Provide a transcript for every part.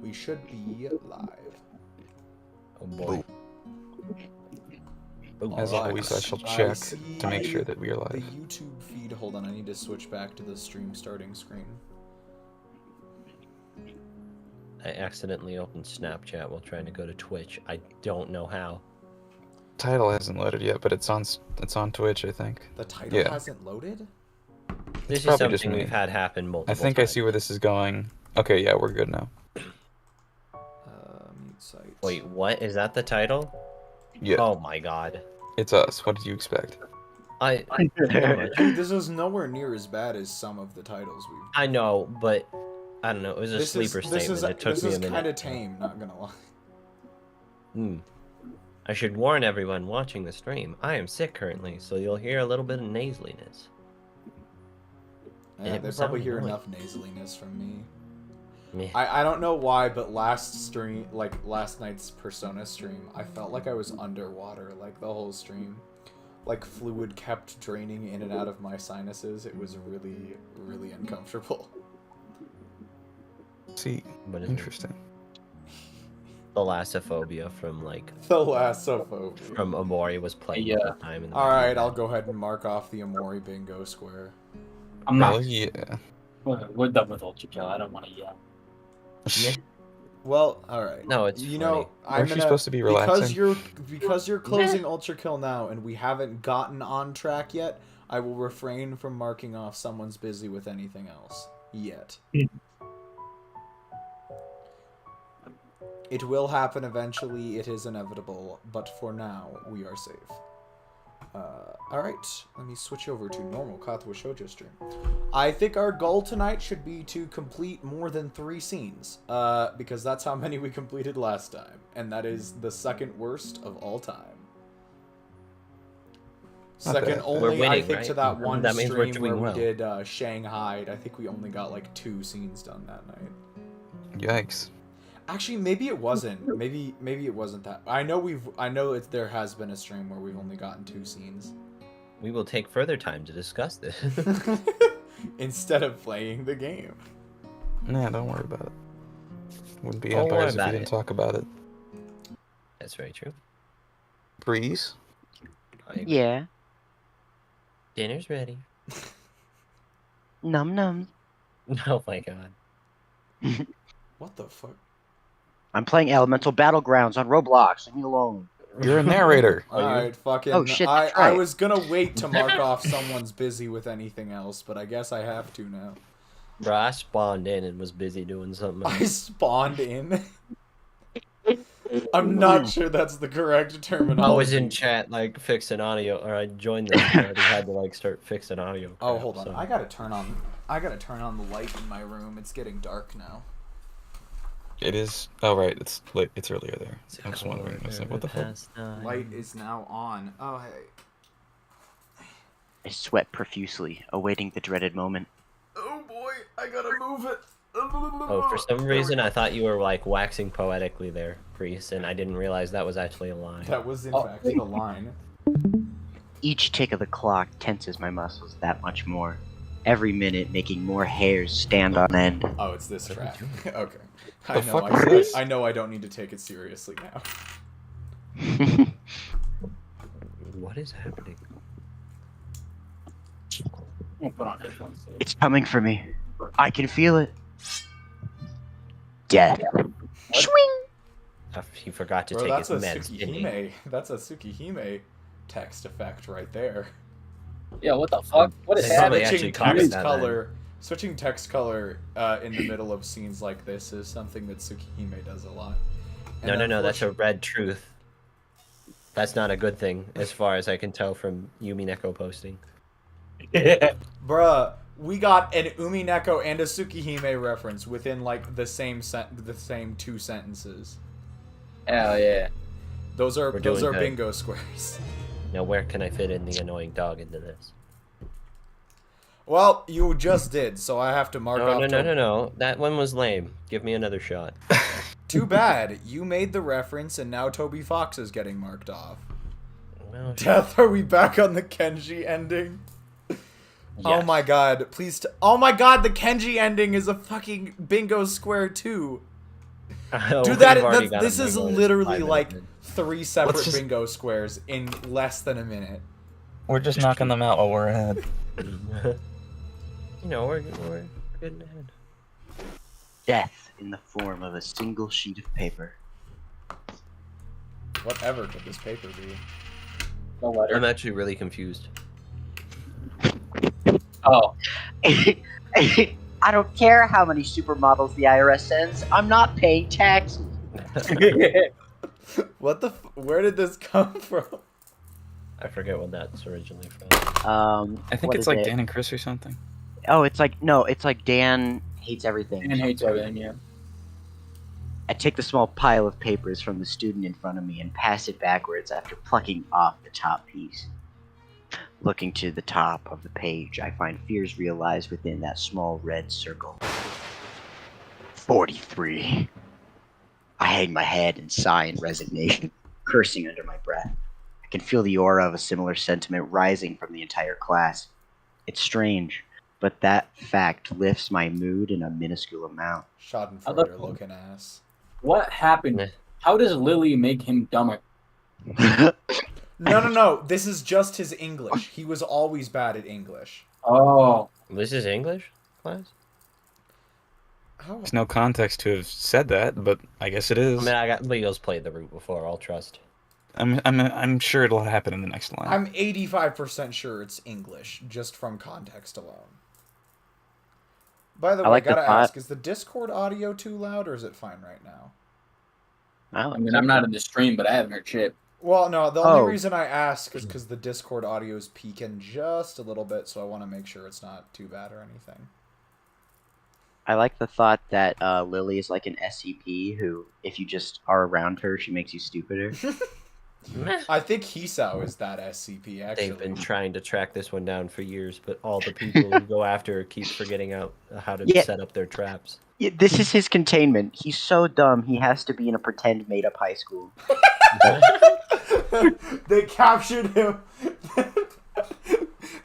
We should be live. Oh boy. As always, I shall check to make sure that we are The live. YouTube feed. Hold on, I need to switch back to the stream starting screen. I accidentally opened Snapchat while trying to go to Twitch. I don't know how. Title hasn't loaded yet, but it's on Twitch, I think. The title Yeah. hasn't loaded? This is probably just something me. we've had happen multiple I think times. I see where this is going. Okay, yeah, we're good now. Mute site. Wait, what? Is that the title? Yeah, Oh my god. it's us. What did you expect? Dude, this is nowhere near as bad as some of the titles we've. I know, but I don't know. It was a sleeper statement. It took me a minute. kind of tame, not gonna lie. I should warn everyone watching the stream. I am sick currently, so you'll hear a little bit of nasaliness. Yeah, it they was probably sounding hear annoying. enough nasaliness from me. Meh. I don't know why, but last night's Persona stream, I felt like I was underwater, like the whole stream. Like fluid kept draining in and out of my sinuses. It was really, really uncomfortable. See, What is it? interesting. Thalassophobia from Thalassophobia. from Amori was playing Yeah. the whole time. In the Alright, I'll go ahead and mark off the Amori bingo square. I'm not. Well, yeah. We're done with Ultra Kill. I don't want to yell. Well, alright. No, it's You know, Aren't you supposed to be relaxing? because you're closing Ultra Kill now and we haven't gotten on track yet, I will refrain from marking off someone's busy with anything else. Yet. It will happen eventually, it is inevitable, but for now, we are safe. Alright, let me switch over to normal Katawa Shoujo stream. I think our goal tonight should be to complete more than 3 scenes, because that's how many we completed last time, and that is the second worst of all time. Not Second bad. only, We're winning, I think, right? to that one That means we're stream where doing we well. did Shanghai. I think we only got like 2 scenes done that night. Yikes. Actually, maybe it wasn't. Maybe it wasn't that. I know there has been a stream where we've only gotten 2 scenes. We will take further time to discuss this. Instead of playing the game. Nah, don't worry about it. Wouldn't be Don't worry empires if about you didn't it. talk about it. That's very true. Breeze? Yeah. Dinner's ready. Num num. Oh my god. What the fuck? I'm playing Elemental Battlegrounds on Roblox. Leave me alone. You're a narrator. Alright, fucking. Oh, shit, I that's right. was gonna wait to mark off someone's busy with anything else, but I guess I have to now. Bro, I spawned in and was busy doing something I else. spawned in. I'm not sure that's the correct terminology. I was in chat, like, fixing audio, or I joined them, and I already had to, like, start fixing audio. Oh, crap, hold on. so- I gotta turn on the light in my room. It's getting dark now. It is. Oh, right. It's late. It's earlier there. I was wondering. I was like, what the fuck? Light is now on. Oh, hey. I sweat profusely, awaiting the dreaded moment. Oh boy, I gotta move it. Oh, for some reason I thought you were, like, waxing poetically there, Priest, and I didn't realize that was actually a line. That was in Oh, fact wait. the line. Each tick of the clock tenses my muscles that much more. Every minute making more hairs stand on end. Oh, it's this track. Okay. The fuck is this? I know I don't need to take it seriously now. What is happening? We'll put on headphones. It's coming for me. I can feel it. Death. Swing! He forgot to Bro, take that's his a meds, didn't he? Tsukihime. That's a Tsukihime text effect right there. Yeah, what the fuck? What is They probably happening? actually copied that Switching text color in the middle of scenes like this is something that Tsukihime does a lot. No, that's a red truth. That's not a good thing, as far as I can tell from Yumi Neko posting. Bruh, we got an Umineko and a Tsukihime reference within like the same 2 sentences. Hell yeah. Those are We're doing good. bingo squares. Now, where can I fit in the annoying dog into this? Well, you just did, so I have to mark off. No. That one was lame. Give me another shot. Too bad. You made the reference, and now Toby Fox is getting marked off. Well, Death, are we back on the Kenji ending? Oh yes. my god, please oh my god, the Kenji ending is a fucking bingo square too. Dude, this is literally like 3 separate Let's just- bingo squares in less than a minute. We're just knocking them out while we're ahead. You know, we're getting ahead. Death in the form of a single sheet of paper. Whatever could this paper be? No letter. I'm actually really confused. Oh. I don't care how many supermodels the IRS sends. I'm not paying taxes. What the? Where did this come from? I forget what that's originally from. I think what it's is like it? Dan and Chris or something. Oh, it's like Dan hates everything. And hates everything, yeah. I take the small pile of papers from the student in front of me and pass it backwards after plucking off the top piece. Looking to the top of the page, I find fears realized within that small red circle. 43. I hang my head and sigh in resignation, cursing under my breath. I can feel the aura of a similar sentiment rising from the entire class. It's strange, but that fact lifts my mood in a minuscule amount. Schadenfreude looking ass. What happened? Meh. How does Lily make him dumber? No. This is just his English. He was always bad at English. Oh. This is English class? How? There's no context to have said that, but I guess it I is. mean, I got Leo's played the route before. I'll trust. I'm sure it'll happen in the next line. I'm 85% sure it's English, just from context alone. By the I way, like the gotta thought- ask, is the Discord audio too loud, or is it fine right now? I mean, I'm not in the stream, but I haven't heard shit. Well, no, the only Oh. reason I ask is because the Discord audio is peaking just a little bit, so I want to make sure it's not too bad or anything. I like the thought that Lily is like an SCP who, if you just are around her, she makes you stupider. Meh. I think Hisao is that SCP, actually. They've been trying to track this one down for years, but all the people who go after her keep forgetting out how to Yeah. set up their traps. Yeah, this is his containment. He's so dumb, he has to be in a pretend made-up high school. They captured him.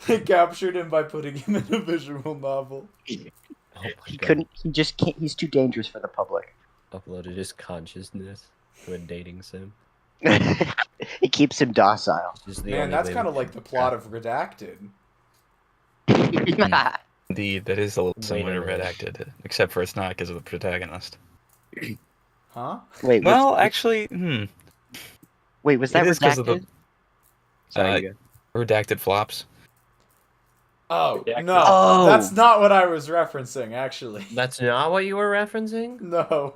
They captured him by putting him in a visual novel. Oh my He God. couldn't. He just can't. He's too dangerous for the public. Uploaded his consciousness to a dating sim. It keeps him docile. It's just the Man, only that's way kind of we like can the plot track. of Redacted. Indeed, that is a little similar to Wait a minute. Redacted, except for it's not because of the protagonist. Huh? Wait. Well, actually, wait. Was that it is 'cause of redacted? Sorry, Redacted flops. Oh, Redacted. no. Oh. That's not what I was referencing, actually. that's not what you were referencing? No.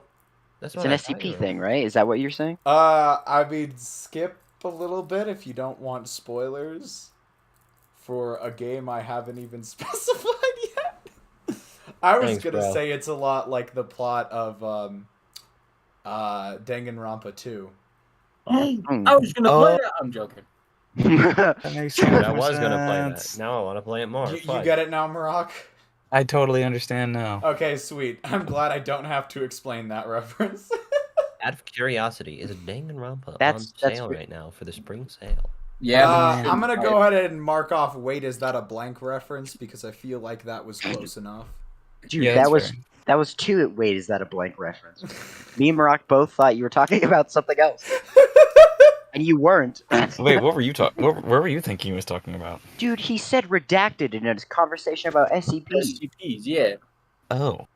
That's It's what an I thought you SCP were. thing, right? Is that what you're saying? I mean, skip a little bit if you don't want spoilers for a game I haven't even specified yet. I was Thanks, gonna bro. say it's a lot like the plot of Danganronpa 2. Hmm. I was gonna play it. I'm joking. That makes Dude, so I much was gonna play that. sense. Now I want to play it more. You Fuck. get it now, Marak? I totally understand now. Okay, sweet. I'm glad I don't have to explain that reference. Out of curiosity, is Danganronpa That's on sale re- right now for the spring sale? Yeah. but I'm gonna go ahead and mark off. Wait, is that a blank reference? Because I feel like that was close enough. Dude, Yeah, that that's was fair. that was two. Wait, is that a blank reference? Me and Marak both thought you were talking about something else, and you weren't. Wait, what were you talking? Where were you thinking he was talking about? Dude, he said redacted in a conversation about SCP. SCPs, yeah. Oh,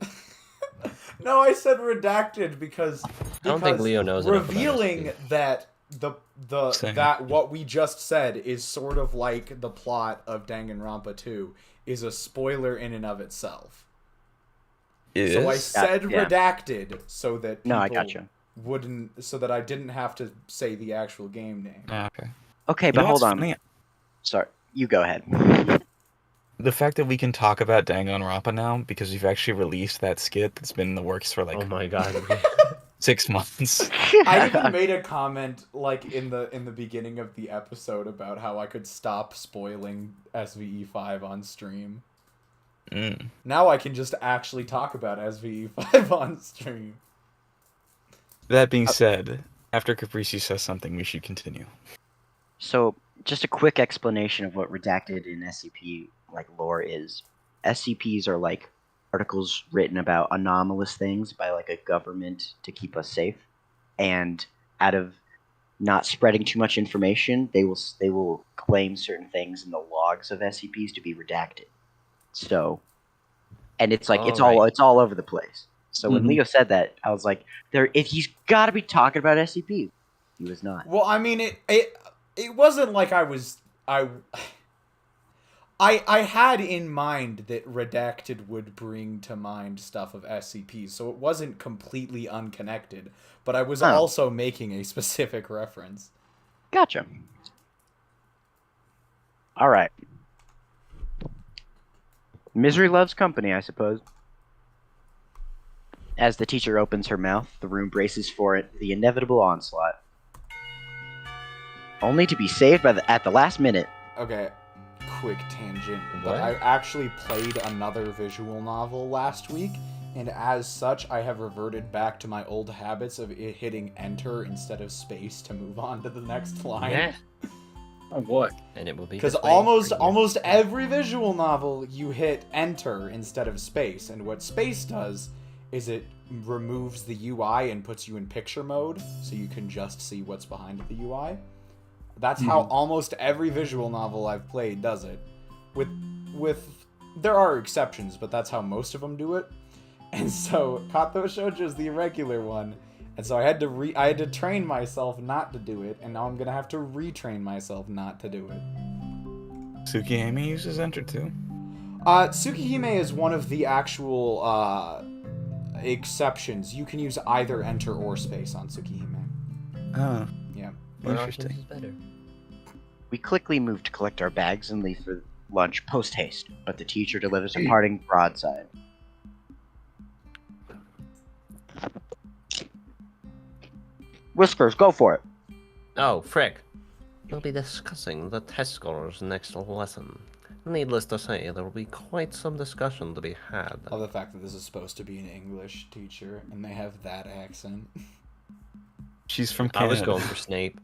No, I said redacted because I don't think because Leo knows enough about revealing SCP. that the Same. that what we just said is sort of like the plot of Danganronpa 2 is a spoiler in and of itself. it So I is? said Yeah. redacted so that people No, I gotcha. wouldn't, so that I didn't have to say the actual game name. Ah, okay. Okay, You but know hold what's on. funny? Sorry, you go ahead. The fact that we can talk about Danganronpa now because we've actually released that skit that's been in the works for like Oh my god. 6 months. I even made a comment like in the beginning of the episode about how I could stop spoiling SVE5 on stream. Mm. Now I can just actually talk about SVE5 on stream. That being said, after Capricci says something, we should continue. So, just a quick explanation of what redacted in SCP like lore is. SCPs are like articles written about anomalous things by like a government to keep us safe, and out of not spreading too much information, they will claim certain things in the logs of SCPs to be redacted. So, and it's like All it's all over the place. So when Mhm. Leo said that, I was like, if he's got to be talking about SCPs. He was not. Well, I mean, it wasn't like I had in mind that redacted would bring to mind stuff of SCPs, so it wasn't completely unconnected, but I was also making a specific reference. Gotcha. All right. Misery loves company, I suppose. As the teacher opens her mouth, the room braces for it, the inevitable onslaught. Only to be saved at the last minute. Okay, quick tangent, but What? I actually played another visual novel last week, and as such, I have reverted back to my old habits of hitting enter instead of space to move on to the next line. Yeah. Oh boy. And it will be Because this way almost for you. almost every visual novel, you hit enter instead of space, and what space does is it removes the UI and puts you in picture mode, so you can just see what's behind the UI. That's how almost every visual novel I've played does it. With there are exceptions, but that's how most of them do it. And so Katawa Shoujo is the irregular one, and so I had to train myself not to do it, and now I'm gonna have to retrain myself not to do it. Tsukihime uses enter too. Tsukihime is one of the actual exceptions. You can use either enter or space on Tsukihime. Oh, Yeah. What options interesting. is better? We quickly move to collect our bags and leave for lunch post haste, but the teacher delivers a parting broadside. Whiskers, go for it. Oh, frick. We'll be discussing the test scores next lesson. Needless to say, there will be quite some discussion to be had. Love the fact that this is supposed to be an English teacher, and they have that accent. She's from I Canada. was going for Snape.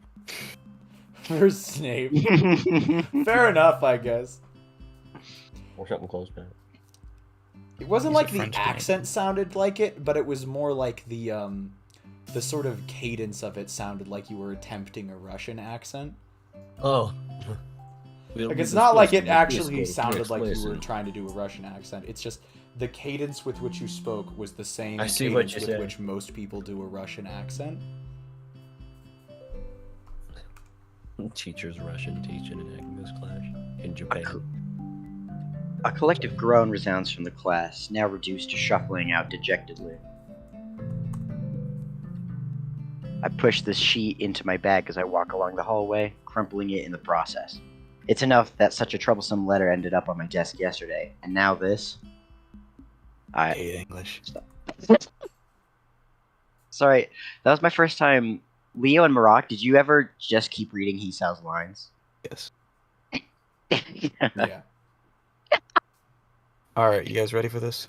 For Snape. Fair enough, I guess. Or something close to it. It wasn't He's like a the French accent sounded like it, but it was more like the sort of cadence of it sounded like you were attempting a Russian accent. Oh. Like, it's not like it actually sounded like you were trying to do a Russian accent. It's just the cadence with which you spoke was the same I see what cadence you with said. which most people do a Russian accent. Teacher's Russian teaching an English class in Japan. A collective groan resounds from the class, now reduced to shuffling out dejectedly. I push this sheet into my bag as I walk along the hallway, crumpling it in the process. It's enough that such a troublesome letter ended up on my desk yesterday, and now this. I hate English. Sorry, that was my first time. Leo and Marak, did you ever just keep reading Hisao's lines? Yes. Yeah. All right, you guys ready for this?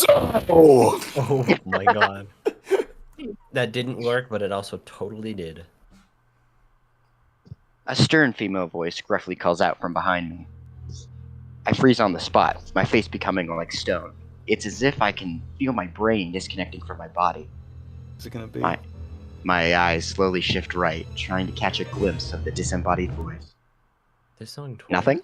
Oh my god. That didn't work, but it also totally did. A stern female voice gruffly calls out from behind me. I freeze on the spot, my face becoming like stone. It's as if I can feel my brain disconnecting from my body. What's it gonna be? My eyes slowly shift right, trying to catch a glimpse of the disembodied voice. This song twice. Nothing?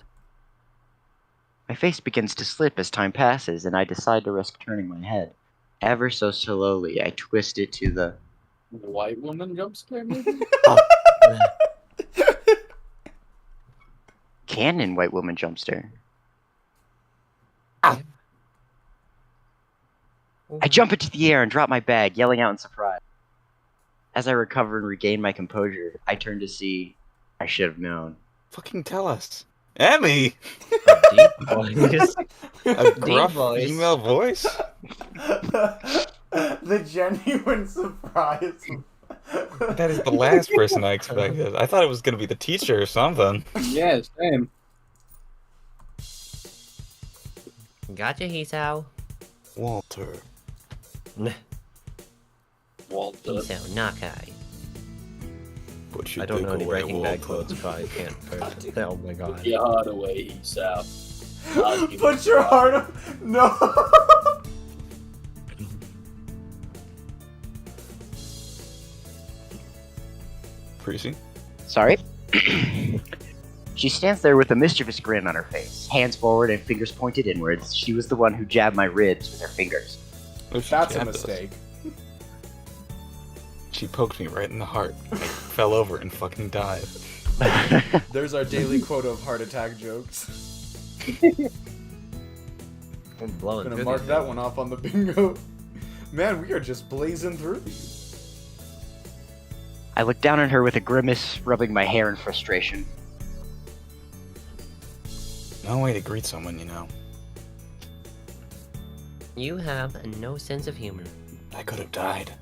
My face begins to slip as time passes, and I decide to risk turning my head. Ever so slowly, I twist it to the... White woman jump scare maybe? canon white woman jumpster. Oh. I jump into the air and drop my bag, yelling out in surprise. As I recover and regain my composure, I turn to see... I should have known. Fucking tell us. Emmy! A deep voice. A Deep gruff voice. female voice? The genuine surprise. That is the last person I expected. I thought it was gonna be the teacher or something. Yeah, same. Gotcha, Hisao. Walter. Walter. Hisao Nakai. Put your I don't dick know any away, Breaking Bad Walter. quotes, so I can't curse. Oh my god. Get your heart away, Hisao. Put your heart up. No. Precy? Sorry. She stands there with a mischievous grin on her face, hands forward and fingers pointed inwards. She was the one who jabbed my ribs with her fingers. That's a mistake. She poked me right in the heart. I fell over and fucking died. There's our daily quota of heart attack jokes. I'm blowing Gonna through mark these that things. one off on the bingo. Man, we are just blazing through these. I looked down at her with a grimace, rubbing my hair in frustration. No way to greet someone, you know. You have no sense of humor. I could have died.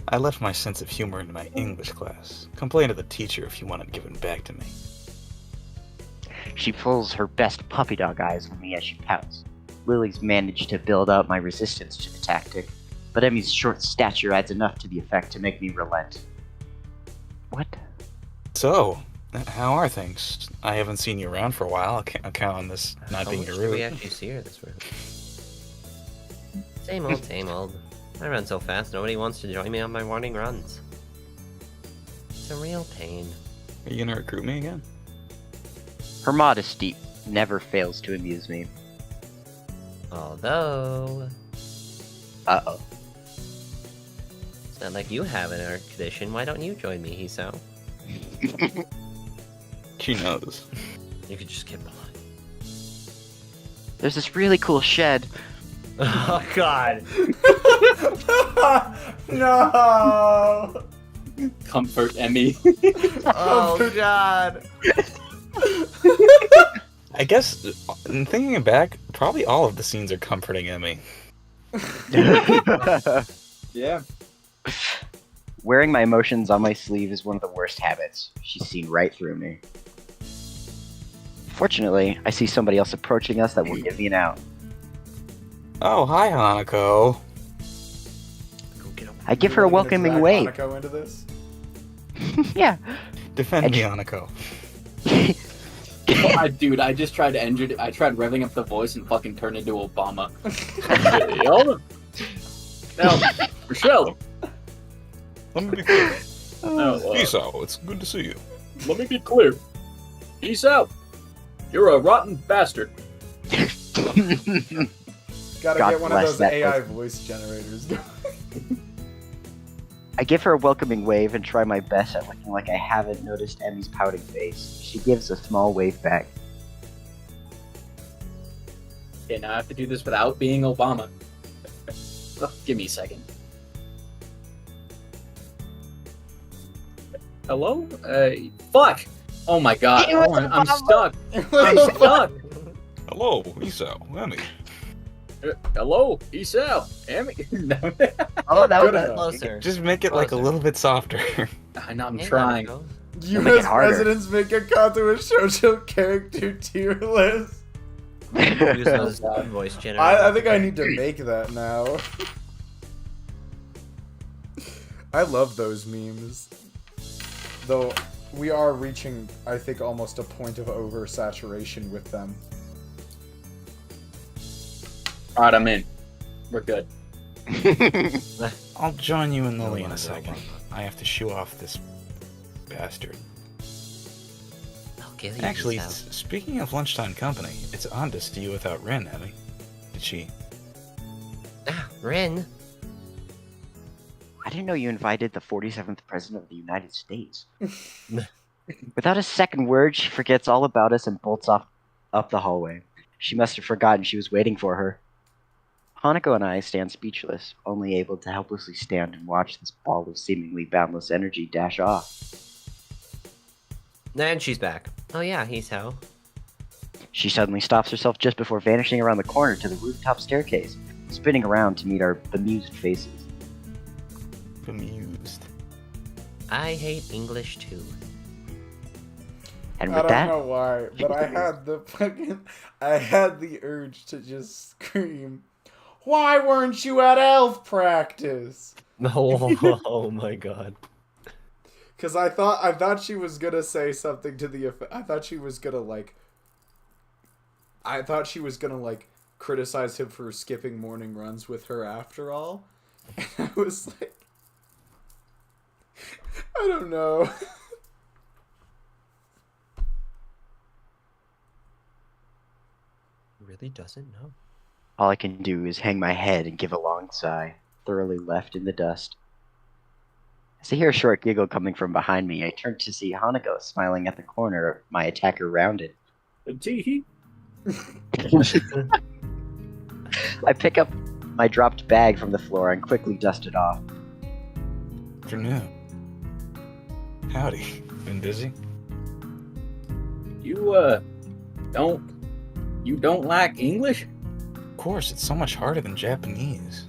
I left my sense of humor in my English class. Complain to the teacher if you want it given back to me. She pulls her best puppy dog eyes on me as she pouts. Lily's managed to build up my resistance to the tactic, but Emmy's short stature adds enough to the effect to make me relent. What? So, how are things? I haven't seen you around for a while. I'll count on this not How being much a do we rude. actually see her this room? Same old, same old. I run so fast, nobody wants to join me on my morning runs. It's a real pain. Are you gonna recruit me again? Her modesty never fails to amuse me. Although, Uh-oh. it's not like you have an art condition. Why don't you join me, Hisao? She knows. You could just get on. There's this really cool shed. Oh God! No. Comfort Emmy. Oh God! I guess, in thinking back, probably all of the scenes are comforting Emmy. Yeah. Wearing my emotions on my sleeve is one of the worst habits. She's seen right through me. Fortunately, I see somebody else approaching us that will give me an out. Oh, hi, Hanako. Go get him. I give her a You wanna welcoming drag wave. Hanako into this? Yeah. Defend And me, sh- Hanako. Dude, I just tried to enter. I tried revving up the voice and fucking turned into Obama. Yo. Now, Rochelle. Let me be clear. No, Hisao, it's good to see you. let me be clear. Peace out. You're a rotten bastard. Gotta God get one of bless those that AI person. voice generators. I give her a welcoming wave and try my best at looking like I haven't noticed Emmy's pouting face. She gives a small wave back. Okay, now I have to do this without being Obama. Ugh, give me a second. Hello? Fuck! Oh my god. It was Oh, I'm Obama. stuck. I'm stuck. Hello, Hisao, Emmy. Hello, Hisao. Emmy. Oh, that Good was enough. Closer. Just make it like a Closer. little bit softer. I know, I'm Hey, trying. Hanako. Make it U.S. harder. presidents make a Katawa Shoujo character tier list. Use those voice I generators. think I need to make that now. I love those memes. Though we are reaching, I think, almost a point of oversaturation with them. Alright, I'm in. We're good. I'll join you and Lily in wanna a go second. Obama. I have to shoo off this bastard. I'll kill you, Actually, Hisao. speaking of lunchtime company, it's odd to see you without Ren, Emmy. Did she? Ah, Ren. I didn't know you invited the 47th President of the United States. Without a second word, she forgets all about us and bolts off up the hallway. She must have forgotten she was waiting for her. Hanako and I stand speechless, only able to helplessly stand and watch this ball of seemingly boundless energy dash off. And she's back. Oh yeah, Hisao. She suddenly stops herself just before vanishing around the corner to the rooftop staircase, spinning around to meet our bemused faces. Bemused. I hate English too. And I with don't that, know why, but I had the urge to just scream, "Why weren't you at elf practice?" Oh my God. Cause I thought she was gonna say something to the effect. I thought she was gonna like criticize him for skipping morning runs with her after all. And I was like, I don't know. Really doesn't know. All I can do is hang my head and give a long sigh, thoroughly left in the dust. As I hear a short giggle coming from behind me, I turn to see Hanako smiling at the corner, my attacker rounded. Tee-hee. I pick up my dropped bag from the floor and quickly dust it off. Afternoon. Howdy. Been busy? You don't like English? Of course, it's so much harder than Japanese.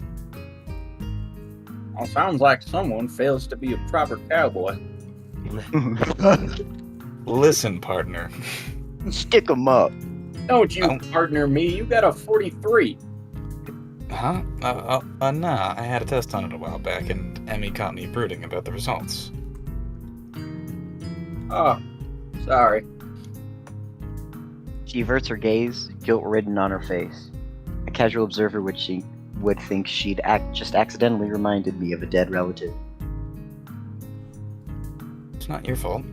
Well, sounds like someone fails to be a proper cowboy. Listen, partner. Stick 'em up. Don't you Oh. partner me? You got a 43. Huh? Nah, I had a test on it a while back, and Emmy caught me brooding about the results. Oh, sorry. She averts her gaze, guilt-ridden on her face. A casual observer would think she'd just accidentally reminded me of a dead relative. It's not your fault.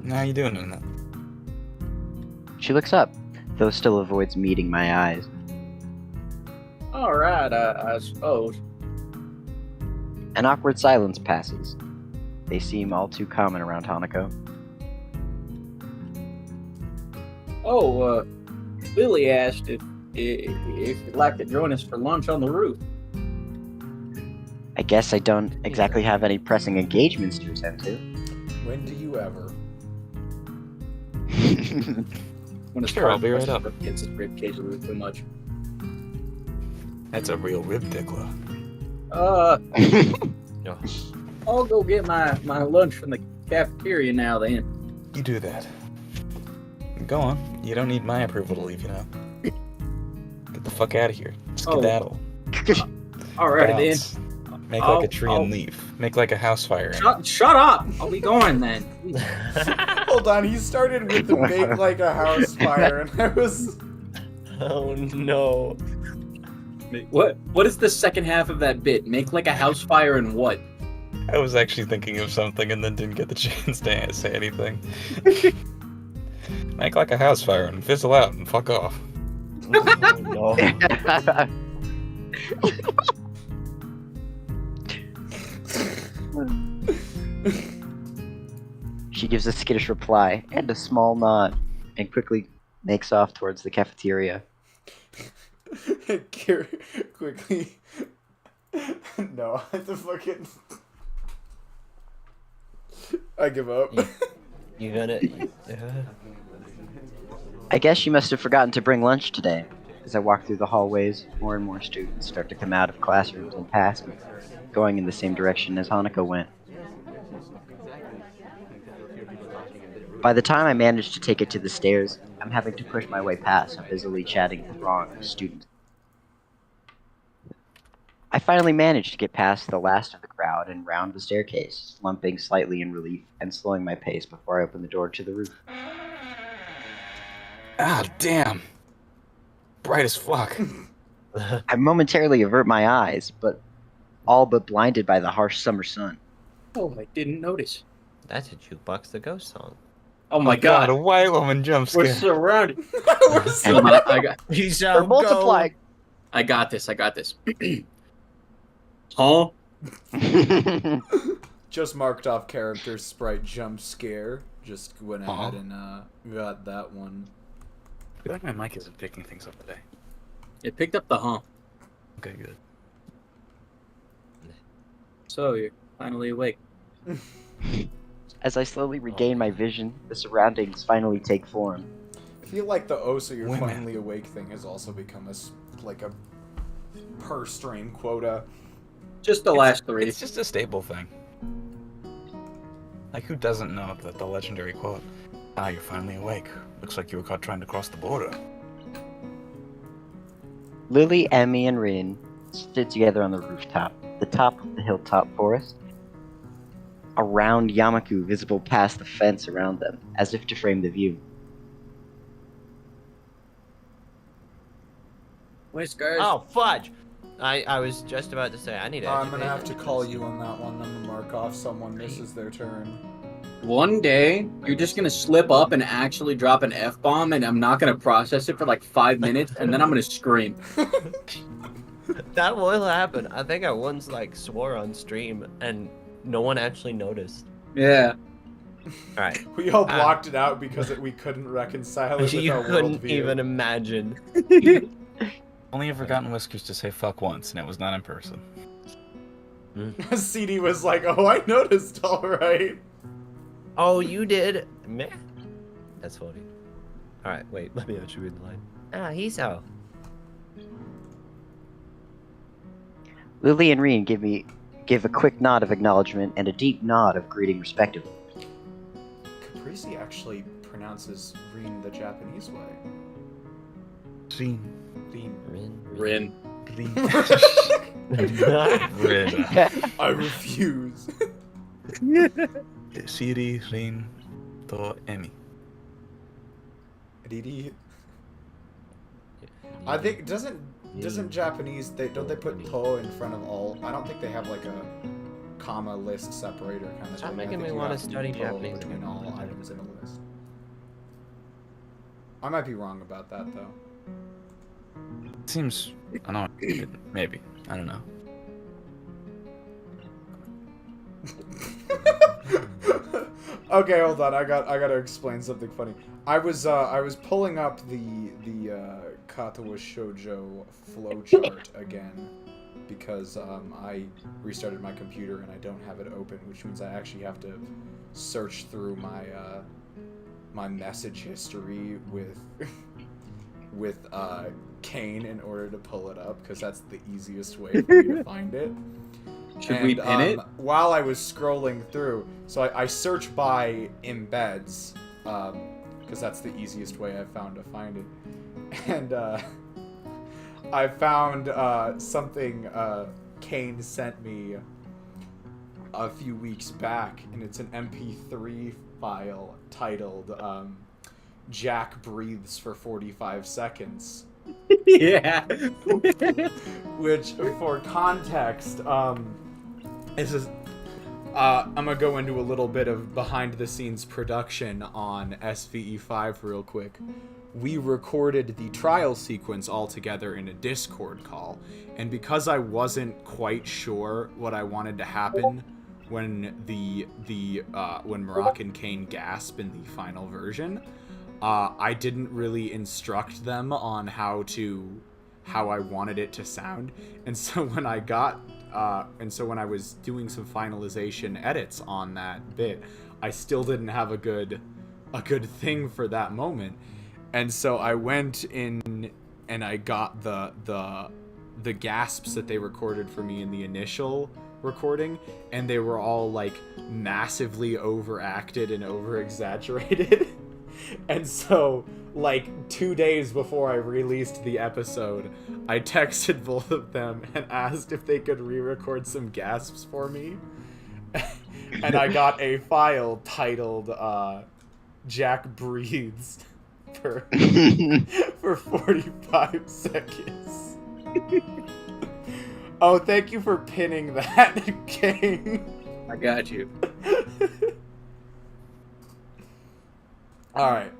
How you doing in that? She looks up, though still avoids meeting my eyes. All right, I suppose. An awkward silence passes. They seem all too common around Hanako. Oh, Billy asked if you'd like to join us for lunch on the roof. I guess I don't exactly have any pressing engagements to attend to. When do you ever? When it's Sure, I'll be right up. Gets his rib cage a little too much. That's a real rib tickler. I'll go get my lunch from the cafeteria now then. You do that. Go on. You don't need my approval to leave, you know. Get the fuck out of here. Skedaddle. All right then. Bounce. Make like a tree and leave. Make like a house fire. Shut up! I'll be going then. Hold on, he started with the make like a house fire, and I was. Oh no. What is the second half of that bit? Make like a house fire and what? I was actually thinking of something and then didn't get the chance to say anything. Make like a house fire and fizzle out and fuck off. Oh, no. She gives a skittish reply and a small nod, and quickly makes off towards the cafeteria. Quickly. No, I have to fucking. I give up. You gonna? I guess she must have forgotten to bring lunch today. As I walk through the hallways, more and more students start to come out of classrooms and pass me, going in the same direction as Hanako went. By the time I manage to take it to the stairs, I'm having to push my way past a busily chatting throng of students. I finally manage to get past the last of the crowd and round the staircase, slumping slightly in relief and slowing my pace before I open the door to the roof. Ah, damn. Bright as fuck. I momentarily avert my eyes, but all but blinded by the harsh summer sun. Oh, I didn't notice. That's a Jukebox the Ghost song. Oh my god. A white woman jump We're scare. surrounded. We're so- They're multiplying! I got this. Huh? Just marked off character sprite jump scare. Just went ahead and got that one. I feel like my mic isn't picking things up today. It picked up the huh. Okay, good. So you're finally awake. As I slowly regain my vision, the surroundings finally take form. I feel like the "oh, so you're Women. finally awake" thing has also become like a per stream quota. Just the last three. It's just a staple thing. Like, who doesn't know that the legendary quote, "Ah, you're finally awake. Looks like you were caught trying to cross the border." Lily, Emmy, and Rin sit together on the rooftop, the top of the hilltop forest. a round Yamaku visible past the fence around them, as if to frame the view. Whiskers. Oh, fudge! I was just about to say, I need to I'm gonna have to education. call you on that one. I'm gonna mark off someone misses their turn. One day, you're just gonna slip up and actually drop an F-bomb, and I'm not gonna process it for like 5 minutes, and then I'm gonna scream. That will happen. I think I once, like, swore on stream, and no one actually noticed. Yeah. Alright. We all blocked it out because we couldn't reconcile it with You our couldn't worldview. even imagine. Only ever gotten Whiskers to say fuck once, and it was not in person. CD was like, "Oh, I noticed, all right." Oh, you did? Meh. That's funny. Alright, wait, let me actually read the line. Ah, Hisao. Lily and Reen give a quick nod of acknowledgement and a deep nod of greeting respectively. Caprese actually pronounces Reen the Japanese way. Rin. Reen. Rin. Rin. I refuse. Siri, Rin, to Emi. Riri. I think doesn't Japanese don't they put to in front of all? I don't think they have like a comma list separator kind of Stop thing. I making think me you wanna have to study to Japanese between now. all items in a list. I might be wrong about that though. Seems, I don't know, maybe. I don't know. Okay, hold on. I gotta explain something funny. I was pulling up the Katawa Shoujo flowchart again because I restarted my computer and I don't have it open, which means I actually have to search through my my message history with Kane in order to pull it up because that's the easiest way for me to find it. Should we pin it? While I was scrolling through, so I search by embeds, because that's the easiest way I've found to find it. And I found something Kane sent me a few weeks back, and it's an MP3 file titled Jack Breathes for 45 Seconds. Yeah. Which, for context, this is I'm gonna go into a little bit of behind-the-scenes production on SVE5 real quick. We recorded the trial sequence all together in a Discord call, and because I wasn't quite sure what I wanted to happen when when Moroccan Kane gasp in the final version, I didn't really instruct them on how I wanted it to sound, and so when I was doing some finalization edits on that bit, I still didn't have a good thing for that moment, and so I went in and I got the gasps that they recorded for me in the initial recording, and they were all like massively overacted and over exaggerated. And so, like, 2 days before I released the episode, I texted both of them and asked if they could re-record some gasps for me. And I got a file titled, Jack Breathes for 45 seconds. Oh, thank you for pinning that, King. I got you. Alright.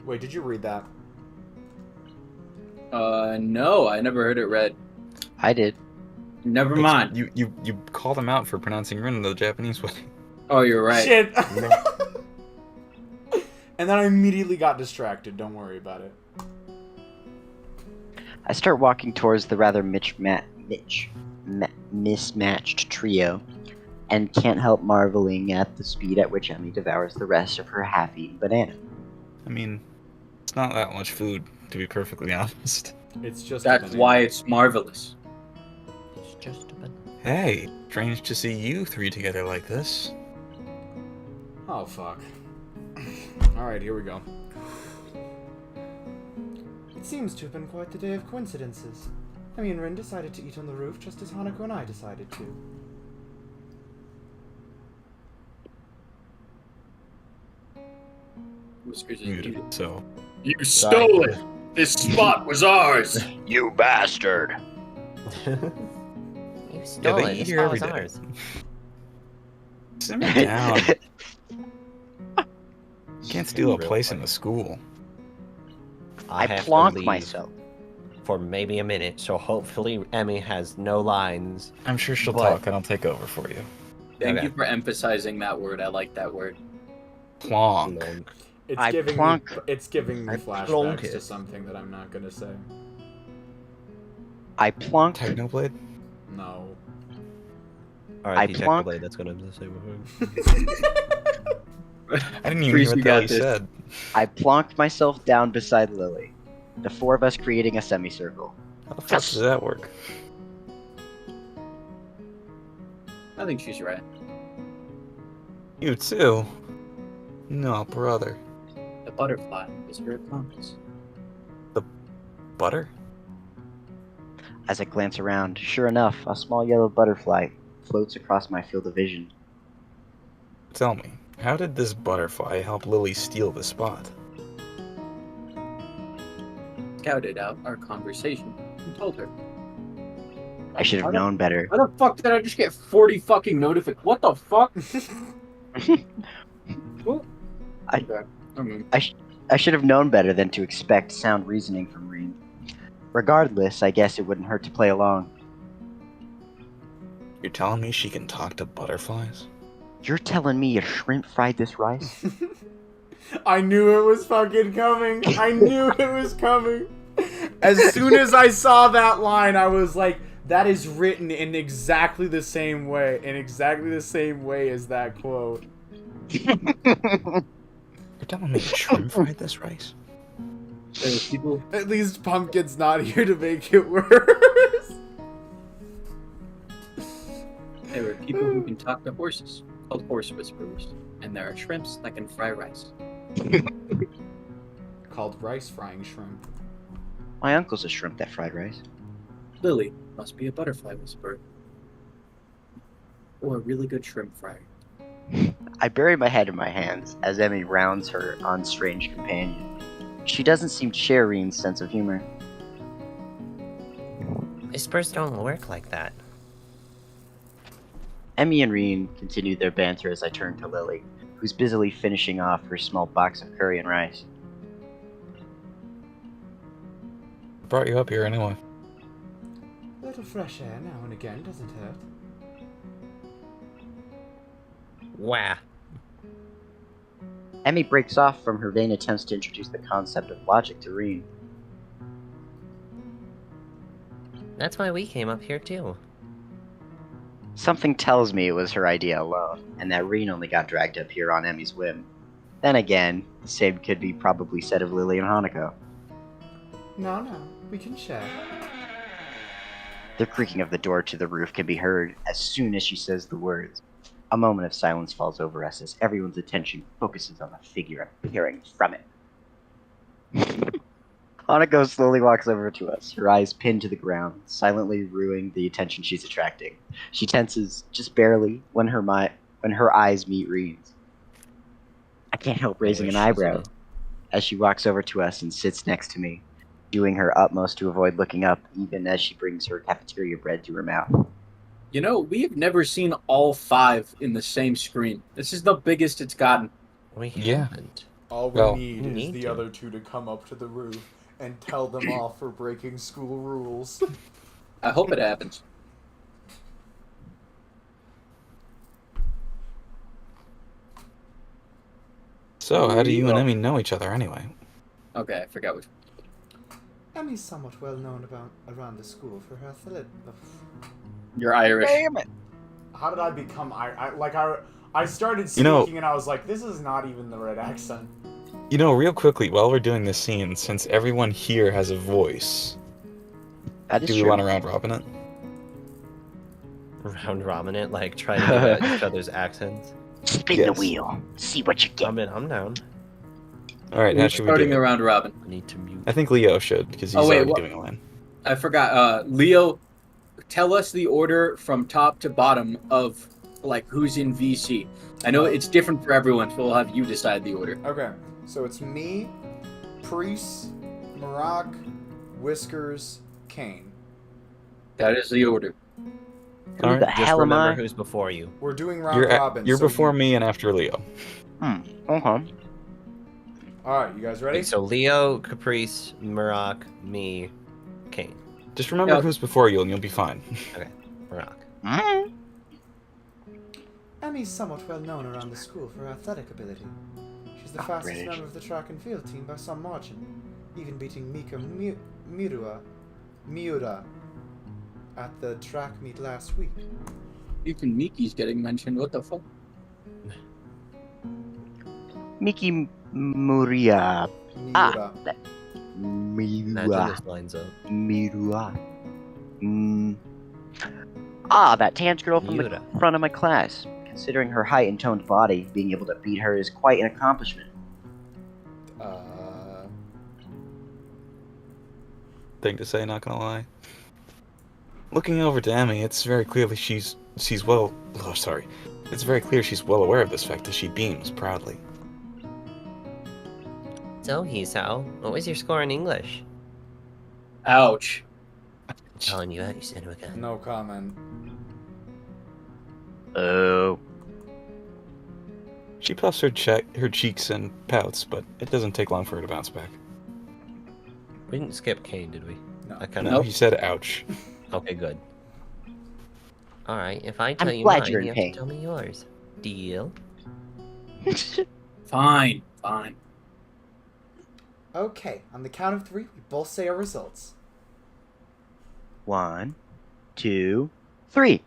Wait, did you read that? No, I never heard it read. I did. Never mind. You called him out for pronouncing Rin the Japanese way. Oh, you're right. Shit! And then I immediately got distracted, don't worry about it. I start walking towards the rather mismatched trio, and can't help marveling at the speed at which Emmy devours the rest of her half-eaten banana. I mean, it's not that much food, to be perfectly honest. It's just That's why it's marvelous. It's just a bit. Hey, strange to see you three together like this. Oh, fuck. Alright, here we go. It seems to have been quite the day of coincidences. Emmy and Rin decided to eat on the roof just as Hanako and I decided to. Whiskers is muted, muted. so You Sorry. stole it. This spot was ours. You bastard! You stole they it. eat This here spot every was day. ours. simmer down. Can't steal a Real place quick. in the school. I have to plonk leave myself. for maybe a minute, so hopefully Emmy has no lines. I'm sure she'll But- talk and I'll take over for you. Thank Okay. you for emphasizing that word. I like that word. Plonk. It's I giving plonk- me it's giving me I plonk flashbacks it. to something that I'm not gonna say. I plonk. Technoblade? No. Alright, I plonk- Blade, that's what I'm gonna say. I didn't even Priest, hear you what the hell got he this. said. I plonked myself down beside Lily. The four of us creating a semicircle. How the fuck does that work? I think she's right. You too? No, brother. The butterfly is her accomplice. Butter? As I glance around, sure enough, a small yellow butterfly floats across my field of vision. Tell me, how did this butterfly help Lily steal the spot? Scouted out our conversation and told her. I should have known better. How the fuck did I just get 40 fucking notifications? What the fuck? I- Okay. I should have known better than to expect sound reasoning from Reen. Regardless, I guess it wouldn't hurt to play along. You're telling me she can talk to butterflies? You're telling me a shrimp fried this rice? I knew it was fucking coming. I knew it was coming. As soon as I saw that line, I was like, that is written in exactly the same way. In exactly the same way as that quote. You're telling me shrimp fried this rice? There were people. At least Pumpkin's not here to make it worse. There were people who can talk to horses, called horse whisperers, and there are shrimps that can fry rice. Called rice frying shrimp. My uncle's a shrimp that fried rice. Lily must be a butterfly whisperer, or a really good shrimp fryer. I bury my head in my hands as Emmy rounds her on strange companion. She doesn't seem to share Reen's sense of humor. Whispers don't work like that. Emmy and Reen continue their banter as I turn to Lily, who's busily finishing off her small box of curry and rice. Brought you up here anyway. A little fresh air now and again doesn't hurt. Wah. Emmy breaks off from her vain attempts to introduce the concept of logic to Reen. That's why we came up here too. Something tells me it was her idea alone, and that Reen only got dragged up here on Emmy's whim. Then again, the same could be probably said of Lily and Hanako. No, we can share. The creaking of the door to the roof can be heard as soon as she says the words. A moment of silence falls over us as everyone's attention focuses on the figure appearing from it. Hanako slowly walks over to us, her eyes pinned to the ground, silently ruining the attention she's attracting. She tenses just barely when her eyes meet Reen's. I can't help raising an eyebrow as she walks over to us and sits next to me, doing her utmost to avoid looking up even as she brings her cafeteria bread to her mouth. You know, we have never seen all 5 in the same screen. This is the biggest it's gotten. We Yeah. haven't. All we Well, need we is need the to. other two to come up to the roof and tell them off for breaking school rules. I hope it happens. So, how do you and Emmy know each other anyway? Okay, I forgot which. Emmy's somewhat well known around the school for her athletic. You're Irish. How did I become I started You know- speaking and I was like, this is not even the right accent. You know, real quickly, while we're doing this scene, since everyone here has a voice, That is do we true. want to round robin it? Round robin it, like try to do each other's accents. Spin Yes. the wheel. See what you get. I'm down. Alright, how Who's should we starting do the it? round robin? I need to mute. I think Leo should, because he's Oh, wait, already what- doing a line. I forgot. Leo, tell us the order from top to bottom of like who's in VC. I know it's different for everyone, so we'll have you decide the order. Okay. So it's me, Priest, Marak, Whiskers, Kane. That is the order. Who Alright, the Just hell am remember I? who's before you. We're doing round robin. You're so before me and after Leo. Okay. Alright, you guys ready? Okay, so Leo, Caprice, Murak, me, Kane. Just remember Yep. who's before you and you'll be fine. Okay, Murak. Mm. Emmy's somewhat well known around the school for her athletic ability. She's the fastest British. member of the track and field team by some margin, even beating Mika Miura at the track meet last week. Even Miki's getting mentioned. What the fuck? Miki Muria. Miura. Imagine Miura. this lines up. Miura. That tan girl from Miura. the front of my class. Considering her height and toned body, being able to beat her is quite an accomplishment. Thing to say, not gonna lie. Looking over to Emmy, it's very clear that she's well. Oh, sorry. It's very clear she's well aware of this fact as she beams proudly. So, Hisao, what was your score in English? Ouch. Telling you out, you son of a gun. No comment. Oh. She puffs her cheeks and pouts, but it doesn't take long for her to bounce back. We didn't skip Kane, did we? No. I kind No, of. he said ouch. Okay, good. Alright, if I tell I'm you glad mine, you're you in have pain. to tell me yours. Deal? Fine. Fine. Okay, on the count of 3, we both say our results. 1, 2, 3.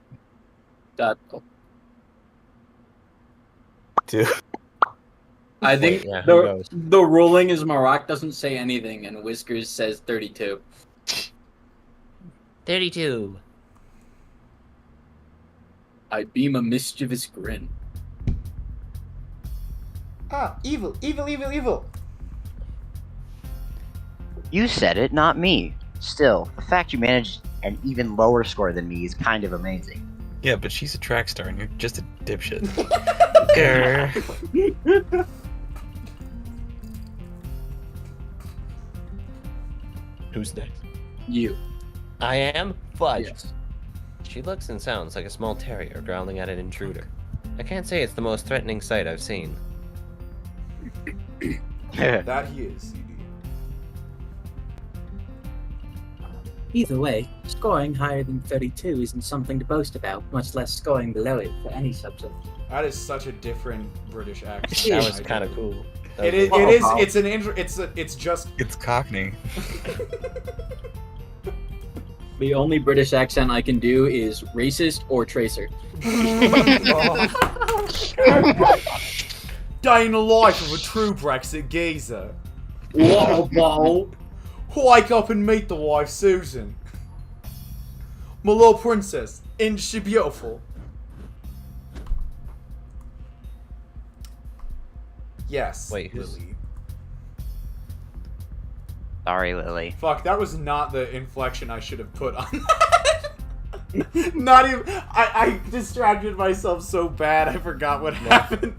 That. Dude. I think Wait, yeah, who goes? the ruling is Marak doesn't say anything and Whiskers says 32. 32. I beam a mischievous grin. Evil, evil, evil, evil. You said it, not me. Still, the fact you managed an even lower score than me is kind of amazing. Yeah, but she's a track star and you're just a dipshit. Grr. Who's next? You. I am? Fudge. Yes. She looks and sounds like a small terrier growling at an intruder. I can't say it's the most threatening sight I've seen. That he is, CD. Either way, scoring higher than 32 isn't something to boast about, much less scoring below it for any subject. That is such a different British accent. That than was I kind of did. cool. It is. It is. It's an. It's just. It's Cockney. The only British accent I can do is racist or tracer. Dying the life of a true Brexit geezer. Whoa. Wake up and meet the wife, Susan. My little princess, ain't she beautiful? Yes. Wait, who's- Lily. Sorry, Lily. Fuck, that was not the inflection I should have put on that. Not even. I distracted myself so bad I forgot what happened.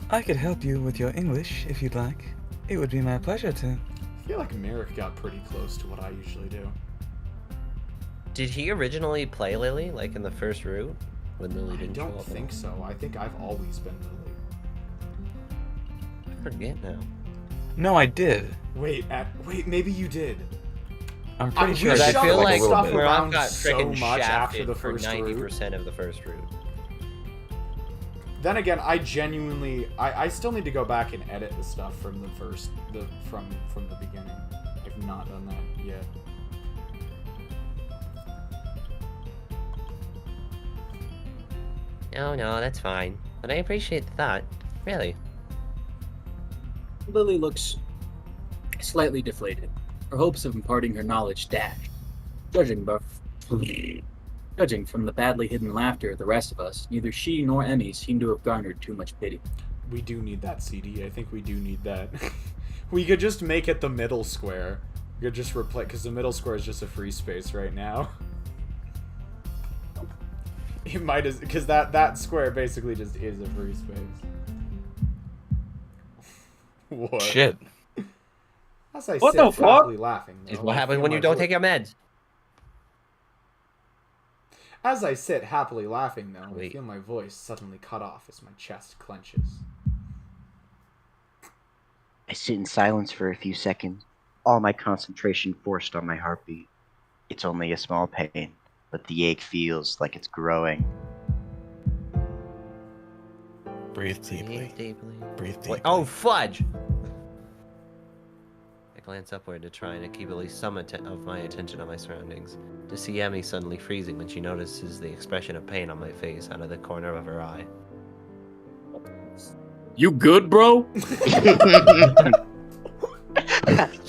I could help you with your English if you'd like. It would be my pleasure to. I feel like Merrick got pretty close to what I usually do. Did he originally play Lily, like in the first route? When Lily I didn't show don't up? think so. I think I've always been Lily. I forget now. No, I did. Wait, maybe you did. I'm pretty we sure I Because did I shuffled feel for like a little stuff bit. around Murak got so frickin' much after shafted the for first 90% of the first route. Then again, I genuinely, I still need to go back and edit the stuff from the from the beginning. I've not done that yet. No, that's fine. But I appreciate the thought. Really. Lily looks slightly deflated. Her hopes of imparting her knowledge dashed. Judging from the badly hidden laughter of the rest of us, neither she nor Emmy seem to have garnered too much pity. We do need that CD. I think we do need that. We could just make it the middle square. We could just replace, because the middle square is just a free space right now. it might as because that square basically just is a free space. What? Shit. As I What sit the fuck? happily laughing. Is though, what I happens feel when my you don't voice- take your meds. As I sit happily laughing, though, I Wait. feel my voice suddenly cut off as my chest clenches. I sit in silence for a few seconds, all my concentration forced on my heartbeat. It's only a small pain, but the ache feels like it's growing. Breathe deeply. Breathe deeply. Wait, oh, fudge! I glance upward to try and keep at least some of my attention on my surroundings. To see Emmy suddenly freezing when she notices the expression of pain on my face out of the corner of her eye. You good, bro?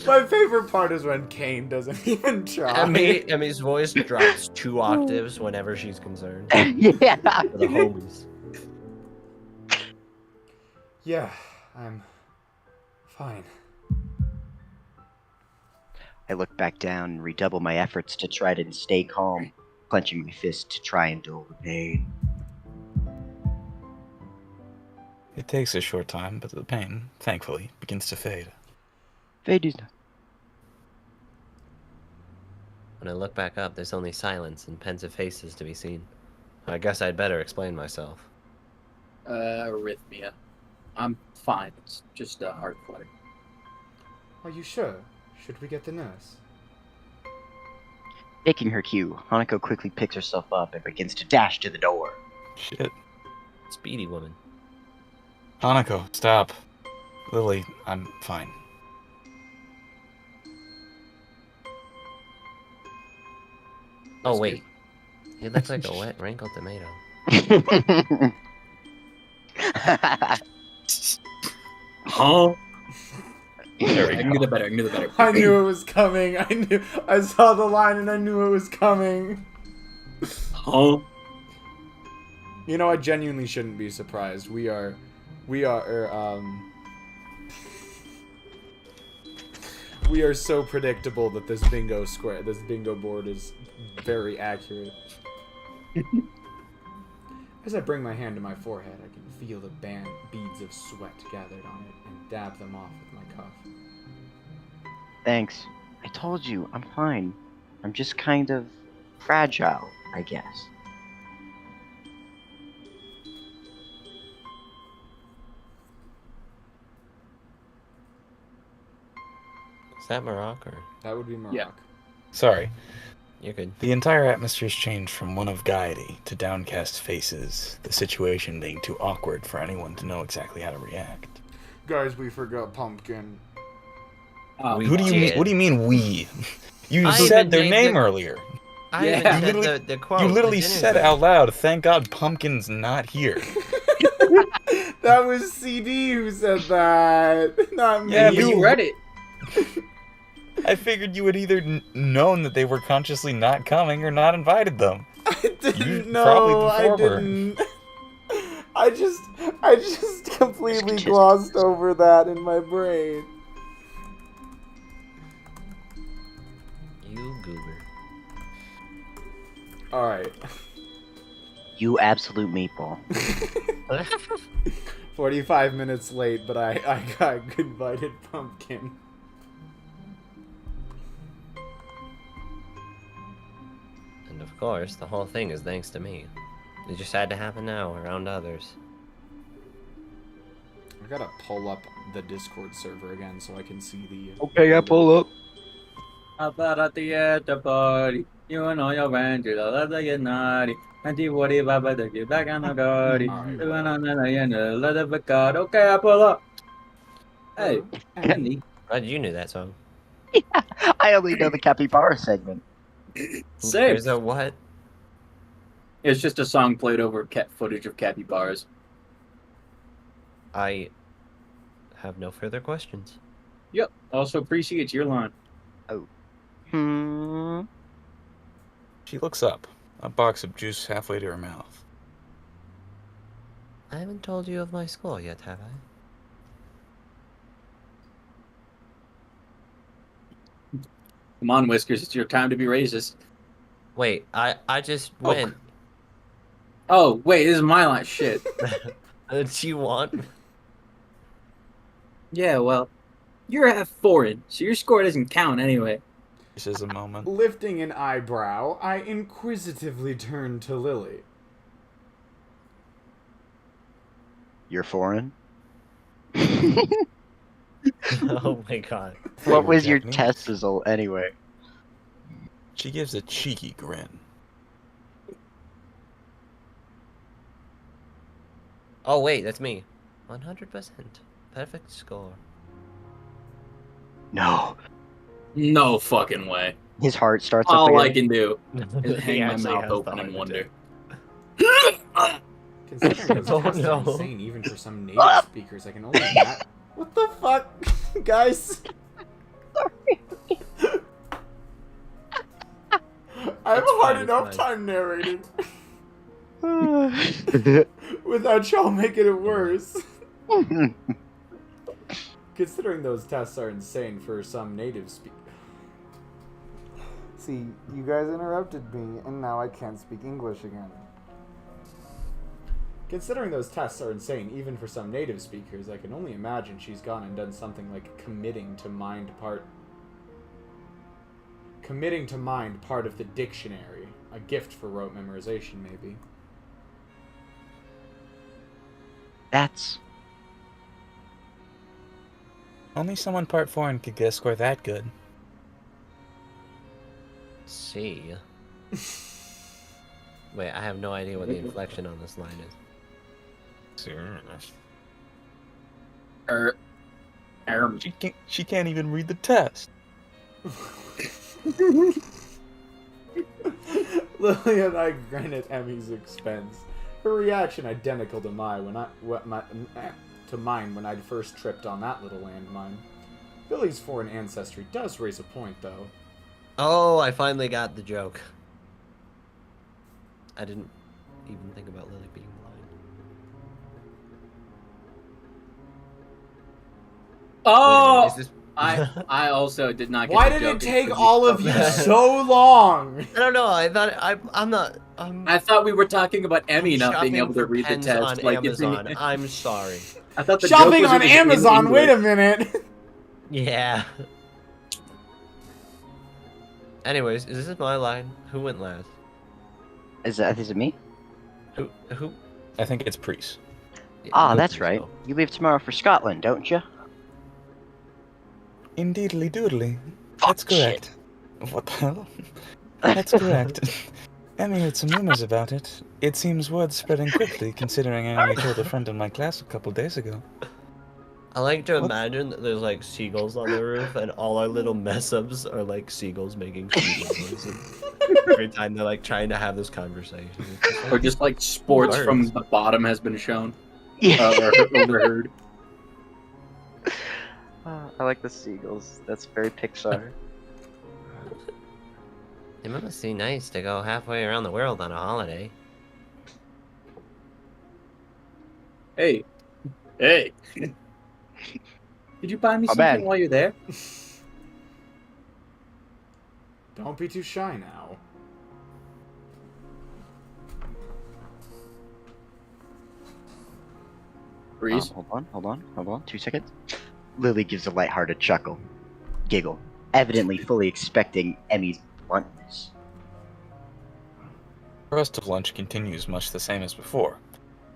My favorite part is when Kane doesn't even try. Emmy's voice drops 2 octaves whenever she's concerned. Yeah. For the homies. Yeah, I'm fine. I look back down and redouble my efforts to try to stay calm, clenching my fist to try and dull the pain. It takes a short time, but the pain, thankfully, begins to fade. Fade. When I look back up, there's only silence and pensive faces to be seen. I guess I'd better explain myself. Arrhythmia. I'm fine. It's just a heart flutter. Are you sure? Should we get the nurse? Taking her cue, Hanako quickly picks herself up and begins to dash to the door. Shit. Speedy woman. Hanako, stop. Lily, I'm fine. Oh, wait. He looks like a wet, wrinkled tomato. Huh? There we I go. knew the better. I knew the better. I knew it was coming. I saw the line and I knew it was coming. Huh? You know, I genuinely shouldn't be surprised. We are we are so predictable that this bingo board is very accurate. As I bring my hand to my forehead, I can feel the beads of sweat gathered on it and dab them off with my cuff. Thanks. I told you, I'm fine. I'm just kind of fragile, I guess. Is that Morocco? Or... That would be Morocco. Yeah. Sorry. You're good. The entire atmosphere's changed from one of gaiety to downcast faces, the situation being too awkward for anyone to know exactly how to react. Guys, we forgot Pumpkin. We What do you mean we? You I said even their made name the- earlier. I Yeah. even You said literally- the quote. You literally the dinner said thing. out loud, thank God Pumpkin's not here. That was CD who said that, not me. Yeah, You but you- read it. I figured you had either known that they were consciously not coming or not invited them. I You didn't probably know. the I former. didn't. I just completely Statistics. glossed over that in my brain. You goober. All right. You absolute meatball. 45 minutes late, but I got invited Pumpkin. And of course, the whole thing is thanks to me. It just had to happen now, around others. I gotta pull up the Discord server again so I can see the. Okay, I pull up. About at the party. You and all your friends, you love to get naughty. And you worry about the get back on the party. Alright. You went on and let it be God. Okay, I pull up. Hey, Andy. Glad you knew that song. I only know the capybara segment. Same. There's a what? It's just a song played over footage of capybaras. I have no further questions. Yep. Also appreciate your line. She looks up, a box of juice halfway to her mouth. I haven't told you of my school yet, have I? Come on, Whiskers. It's your time to be racist. Wait, I just Oh. went. Oh, wait, this is my line. Shit. Did you want? Yeah, well, you're half foreign, so your score doesn't count anyway. This is a moment. Lifting an eyebrow, I inquisitively turned to Lily. You're foreign? Oh my god. What was your Japanese. test result anyway? She gives a cheeky grin. Oh wait, that's me. 100%. Perfect score. No. No fucking way. His heart starts up All I again. can do is He hang my actually mouth has open the and heart wonder. Considering those Oh, tests no. are insane, even for some native speakers, I can only imagine. What the fuck, guys? I have a hard fine, enough it's time narrating without y'all making it worse. Considering those tests are insane for some native speakers. See, you guys interrupted me, and now I can't speak English again. Considering those tests are insane, even for some native speakers, I can only imagine she's gone and done something like committing to mind part of the dictionary. A gift for rote memorization, maybe. That's Only someone part foreign could get a score that good. See. Wait, I have no idea what the inflection on this line is. She can't even read the test. Lily and I grin at Emmy's expense. Her reaction identical to mine when I'd first tripped on that little landmine. Lily's foreign ancestry does raise a point, though. Oh, I finally got the joke. I didn't even think about Lily being blind. Oh! Is this... I also did not get Why the did it joke take until all of told you me. so long? I don't know. I thought I'm not. I thought we were talking about Emmy not being shopping able to for read the pens test. on Like, it's Amazon. I'm sorry. I thought the Shopping joke was on it was in Amazon, wait a English. minute! Yeah. Anyways, is this my line? Who went last? is it me? Who? I think it's Priest. Ah, Who that's please right. go? You leave tomorrow for Scotland, don't you? Indeedly doodly. Fuck, That's correct. What the hell? That's correct. Emmy heard some rumors about it. It seems word's spreading quickly, considering I only told a friend in my class a couple days ago. I like to What? imagine that there's like seagulls on the roof, and all our little mess ups are like seagulls making seagull noises every time they're like trying to have this conversation. It's just like, Or just like sports Birds. from the bottom has been shown. Yeah. Or overheard. I like the seagulls. That's very Pixar. It must be nice to go halfway around the world on a holiday. Hey. Hey. Did you buy me Oh, something man. while you're there? Don't be too shy now. Breeze? Hold on. 2 seconds. Lily gives a lighthearted chuckle. Giggle. Evidently fully expecting Emmy's bluntness. The rest of lunch continues much the same as before.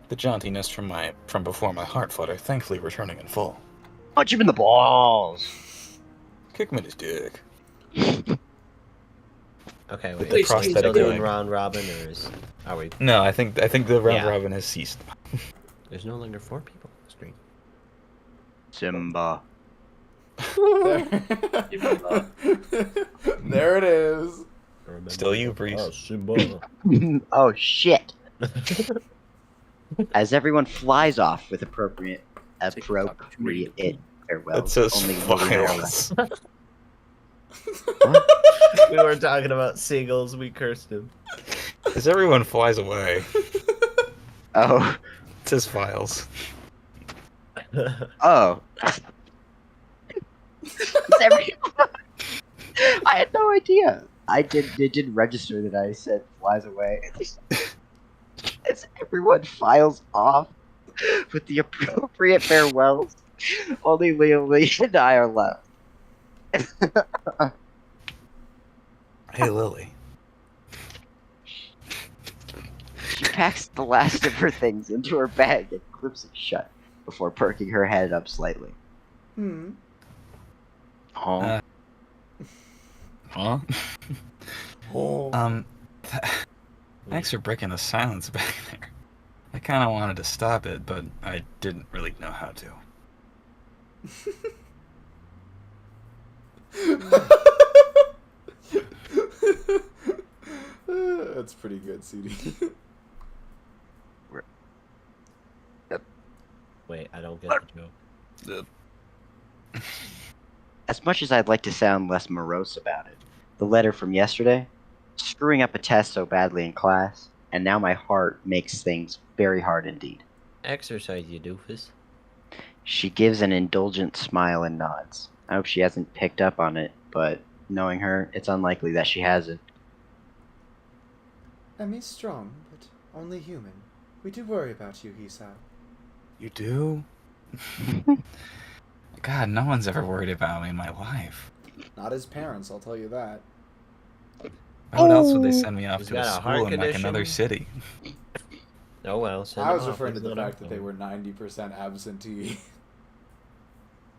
The jauntiness from before my heart flutter thankfully returning in full. Punch him in the balls! Kick him in his dick. Okay, With wait. the Are we prosthetic still doing leg. round robin, or are we? No, I think the round Yeah. robin has ceased. There's no longer 4 people on the screen. Simba. There it is. Remember Still you, the- Breeze. Oh, Simba. Oh shit. As everyone flies off with appropriate farewell. It says Only Lily knows. files. We were talking about seagulls. We cursed him. As everyone flies away, Oh. it says files. Oh. Is everyone... I had no idea. It didn't register that I said flies away. It's as everyone files off with the appropriate farewells. Only Lily and I are left. Hey, Lily. She packs the last of her things into her bag and clips it shut before perking her head up slightly. Hmm. Huh? Huh? Oh. Thanks for breaking the silence back there. I kind of wanted to stop it, but I didn't really know how to. That's pretty good, CD. Wait, I don't get the joke. As much as I'd like to sound less morose about it, the letter from yesterday, screwing up a test so badly in class, and now my heart makes things very hard indeed. Exercise, you doofus. She gives an indulgent smile and nods. I hope she hasn't picked up on it, but knowing her, it's unlikely that she hasn't. Emmy's strong, but only human. We do worry about you, Hisao. You do? God, no one's ever worried about me in my life. Not his parents, I'll tell you that. Why would else would they send me off He's to a got a heart school in like another condition. city? Oh well. Send I him was off, referring to he's the not fact that they up were 90% absentee.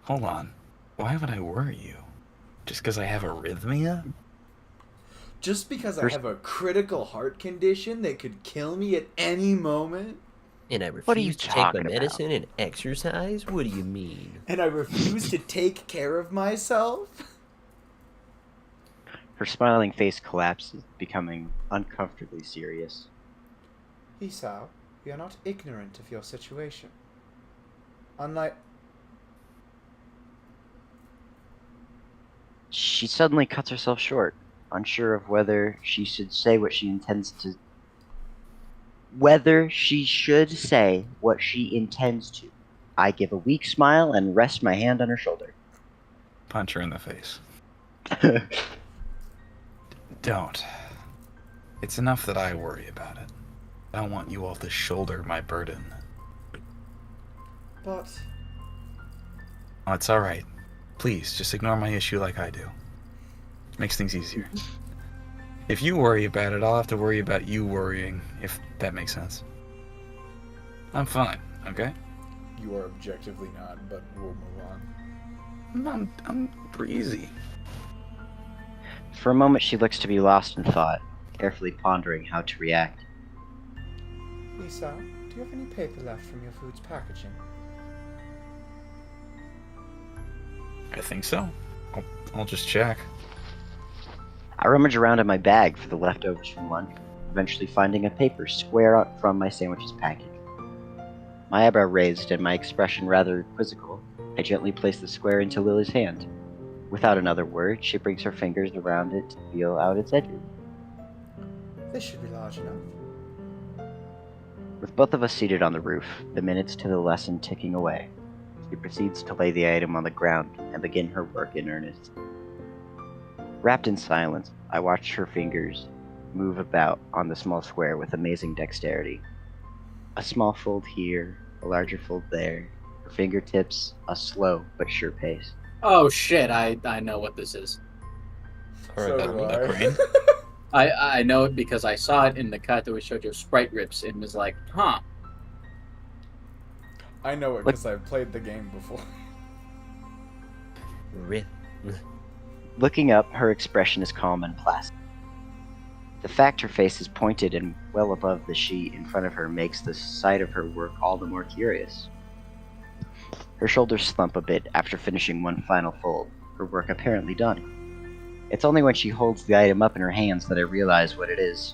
Hold on. Why would I worry you? Just because I have arrhythmia? Just because I have a critical heart condition that could kill me at any moment? And I What are you refuse to take my talking about? medicine and exercise? What do you mean? And I refuse to take care of myself? Her smiling face collapses, becoming uncomfortably serious. Hisao, we are not ignorant of your situation. Unlike... She suddenly cuts herself short, unsure of whether she should say what she intends to. Whether she should say what she intends to. I give a weak smile and rest my hand on her shoulder. Punch her in the face. Don't. It's enough that I worry about it. I don't want you all to shoulder my burden. But... Oh, it's alright. Please, just ignore my issue like I do. Makes things easier. If you worry about it, I'll have to worry about you worrying, if that makes sense. I'm fine, okay? You are objectively not, but we'll move on. I'm breezy. For a moment, she looks to be lost in thought, carefully pondering how to react. Hisao, do you have any paper left from your food's packaging? I think so. I'll just check. I rummage around in my bag for the leftovers from lunch, eventually finding a paper square out from my sandwich's package. My eyebrow raised and my expression rather quizzical, I gently place the square into Lily's hand. Without another word, she brings her fingers around it to feel out its edges. This should be large enough. With both of us seated on the roof, the minutes to the lesson ticking away, she proceeds to lay the item on the ground and begin her work in earnest. Wrapped in silence, I watched her fingers move about on the small square with amazing dexterity. A small fold here, a larger fold there, her fingertips a slow but sure pace. Oh shit, I know what this is. So do the I. crane? I know it because I saw it in the Katawa Shoujo sprite rips and was like, huh. I know it because I've played the game before. Looking up, her expression is calm and placid. The fact her face is pointed and well above the sheet in front of her makes the sight of her work all the more curious. Her shoulders slump a bit after finishing one final fold, her work apparently done. It's only when she holds the item up in her hands that I realize what it is.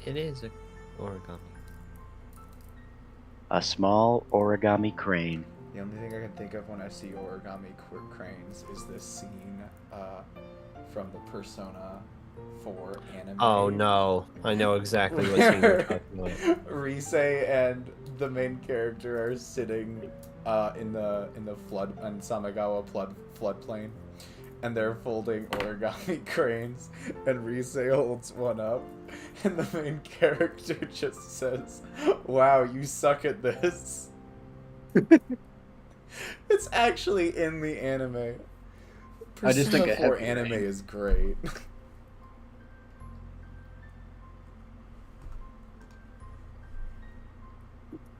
It is a origami. A small origami crane. The only thing I can think of when I see origami cranes is this scene from the Persona 4 anime. Oh no, I know exactly what scene you're talking about. Rise and the main character are sitting in the flood in Samagawa floodplain, and they're folding origami cranes, and Rise holds one up, and the main character just says, "Wow, you suck at this." It's actually in the anime. I just think Persona a 4 heavy anime rain. is great.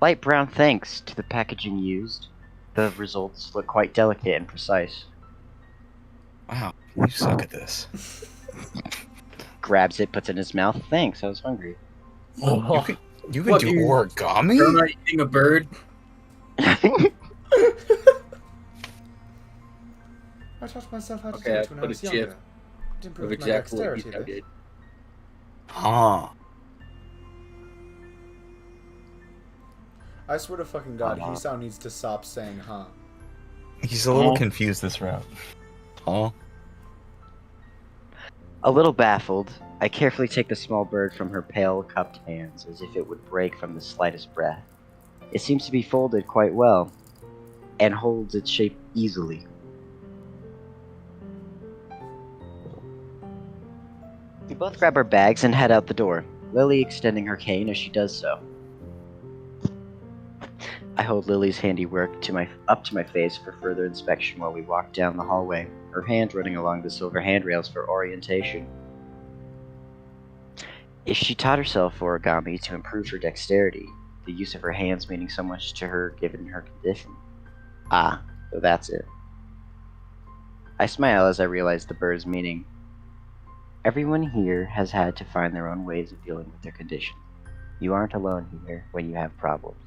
Light brown thanks to the packaging used. The results look quite delicate and precise. Wow, you suck at this. Grabs it, puts it in his mouth. Thanks, I was hungry. You can What, do you- origami? You're not eating a bird. I taught myself how to Okay, do I it when I put was a younger. gif It Of improved my exactly what dexterity. Hisao did. Huh. I swear to fucking God, Uh-huh. Hisao needs to stop saying "huh." He's a little Huh? confused this route. Huh? A little baffled, I carefully take the small bird from her pale, cupped hands, as if it would break from the slightest breath. It seems to be folded quite well, and holds its shape easily. We both grab our bags and head out the door, Lily extending her cane as she does so. I hold Lily's handiwork up to my face for further inspection while we walk down the hallway, her hand running along the silver handrails for orientation. If she taught herself origami to improve her dexterity, the use of her hands meaning so much to her given her condition. Ah, so that's it. I smile as I realize the bird's meaning. Everyone here has had to find their own ways of dealing with their condition. You aren't alone here when you have problems.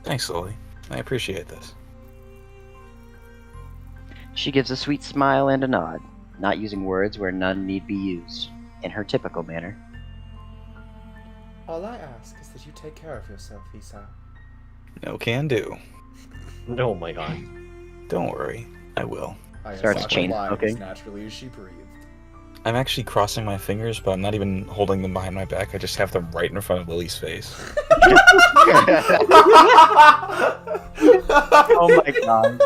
Thanks, Lily. I appreciate this. She gives a sweet smile and a nod, not using words where none need be used, in her typical manner. All I ask is that you take care of yourself, Hisao. No can do. Oh my god. Don't worry, I will. I Starts stop chain replying smoking. as naturally as she breathed. I'm actually crossing my fingers, but I'm not even holding them behind my back. I just have them right in front of Lily's face. Oh my god.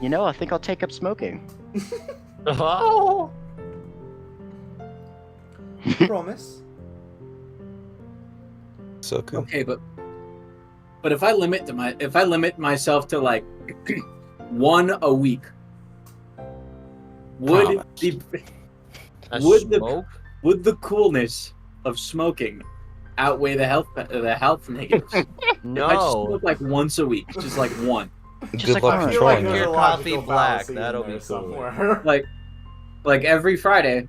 You know, I think I'll take up smoking. Oh! Promise? So cool. Okay, but if I limit myself to like one a week, would Promise. Would the- Smoke? would the coolness of smoking outweigh the health negatives? I just No. smoke like once a week, just like one. Just Good like luck mine. I feel like controlling there's it. a Your logical coffee black, fallacy in that'll there be cool. somewhere. Like every Friday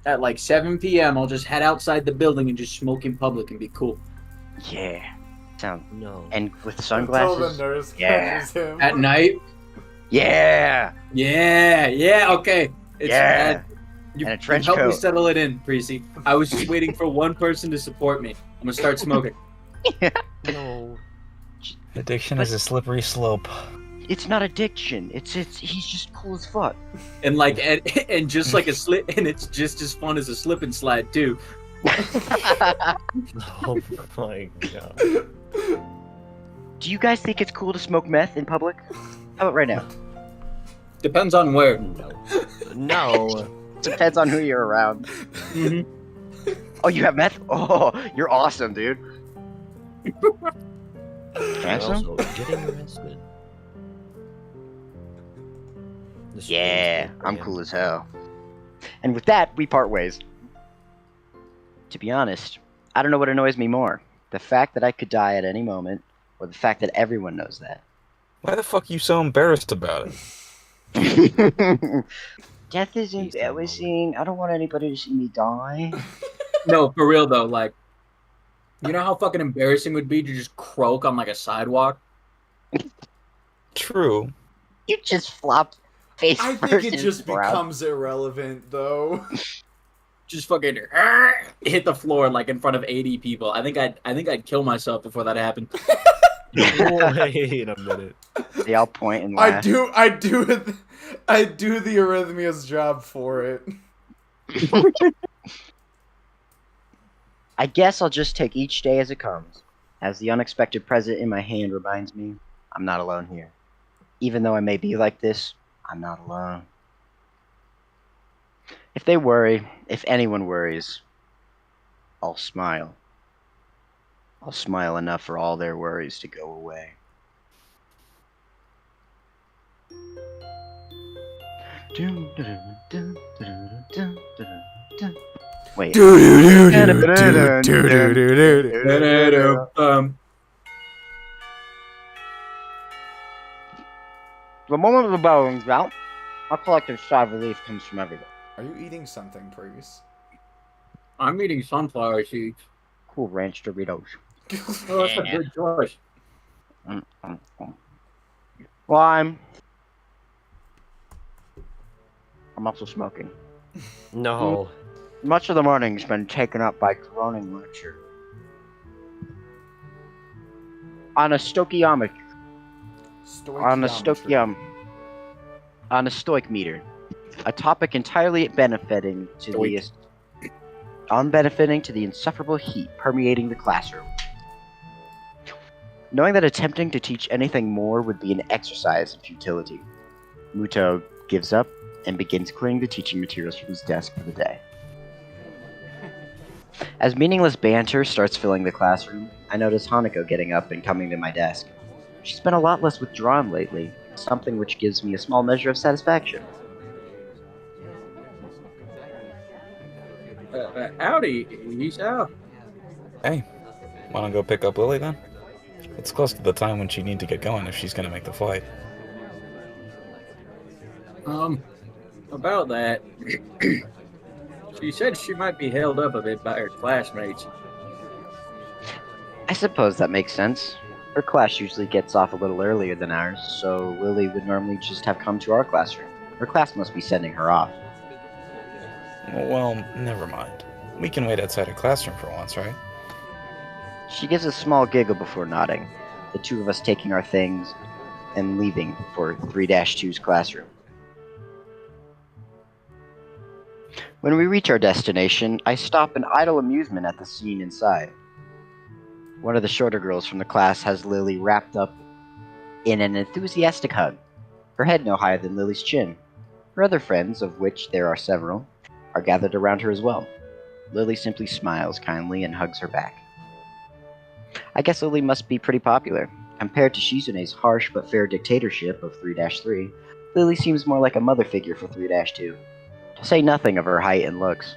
at like 7 p.m. I'll just head outside the building and just smoke in public and be cool. Yeah. Sound. No. And with Until sunglasses. the nurse Yeah. catches him. At night, Yeah. yeah, okay. Yeah. You, And a trench help me coat. settle it in, Precy. I was just waiting for one person to support me. I'm gonna start smoking. No. Addiction is a slippery slope. It's not addiction. It's he's just cool as fuck. And like and just like a slip, and it's just as fun as a slip and slide too. Oh my god. Do you guys think it's cool to smoke meth in public? How about right now? Depends on where. No. Depends on who you're around. Mhm. Oh, you have meth? Oh, you're awesome, dude. Handsome? Also, getting arrested. This Yeah, feels I'm good, cool as hell. And with that, we part ways. To be honest, I don't know what annoys me more. The fact that I could die at any moment, or the fact that everyone knows that. Why the fuck are you so embarrassed about it? Death is Peace, embarrassing. I don't want anybody to see me die. No, for real though. Like, you know how fucking embarrassing it would be to just croak on like a sidewalk? True. You just flop face I first think it in just the ground. becomes irrelevant, though. Just fucking hit the floor like in front of 80 people. I think I'd kill myself before that happened. Wait a minute. They all point and I laugh. do the Arrhythmia's job for it. I guess I'll just take each day as it comes. As the unexpected present in my hand reminds me, I'm not alone here. Even though I may be like this, I'm not alone. If they worry, if anyone worries, I'll smile. I'll smile enough for all their worries to go away. Wait. The moment the bell rings out, a collective sigh of relief comes from everyone. Are you eating something, Priest? I'm eating sunflower seeds. Cool ranch Doritos. Oh, that's a good choice. Well, I'm also smoking. No. Much of the morning's been taken up by droning lecture on a stoichiometer. On a stoic meter, a topic entirely benefiting to the insufferable heat permeating the classroom. Knowing that attempting to teach anything more would be an exercise in futility, Muto gives up and begins clearing the teaching materials from his desk for the day. As meaningless banter starts filling the classroom, I notice Hanako getting up and coming to my desk. She's been a lot less withdrawn lately, something which gives me a small measure of satisfaction. Howdy, Hisao. Hey, wanna go pick up Lily then? It's close to the time when she needs to get going if she's gonna make the flight. About that, she said she might be held up a bit by her classmates. I suppose that makes sense. Her class usually gets off a little earlier than ours, so Lily would normally just have come to our classroom. Her class must be sending her off. Well, never mind. We can wait outside her classroom for once, right? She gives a small giggle before nodding, the two of us taking our things and leaving for 3-2's classroom. When we reach our destination, I stop in idle amusement at the scene inside. One of the shorter girls from the class has Lily wrapped up in an enthusiastic hug, her head no higher than Lily's chin. Her other friends, of which there are several, are gathered around her as well. Lily simply smiles kindly and hugs her back. I guess Lily must be pretty popular. Compared to Shizune's harsh but fair dictatorship of 3-3, Lily seems more like a mother figure for 3-2, to say nothing of her height and looks.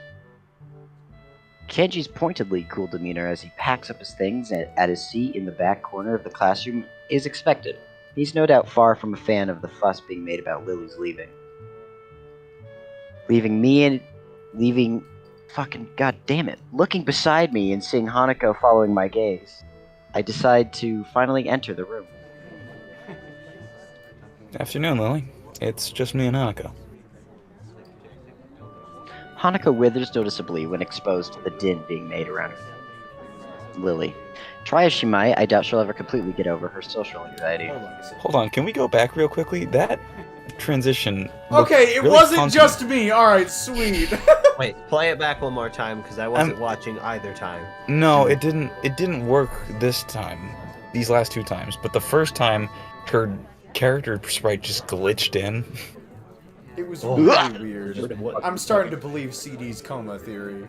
Kenji's pointedly cool demeanor as he packs up his things at his seat in the back corner of the classroom is expected. He's no doubt far from a fan of the fuss being made about Lily's leaving. Looking beside me and seeing Hanako following my gaze, I decide to finally enter the room. Afternoon, Lily. It's just me and Hanako. Hanako withers noticeably when exposed to the din being made around her. Lily. Try as she might, I doubt she'll ever completely get over her social anxiety. Hold on, can we go back real quickly? That transition. looked Okay, it really wasn't funky. just me. All right, sweet. Wait, play it back one more time because I wasn't watching either time. No, it didn't. It didn't work this time. These last two times, but the first time, her character sprite just glitched in. It was really weird. I'm starting to believe CD's coma theory.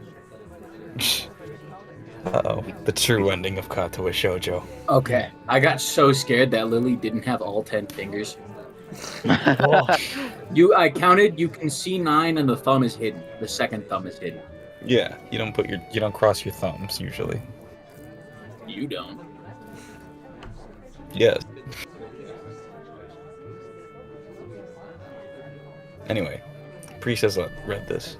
Uh-oh, the true ending of Katawa Shoujo. Okay, I got so scared that Lily didn't have all 10 fingers. I counted. You can see 9, and the thumb is hidden. The second thumb is hidden. Yeah, you don't cross your thumbs usually. You don't. Yes. Anyway, Priest has read this.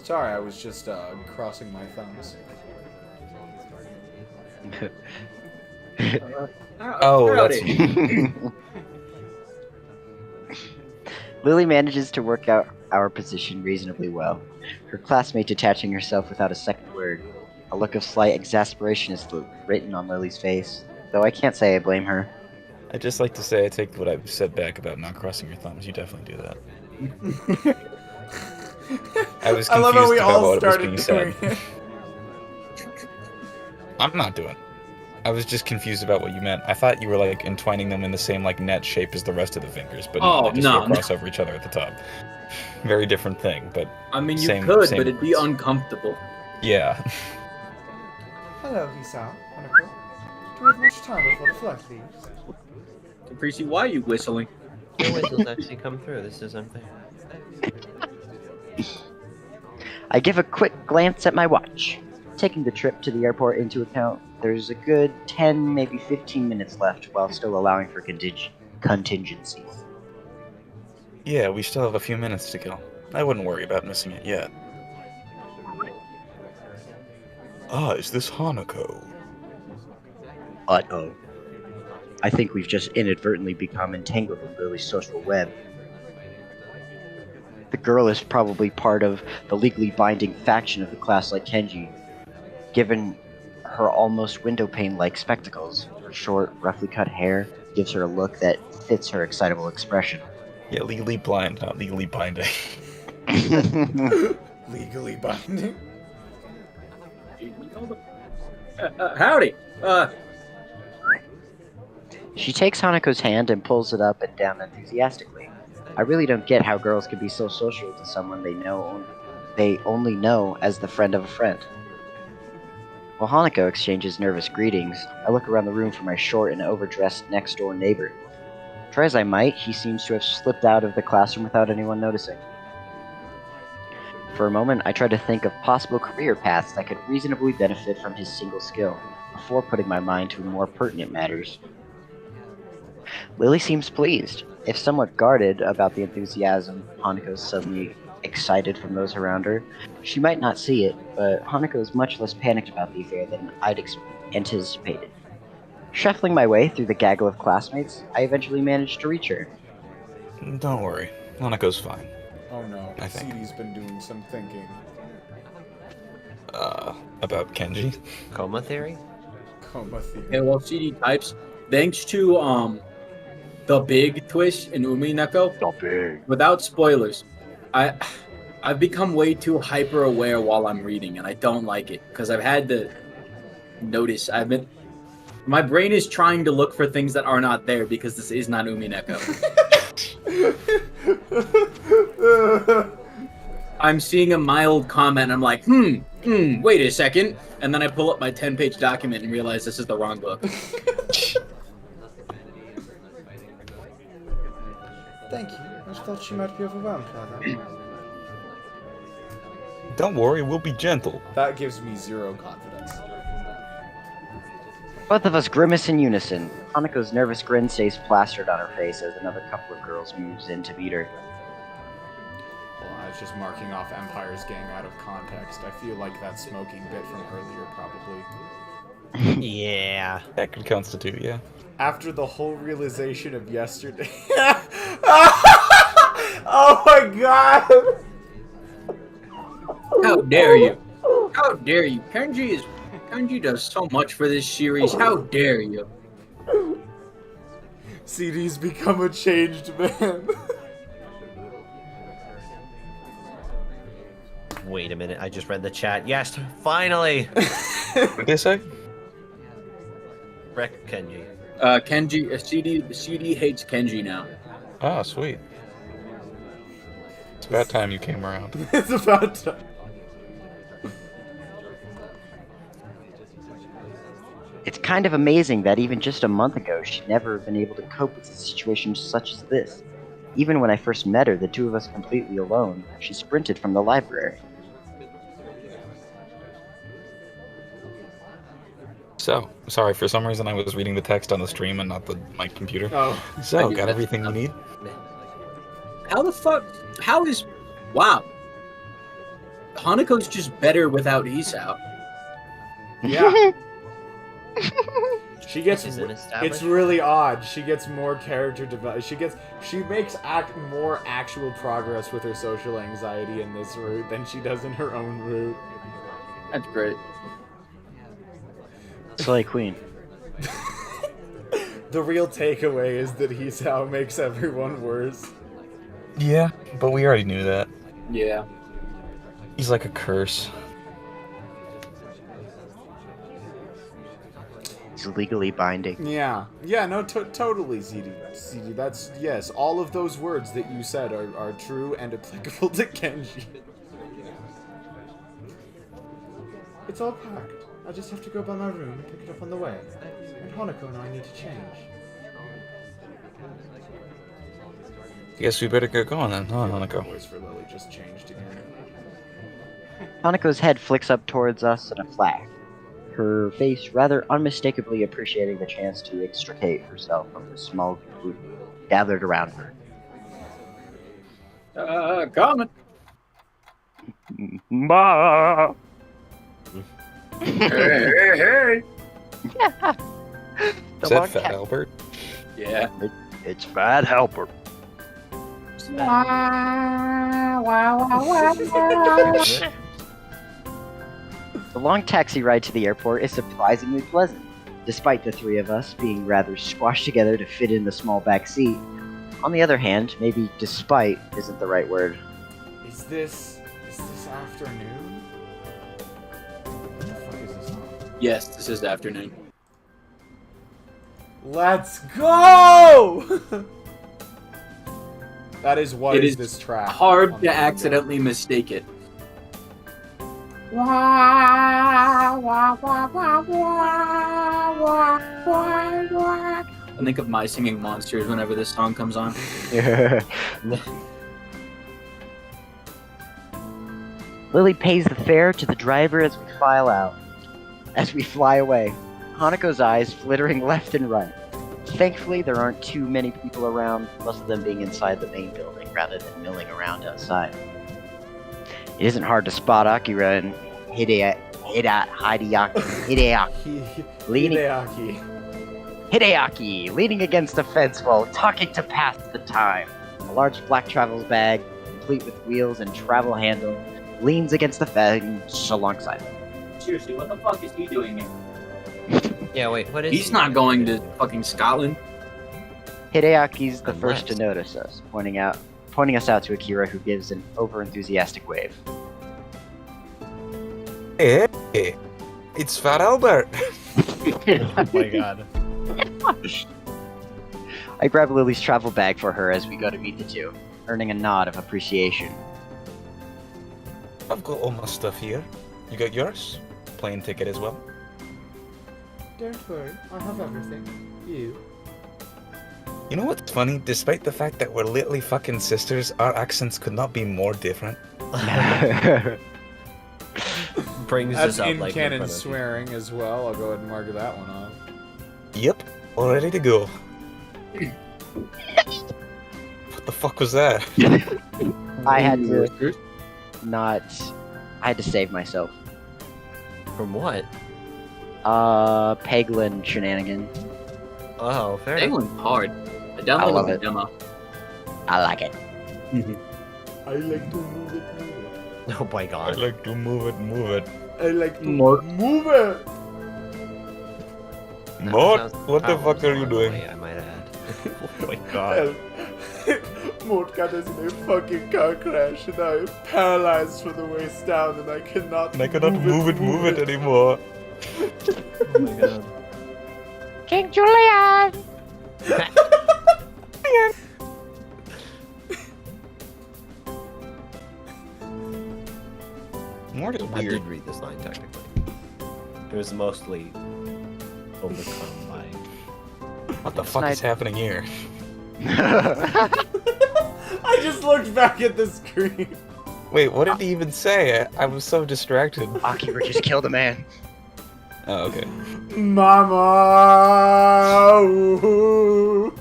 Sorry, I was just crossing my thumbs. Oh, that's Lily manages to work out our position reasonably well, her classmate detaching herself without a second word. A look of slight exasperation is written on Lily's face, though I can't say I blame her. I'd just like to say I take what I've said back about not crossing your thumbs. You definitely do that. I was I love confused how we about all what was started being doing said. it. I'm not doing it. I was just confused about what you meant. I thought you were like entwining them in the same like net shape as the rest of the fingers, but no, they just go across over each other at the top. Very different thing, but I mean, you same could, but it'd words. be uncomfortable. Yeah. Hello, Hisao. Hanako. Do we have much time before the flight leaves? Capricci, why are you whistling? No whistles actually come through. This is unfair. I give a quick glance at my watch. Taking the trip to the airport into account, there's a good 10, maybe 15 minutes left while still allowing for contingencies. Yeah, we still have a few minutes to kill. I wouldn't worry about missing it yet. Ah, is this Hanako? Uh-oh. I think we've just inadvertently become entangled in Lily's social web. The girl is probably part of the legally binding faction of the class like Kenji. Given her almost windowpane-like spectacles, her short, roughly cut hair gives her a look that fits her excitable expression. Yeah, legally blind, not legally binding. Legally binding. Howdy. She takes Hanako's hand and pulls it up and down enthusiastically. I really don't get how girls can be so social to someone they only know as the friend of a friend. While Hanako exchanges nervous greetings, I look around the room for my short and overdressed next-door neighbor. Try as I might, he seems to have slipped out of the classroom without anyone noticing. For a moment, I try to think of possible career paths that could reasonably benefit from his single skill, before putting my mind to more pertinent matters. Lily seems pleased, if somewhat guarded about the enthusiasm Hanako's suddenly excited from those around her. She might not see it, but Hanako is much less panicked about the affair than I'd anticipated. Shuffling my way through the gaggle of classmates, I eventually managed to reach her. Don't worry, Hanako's fine. Oh no, I think. CD's been doing some thinking. About Kenji? Coma theory? Coma theory. Yeah, well, CD types, thanks to the big twist in Umineko, Not big. without spoilers, I've become way too hyper aware while I'm reading, and I don't like it because I've had to notice. My brain is trying to look for things that are not there because this is not Umineko. I'm seeing a mild comment, and I'm like, wait a second, and then I pull up my 10-page document and realize this is the wrong book. Thank you. I just thought she might be overwhelmed by that. Don't worry, we'll be gentle. That gives me zero confidence. Both of us grimace in unison. Hanako's nervous grin stays plastered on her face as another couple of girls moves in to meet her. Well, I was just marking off Empire's gang out of context. I feel like that smoking bit from earlier probably. Yeah. That could constitute, yeah. After the whole realization of yesterday. Oh my god! How dare you? How dare you? Kenji does so much for this series. How dare you? CD's become a changed man. Wait a minute, I just read the chat. Yes, finally! What did they say? Wreck Kenji. CD hates Kenji now. Ah, sweet. It's about time you came around. It's about time. It's kind of amazing that even just a month ago, she'd never been able to cope with a situation such as this. Even when I first met her, the two of us completely alone, she sprinted from the library. So, sorry, for some reason I was reading the text on the stream and not my computer. Oh. So, got everything you need? How the fuck? How is? Wow. Hanako's just better without Hisao. Yeah. She gets. This is an established- It's really odd. She gets more character development. She makes more actual progress with her social anxiety in this route than she does in her own route. That's great. Slay Queen. The real takeaway is that Hisao makes everyone worse. Yeah, but we already knew that. Yeah. He's like a curse. It's legally binding. Yeah, no, totally, ZD. That's, yes, all of those words that you said are true and applicable to Kenji. It's all packed. I just have to go by my room and pick it up on the way. And Hanako and I need to change. Guess we better get going then, huh, Hanako? Voice for Lily just changed again. Hanako's head flicks up towards us in a flash, her face rather unmistakably appreciating the chance to extricate herself from the small group gathered around her. Coming. Ma! Hey. Is that Fat Albert? Yeah. It's Fat Helper. The long taxi ride to the airport is surprisingly pleasant, despite the three of us being rather squashed together to fit in the small back seat. On the other hand, maybe despite isn't the right word. Is this afternoon? What the fuck is this on? Yes, this is afternoon. Let's go! That is what It is is this track. Hard on to the radio. accidentally mistake it. I think of My Singing Monsters whenever this song comes on. Lily pays the fare to the driver as we file out. As we fly away, Hanako's eyes flittering left and right. Thankfully, there aren't too many people around, most of them being inside the main building rather than milling around outside. It isn't hard to spot Akira and Hideaki leaning against a fence while talking to pass the time. A large black travel bag, complete with wheels and travel handle, leans against the fence alongside him. Seriously, what the fuck is he doing here? Yeah, wait, what is He's he? not going to fucking Scotland. Hideaki's the first to Unless- notice us, pointing us out to Akira, who gives an over-enthusiastic wave. Hey, it's Fat Albert. Oh my god. I grab Lily's travel bag for her as we go to meet the two, earning a nod of appreciation. I've got all my stuff here. You got yours? Plane ticket as well? Don't worry, I have everything. You? You know what's funny? Despite the fact that we're literally fucking sisters, our accents could not be more different. Brings That's us up in like canon in front of you. swearing as well. I'll go ahead and mark that one off. Yep, all ready to go. What the fuck was that? I had to save myself. From what? Peglin shenanigan. Oh, fair enough. England's hard. I I downloaded love the it. demo. I like it. I like to move it. Oh my god. like to move it. I like to More- move it. Mort, Sounds what the fuck are you powerful, doing? I might add. Oh my god. Mort got us in a fucking car crash and I am paralyzed from the waist down and I cannot I cannot move it anymore. Oh my god. King Julian! Mort is I weird. did read this line technically. It was mostly overcome by. What the fuck is happening here? I just looked back at the screen. Wait, what did he even say? I was so distracted. Akira just killed a man. Oh, okay. Mama! Ooh.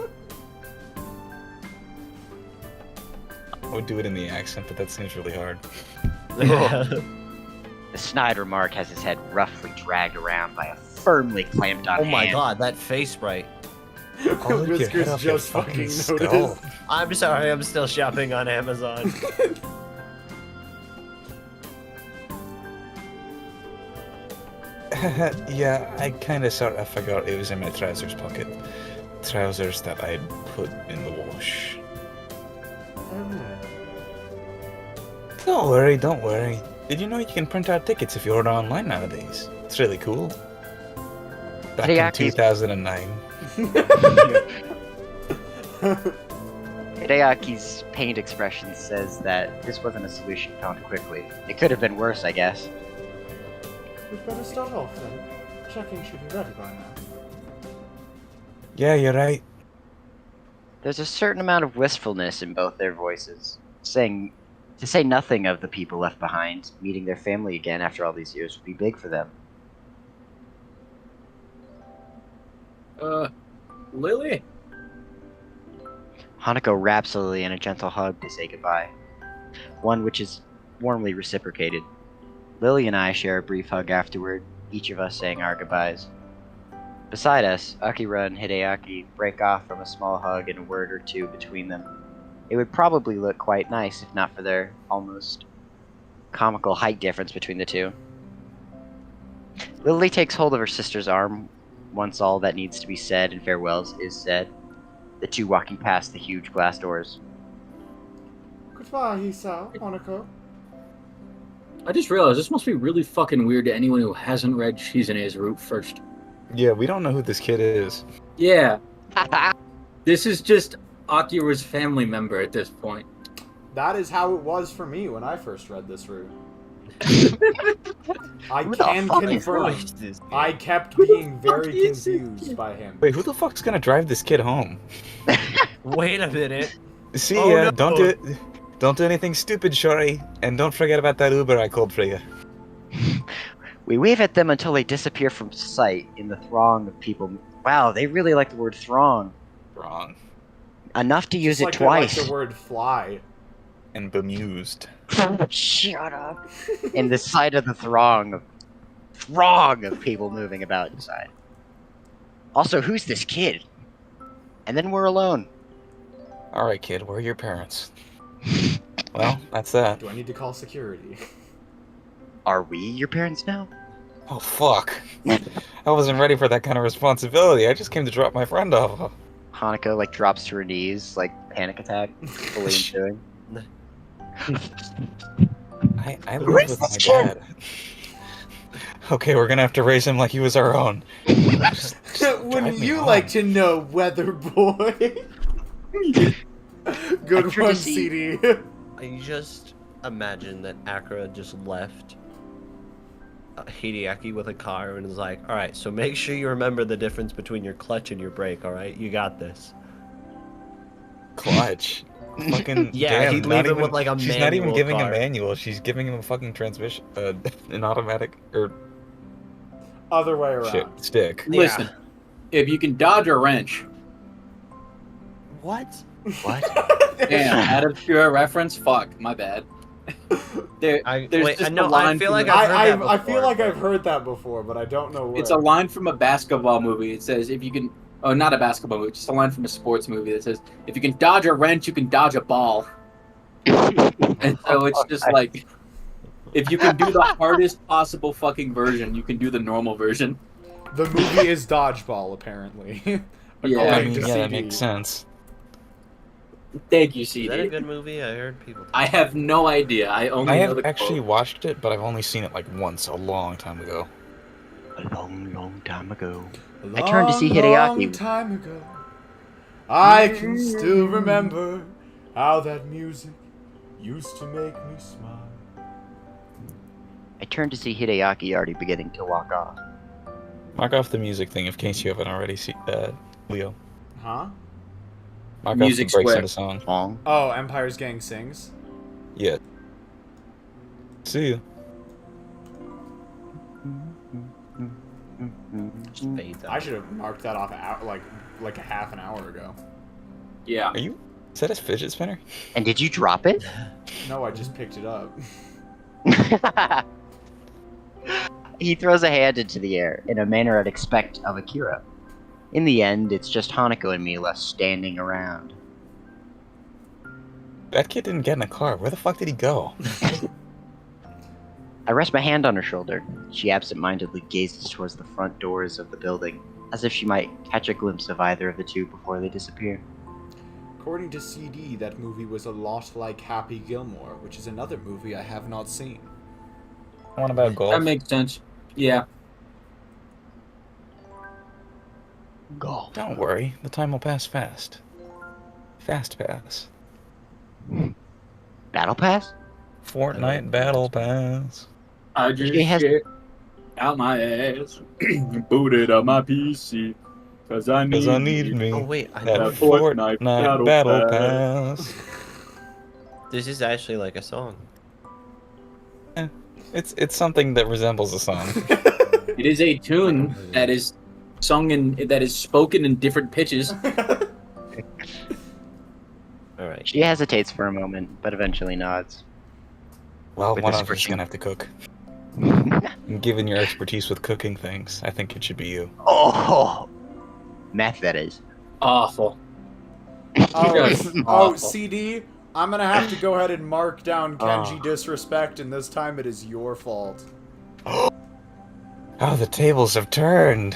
I would do it in the accent, but that seems really hard. The snide remark has his head roughly dragged around by a firmly clamped on Oh my hand. god, that face bright. I'll rip your head Whiskers off your just fucking skull. noticed. I'm sorry, I'm still shopping on Amazon. Yeah, I kinda sorta forgot it was in my trousers pocket. Trousers that I'd put in the wash. Don't worry, don't worry. Did you know you can print out tickets if you order online nowadays? It's really cool. Back in Hideaki's 2009. Hideaki's pained expression says that this wasn't a solution found quickly. It could have been worse, I guess. We'd better start off then. Checking should be ready by now. Yeah, you're right. There's a certain amount of wistfulness in both their voices, to say nothing of the people left behind. Meeting their family again after all these years would be big for them. Lily? Hanako wraps Lily in a gentle hug to say goodbye, one which is warmly reciprocated. Lily and I share a brief hug afterward, each of us saying our goodbyes. Beside us, Akira and Hideaki break off from a small hug and a word or two between them. It would probably look quite nice if not for their almost comical height difference between the two. Lily takes hold of her sister's arm once all that needs to be said and farewells is said, the two walking past the huge glass doors. Goodbye, Hisao, Hanako. I just realized this must be really fucking weird to anyone who hasn't read Shizune's Route first. Yeah, we don't know who this kid is. Yeah. This is just Akira's family member at this point. That is how it was for me when I first read this route. I Who the can fuck is confirm. this kid? I kept being very Fuck is this confused by him. Wait, who the fuck's gonna drive this kid home? Wait a minute. See Oh, ya. no. Don't do anything stupid, Shori. And don't forget about that Uber I called for you. We wave at them until they disappear from sight in the throng of people. Wow, they really like the word throng. Wrong. Enough to use Just it like twice. They like the word fly. And bemused. Shut up. In the sight of the throng of people moving about inside. Also, who's this kid? And then we're alone. Alright, kid, where are your parents? Well, that's that. Do I need to call security? Are we your parents now? Oh, fuck. I wasn't ready for that kind of responsibility. I just came to drop my friend off. Hanako drops to her knees, panic attack, fully ensuing. I live with my dad. Okay, we're gonna have to raise him like he was our own. Just Wouldn't drive me you home. like to know, weather boy? Good After one, to see- CD. I just imagine that Akira just left Hideaki with a car and is like, alright, so make sure you remember the difference between your clutch and your brake, alright? You got this. Clutch. Fucking Yeah, damn, he'd not leave him even- with, like, a She's not even manual giving car. a manual. She's giving him a fucking transmission, an automatic or Other way around. shit stick. Listen, if you can dodge a wrench, What? What? damn, out of pure reference, fuck, my bad. There's just a line I feel from like the- I've heard that I feel before, like but- I've heard that before, but I don't know where. It's a line from a basketball movie. It says, if you can... Oh, not a basketball movie, just a line from a sports movie that says, if you can dodge a wrench, you can dodge a ball. And so it's just like, if you can do the hardest possible fucking version, you can do the normal version. The movie is Dodgeball, apparently. Yeah. I According mean, to yeah, that CD. makes sense. Thank you, Is that a CD. good movie? I heard people. I have no idea. I only I know have the actually quote. watched it, but I've only seen it once, a long time ago. A long, long time ago. A I turned to see long, Hideaki. long time ago, I can still remember how that music used to make me smile. I turned to see Hideaki already beginning to walk off. Mark off the music thing in case you haven't already seen Leo. Huh? Mark Music off the breaks square. in the song. Long. Oh, Empire's Gang Sings. Yeah. See you. Just fades out. I should have marked that off like a half an hour ago. Yeah. Are you? Is that a fidget spinner? And did you drop it? No, I just picked it up. He throws a hand into the air in a manner I'd expect of Akira. In the end, it's just Hanako and me left standing around. That kid didn't get in a car. Where the fuck did he go? I rest my hand on her shoulder. She absent-mindedly gazes towards the front doors of the building, as if she might catch a glimpse of either of the two before they disappear. According to CD, that movie was a lot like Happy Gilmore, which is another movie I have not seen. One about golf. That makes sense. Yeah. Go. Don't worry, the time will pass fast. Fast pass. Battle Pass? Fortnite Battle Pass. I just She has- shit out my ass, booted up my PC, cause I Cause I need need me Oh wait, I that know that this. Fortnite Fortnite Battle Battle Pass. Pass. This is actually like a song. It's something that resembles a song. It is a tune that is sung that is spoken in different pitches. All right. She hesitates for a moment, but eventually nods. Well, With one the of us is squishing. gonna have to cook. And given your expertise with cooking things, I think it should be you. Oh, meth that is. Awful. Oh, Just oh, awful. CD, I'm gonna have to go ahead and mark down Kenji Oh. disrespect, and this time it is your fault. Oh, the tables have turned.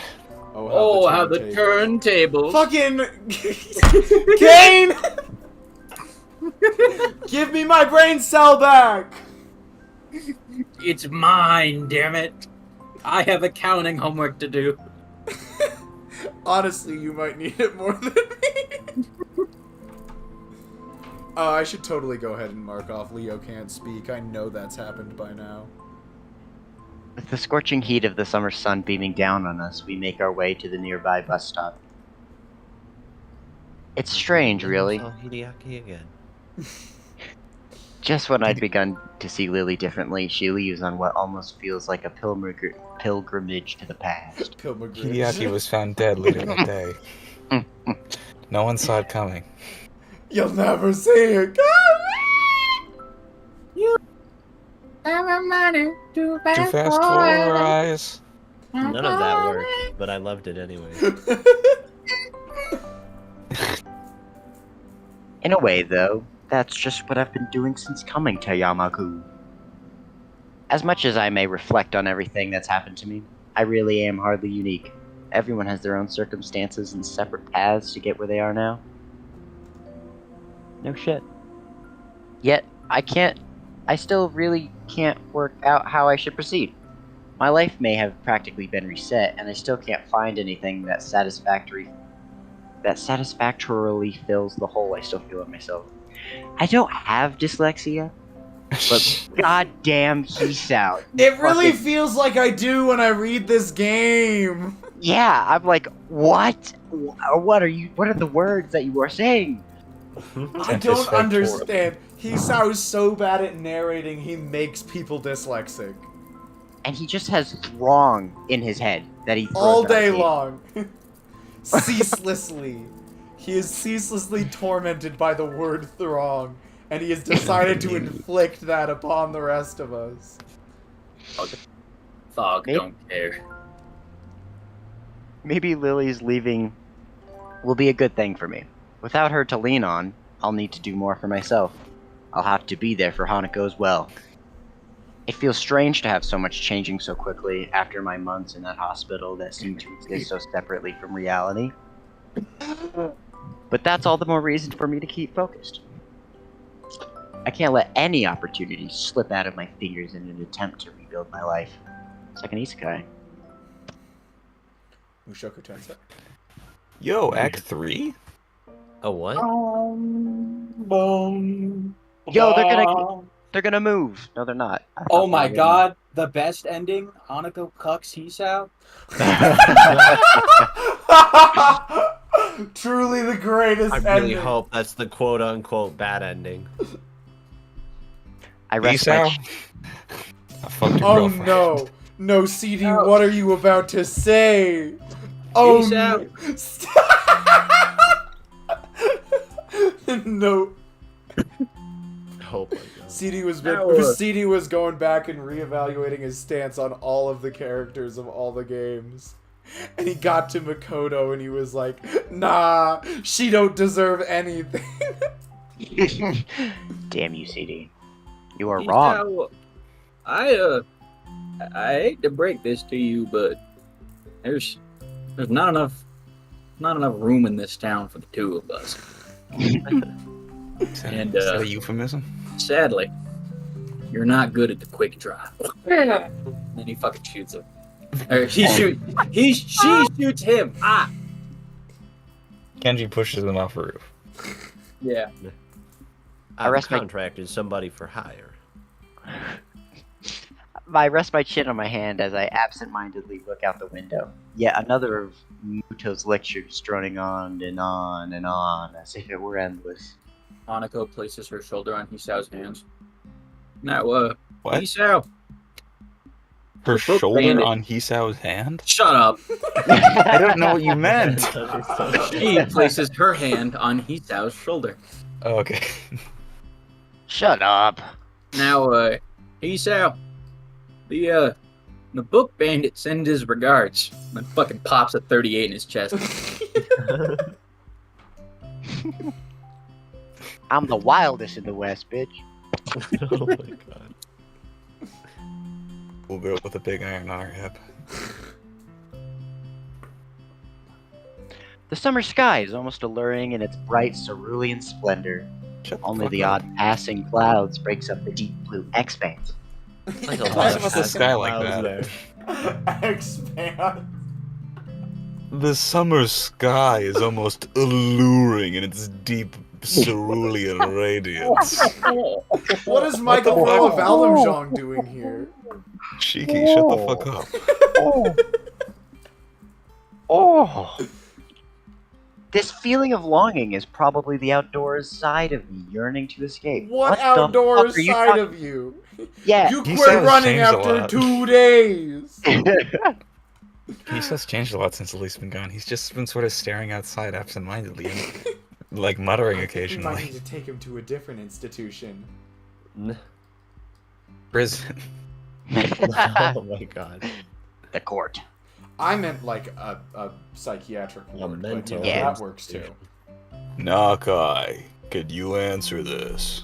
Oh, how the turntables. turntables. Fucking Kane! Give me my brain cell back! It's mine, damn it. I have accounting homework to do. Honestly, you might need it more than me. I should totally go ahead and mark off Leo can't speak. I know that's happened by now. With the scorching heat of the summer sun beaming down on us, we make our way to the nearby bus stop. It's strange, really. Oh, Hideaki again. Just when I'd begun to see Lily differently, she leaves on what almost feels like a pilgrimage to the past. Hideaki was found dead later that day. No one saw it coming. You'll never see it coming! Too fast for our eyes. None of that worked, but I loved it anyway. In a way, though, that's just what I've been doing since coming to Yamaku. As much as I may reflect on everything that's happened to me, I really am hardly unique. Everyone has their own circumstances and separate paths to get where they are now. No shit. Yet, I still really can't work out how I should proceed. My life may have practically been reset, and I still can't find anything that satisfactorily fills the hole I still feel in myself. I don't have dyslexia, but goddamn Hisao. It really feels like I do when I read this game. Yeah, I'm like, what? What are the words that you are saying? I don't understand. He sounds so bad at narrating, he makes people dyslexic. And he just has wrong in his head that he throws All out day the- long. Ceaselessly. He is ceaselessly tormented by the word throng, and he has decided to inflict that upon the rest of us. Thog Maybe- don't care. Maybe Lily's leaving will be a good thing for me. Without her to lean on, I'll need to do more for myself. I'll have to be there for Hanako as well. It feels strange to have so much changing so quickly after my months in that hospital that seemed to exist so separately from reality. But that's all the more reason for me to keep focused. I can't let any opportunity slip out of my fingers in an attempt to rebuild my life. It's like an isekai. Mushoku Tensei. Yo, Act 3? Oh, what? Yo, they're gonna move. No, they're not. I Oh thought my they were. god, the best ending? Hanako cucks Hisao? Truly the greatest I really ending. hope that's the quote-unquote bad ending. I rest my Hisao? I fucked your Oh girlfriend. no. No, CD, No. what are you about to say? Oh Hisao. no. No. Oh my god. CD was going back and reevaluating his stance on all of the characters of all the games. And he got to Makoto and he was like, nah, she don't deserve anything. Damn you, CD. You are wrong. Hisao, I hate to break this to you, but there's not enough room in this town for the two of us. Is that a euphemism? Sadly, you're not good at the quick draw. And then he fucking shoots him. Or she shoots him. Ah. Kenji pushes him off the roof. Yeah. I rest my- contracted somebody for hire. I rest my chin on my hand as I absent-mindedly look out the window. Yet another of Muto's lectures droning on and on and on, as if it were endless. Hanako places her shoulder on Hisao's hands. Now, What? Hisao, Her book shoulder bandit. on Hisao's hand? shut up. I don't know what you meant. She places her hand on Hisao's shoulder. Oh, okay. Shut up. Now, Hisao, the book bandit sends his regards. And fucking pops a 38 in his chest. I'm the wildest in the West, bitch. Oh my god. We'll go with a big iron on her hip. The summer sky is almost alluring in its bright cerulean splendor. Shut Only fuck the up. odd passing clouds breaks up the deep blue expanse. Like a Why lot is of it the sky like clouds that? there. Expand. The summer sky is almost alluring in its deep cerulean radiance. What is Michael What the Rolla fuck? Valenjong doing here? Cheeky, shut the fuck up. Oh. This feeling of longing is probably the outdoors side of me yearning to escape. What the outdoors fuck are you side talking- of you? Yeah. You He quit says running changed a after lot. 2 days. He says changed a lot since Elise been gone. He's just been sort of staring outside absentmindedly and like muttering You might occasionally. need to take him to a different institution. Prison. Oh my god. The court. I meant like a psychiatric ward, but mental you know, Yeah. that works too. Nakai, could you answer this?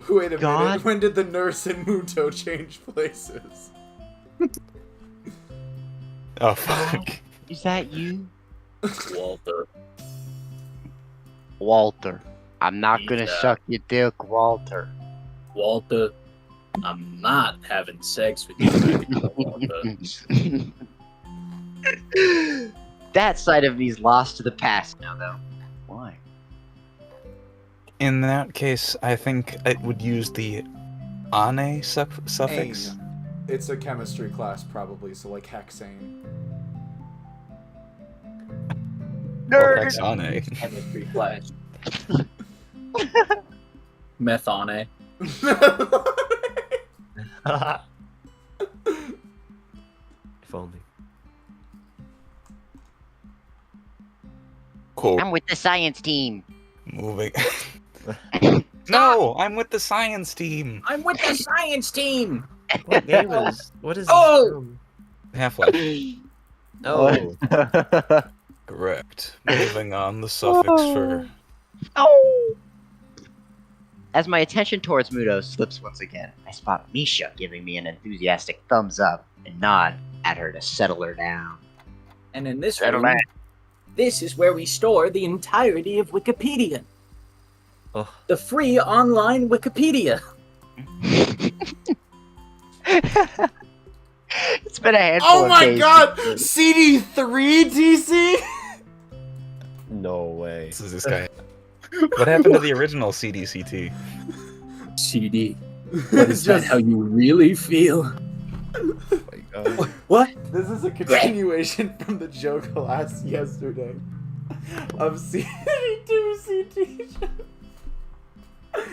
Wait a God. minute, when did the nurse and Muto change places? Oh fuck. Is that you? Walter. Walter. I'm not gonna Yeah. suck your dick, Walter. Walter, I'm not having sex with you, Walter. That side of me's lost to the past now, though. Why? In that case, I think it would use the ane suffix. Ain. It's a chemistry class, probably, so like hexane. Or Nerd! hexane. Chemistry class. Methane. If only. Cool. I'm with the science team. Moving. No, I'm with the science team. I'm with the science team! What game is? What is? Oh! This film? Half-Life. Oh. Correct. Moving on, the suffix for Oh! As my attention towards Muto slips once again, I spot Misha giving me an enthusiastic thumbs up and nod at her to settle her down. And in this Settle room, down. this is where we store the entirety of Wikipedia. Oh. The free online Wikipedia. It's been a handful Oh of my days god! since- CD3 TC? No way. this is this guy. What happened to the original CDCT? CD. But is that how you really feel? Oh my god. What? This is a continuation from the joke last yesterday of CD2 CT.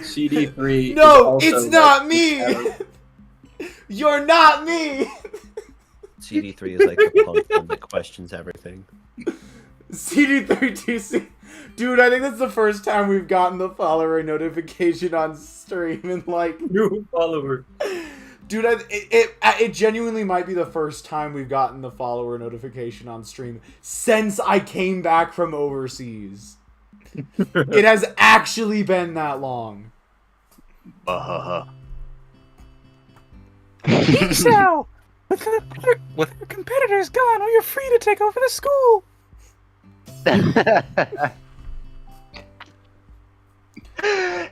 CD3. No, is it's also not like- me! You're not me! CD3 is like the punk one that questions everything. CD3TC. Dude, I think that's the first time we've gotten the follower notification on stream in like... New follower. Dude, it genuinely might be the first time we've gotten the follower notification on stream since I came back from overseas. It has actually been that long. So, with our competitors gone, we are free to take over the school. I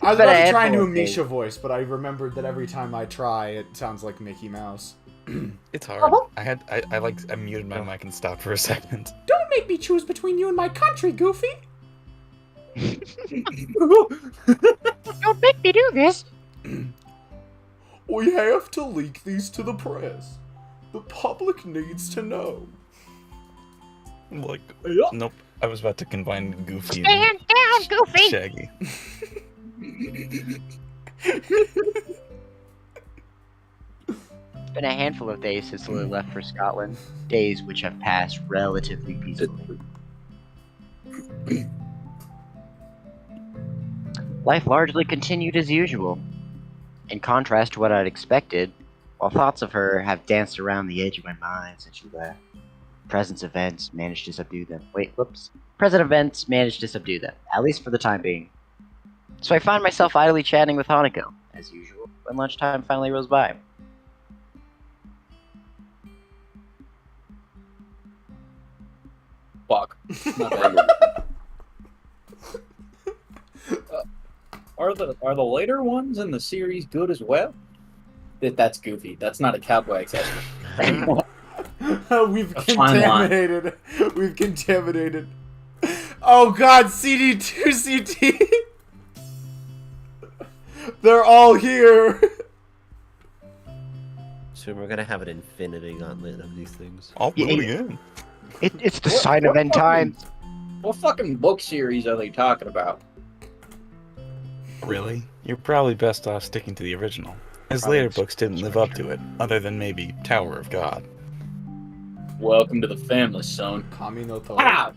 was about to try and do a Misha voice, but I remembered that every time I try, it sounds like Mickey Mouse. It's hard. I muted my mic and stopped for a second. Don't make me choose between you and my country, Goofy. Don't make me do this. We have to leak these to the press. The public needs to know. Like, nope. I was about to combine Goofy and Stand down, Goofy. Shaggy. It's been a handful of days since Lily left for Scotland. Days which have passed relatively peacefully. Life largely continued as usual. In contrast to what I'd expected, while thoughts of her have danced around the edge of my mind since she left, present events managed to subdue them. Present events managed to subdue them, at least for the time being. So I find myself idly chatting with Hanako, as usual, when lunchtime finally rolls by. Fuck. Not that good. Are the later ones in the series good as well? That's Goofy. That's not a cowboy accessory. We've A fine line. contaminated. We've contaminated. Oh god, CD2CT! They're all here! Soon we're gonna have an infinity gauntlet of these things. I'll do it again. It's the sign of end times. What fucking book series are they talking about? Really? You're probably best off sticking to the original. His later books didn't live up to it, other than maybe Tower of God. Welcome to the family, son. Kami no Tora. Wow.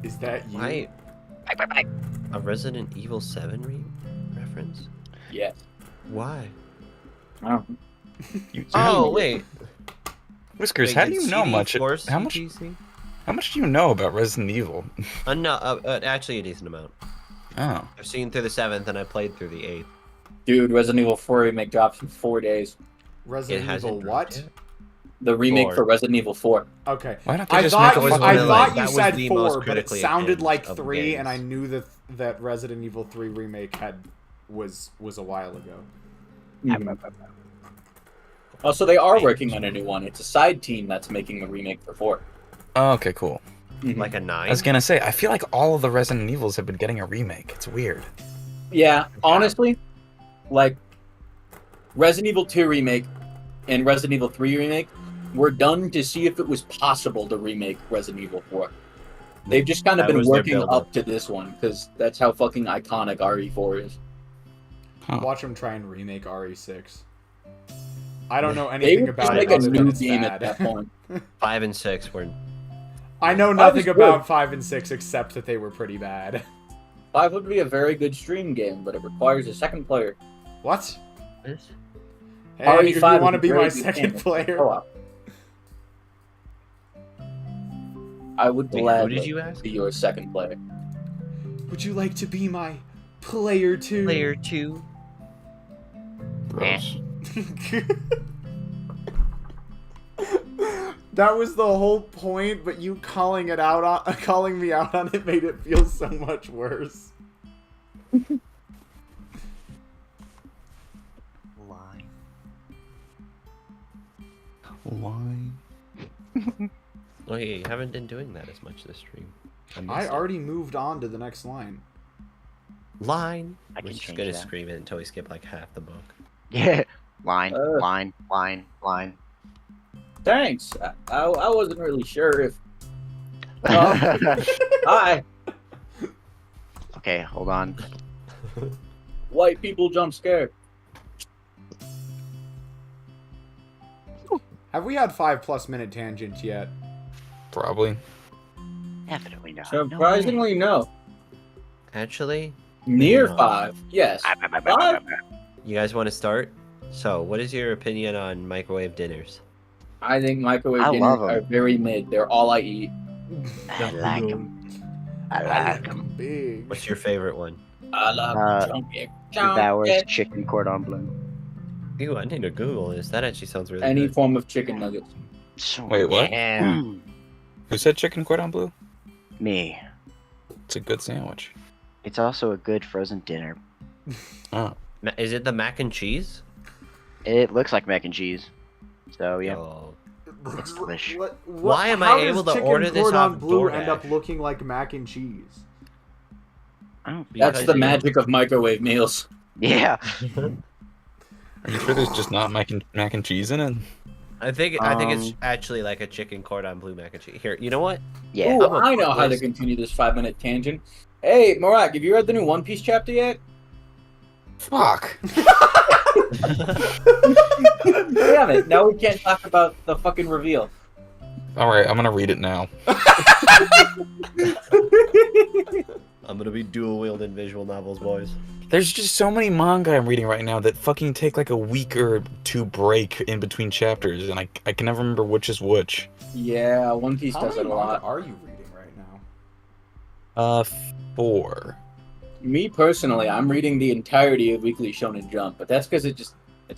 Is that you? Why? A Resident Evil 7 reference? Yeah. Why? Oh. Oh, wait. Whiskers, Wait, how do did you know CD much? force How much? PC? How much do you know about Resident Evil? No, actually a decent amount. Oh, I've seen through the 7th and I played through the 8th. Dude, Resident Evil 4 remake drops in 4 days. Resident Evil hasn't what? dropped yet? The remake 4. for Resident Evil 4. Okay. why don't they I just thought, make a was fucking one I of, thought like, you that was said the most 4, but it critically sounded acclaimed like of 3, and I games. knew that Resident Evil 3 remake was a while ago. Oh, so they are working on a new one. It's a side team that's making the remake for 4. Oh, okay, cool. Like a 9? I was gonna say, I feel like all of the Resident Evils have been getting a remake. It's weird. Yeah, honestly, like, Resident Evil 2 remake and Resident Evil 3 remake were done to see if it was possible to remake Resident Evil 4. They've just kind of That been was their working build-up. up to this one, because that's how fucking iconic RE4 is. Huh. Watch them try and remake RE6. I don't know They anything would just about make it a other new than it's game bad. at that point. 5 and 6 were... I know 5 nothing is good. about 5 and 6 except that they were pretty bad. 5 would be a very good stream game, but it requires a second player. What? This? Hey, RE5 if you want to is a be very my good second game. player. Co-op. I would Wait, who gladly did you ask? be your second player. Would you like to be my player 2? Player 2. Gross. That was the whole point, but you calling me out on it made it feel so much worse. Line. Why? Oh, yeah, you haven't been doing that as much this stream. I missed it. already moved on to the next line. Line. I We're can just change gonna that. scream it until we skip like half the book. Yeah. Line. Uh. Line. Thanks. I wasn't really sure if. Hi. Okay, hold on. White people jump scared. Have we had 5+ minute tangents yet? Probably. Definitely not. Surprisingly, no. Actually, Near No. 5. Yes. you guys want to start? So, what is your opinion on microwave dinners? I think microwave I dinners love 'em. are very mid. They're all I eat. I like them. I like them. Big. What's your favorite one? I love chunky. Devours chicken cordon bleu. Ew, I need to Google this. That actually sounds really Any good. form of chicken nuggets. Wait, what? Yeah. Who said chicken cordon bleu? Me. It's a good sandwich. It's also a good frozen dinner. Oh. Is it the mac and cheese? It looks like mac and cheese. So, yeah. Oh, It's delicious. Why am I how able does to chicken order this cordon off bleu end DoorDash? up looking like mac and cheese? I don't. That's Because the you- magic of microwave meals. Yeah. Are you sure there's just not mac and cheese in it? I think it's Um, actually like a chicken cordon bleu mac and cheese. Here, you know what? Yeah. Ooh, I'm gonna I know put how to this- continue this 5-minute tangent. Hey, Morak, have you read the new One Piece chapter yet? Fuck. Damn it! Now we can't talk about the fucking reveal. All right, I'm gonna read it now. I'm gonna be dual wielding visual novels, boys. There's just so many manga I'm reading right now that fucking take like a week or two break in between chapters, and I can never remember which is which. Yeah, One Piece How does many it a manga lot. are you reading right now? 4. Me personally, I'm reading the entirety of Weekly Shonen Jump, but that's because it's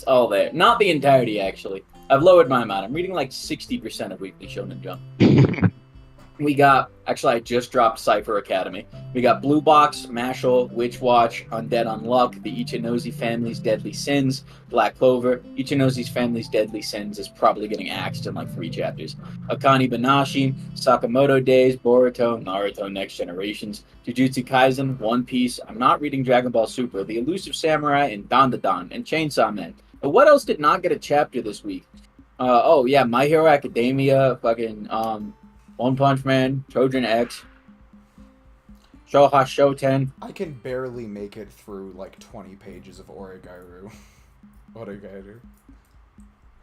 all there. Not the entirety, actually. I've lowered my amount. I'm reading like 60% of Weekly Shonen Jump. We got, actually, I just dropped Cypher Academy. We got Blue Box, Mashal, Witch Watch, Undead Unluck, the Ichinozi Family's Deadly Sins, Black Clover. Ichinozi's Family's Deadly Sins is probably getting axed in like 3 chapters. Akane Banashi, Sakamoto Days, Boruto, Naruto Next Generations, Jujutsu Kaisen, One Piece. I'm not reading Dragon Ball Super, The Elusive Samurai, and Dandadan, and Chainsaw Man. But what else did not get a chapter this week? Oh yeah, My Hero Academia, fucking One Punch Man, Trojan X, Shoujo Shoten. I can barely make it through like 20 pages of Origairu. Origairu.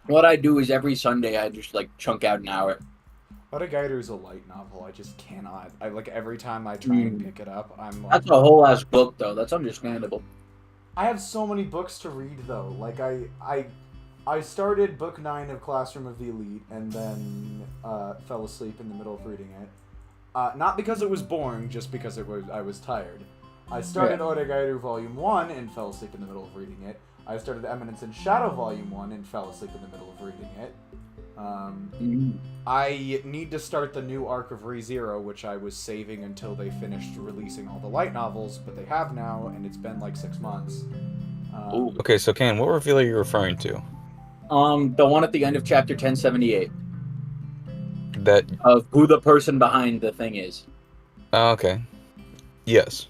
What I do is every Sunday I just like chunk out an hour. Origairu is a light novel. I just cannot. I like every time I try and pick it up, I'm like. That's a whole ass book though. That's understandable. I have so many books to read though. Like I started book 9 of Classroom of the Elite and then fell asleep in the middle of reading it. Not because it was boring, just because I was tired. I started Origairu Volume 1 and fell asleep in the middle of reading it. I started Eminence in Shadow Volume 1 and fell asleep in the middle of reading it. I need to start the new arc of ReZero, which I was saving until they finished releasing all the light novels, but they have now, and it's been like 6 months. Okay, so Ken, what reveal are you referring to? The one at the end of chapter 1078 That. of who the person behind the thing is. Okay. Yes.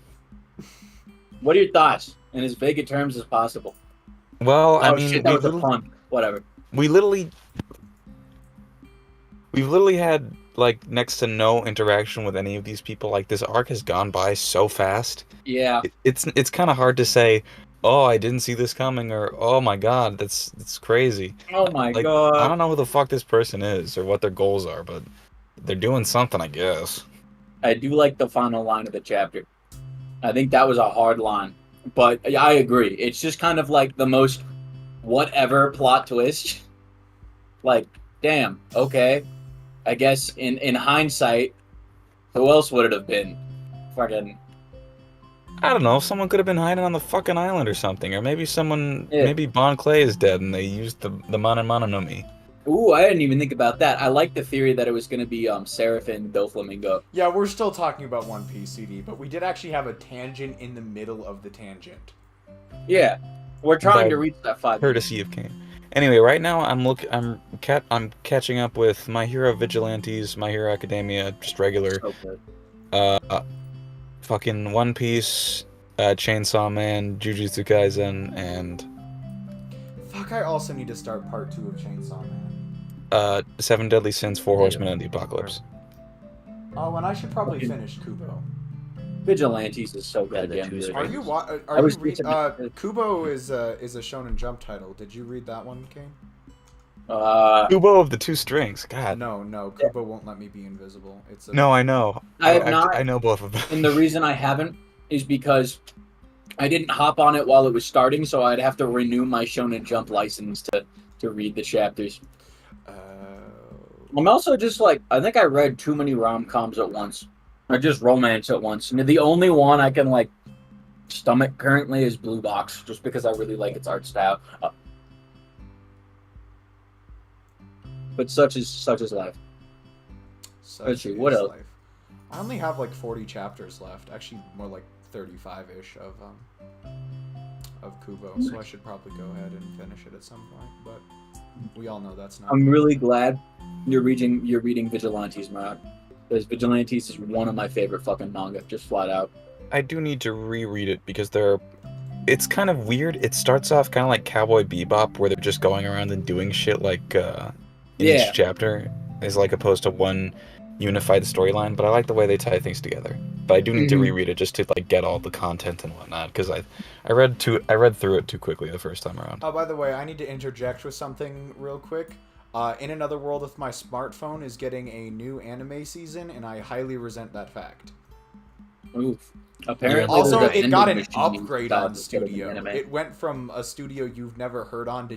What are your thoughts in as vague a terms as possible? Well, I Oh mean, shit, that was a pun. Whatever. we've literally had like next to no interaction with any of these people. Like this arc has gone by so fast. Yeah. It's kind of hard to say, oh, I didn't see this coming, or oh my god, that's crazy. Oh my Like, god. I don't know who the fuck this person is or what their goals are, but they're doing something, I guess. I do like the final line of the chapter. I think that was a hard line, but I agree. It's just kind of like the most whatever plot twist. Like, damn, okay. I guess in hindsight, who else would it have been? Fucking. I don't know. Someone could have been hiding on the fucking island or something, or maybe Yeah. maybe Bon Clay is dead and they used the Mana Mana no Mi. Ooh, I didn't even think about that. I like the theory that it was going to be Seraphin Doflamingo. Yeah, we're still talking about One Piece CD, but we did actually have a tangent in the middle of the tangent. Yeah, we're trying By to reach that 5. Courtesy of Kane. Anyway, right now I'm catching up with My Hero Vigilantes, My Hero Academia, just regular. Okay. Fucking One Piece, Chainsaw Man, Jujutsu Kaisen, and Fuck, I also need to start part 2 of Chainsaw Man. 7 Deadly Sins, 4 Horsemen of the Apocalypse. Oh, and I should probably finish Kubo. Vigilantes is so Yeah, the goddamn two good. Are you I was Kubo is a Shonen Jump title. Did you read that one, Kane? Kubo of the Two Strings. God. No, Kubo won't let me be invisible. It's a... No, I know. I have not. I know both of them. And the reason I haven't is because I didn't hop on it while it was starting, so I'd have to renew my Shonen Jump license to read the chapters. I'm also just like, I think I read too many rom-coms at once. Or just romance at once. And the only one I can like stomach currently is Blue Box, just because I really like its art style. But such is life. Let's see, what else? Life. I only have like 40 chapters left. Actually, more like 35-ish of Kubo, so I should probably go ahead and finish it at some point. But we all know that's not. I'm really glad You're reading Vigilantes, Mark. Because Vigilantes is one of my favorite fucking manga, just flat out. I do need to reread it because it's kind of weird. It starts off kind of like Cowboy Bebop, where they're just going around and doing shit like in each chapter, is like opposed to one unified storyline. But I like the way they tie things together. But I do need to reread it just to like get all the content and whatnot, because I read through it too quickly the first time around. Oh, by the way, I need to interject with something real quick. In Another World with My Smartphone is getting a new anime season, and I highly resent that fact. Oof. Apparently, Also, there's a it got vending an machine upgrade inside on instead of an Studio. anime. It went from a studio you've never heard of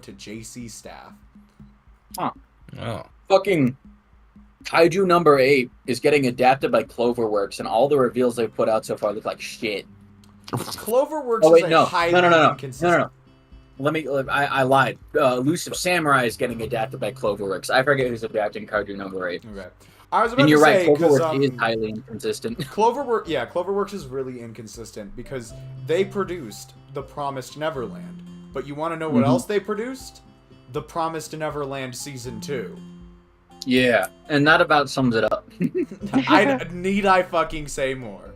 to JC staff. Huh. Oh. Fucking Kaiju number 8 is getting adapted by Cloverworks, and all the reveals they've put out so far look like shit. Cloverworks is a highly inconsistent. No. I lied. Elusive Samurai is getting adapted by Cloverworks. I forget who's adapting Kaiju number 8. Okay. I was about And you're to right, say, because Cloverworks is highly inconsistent. Cloverworks is really inconsistent because they produced The Promised Neverland, but you want to know what else they produced? The Promised Neverland Season 2. Yeah, and that about sums it up. Need I fucking say more?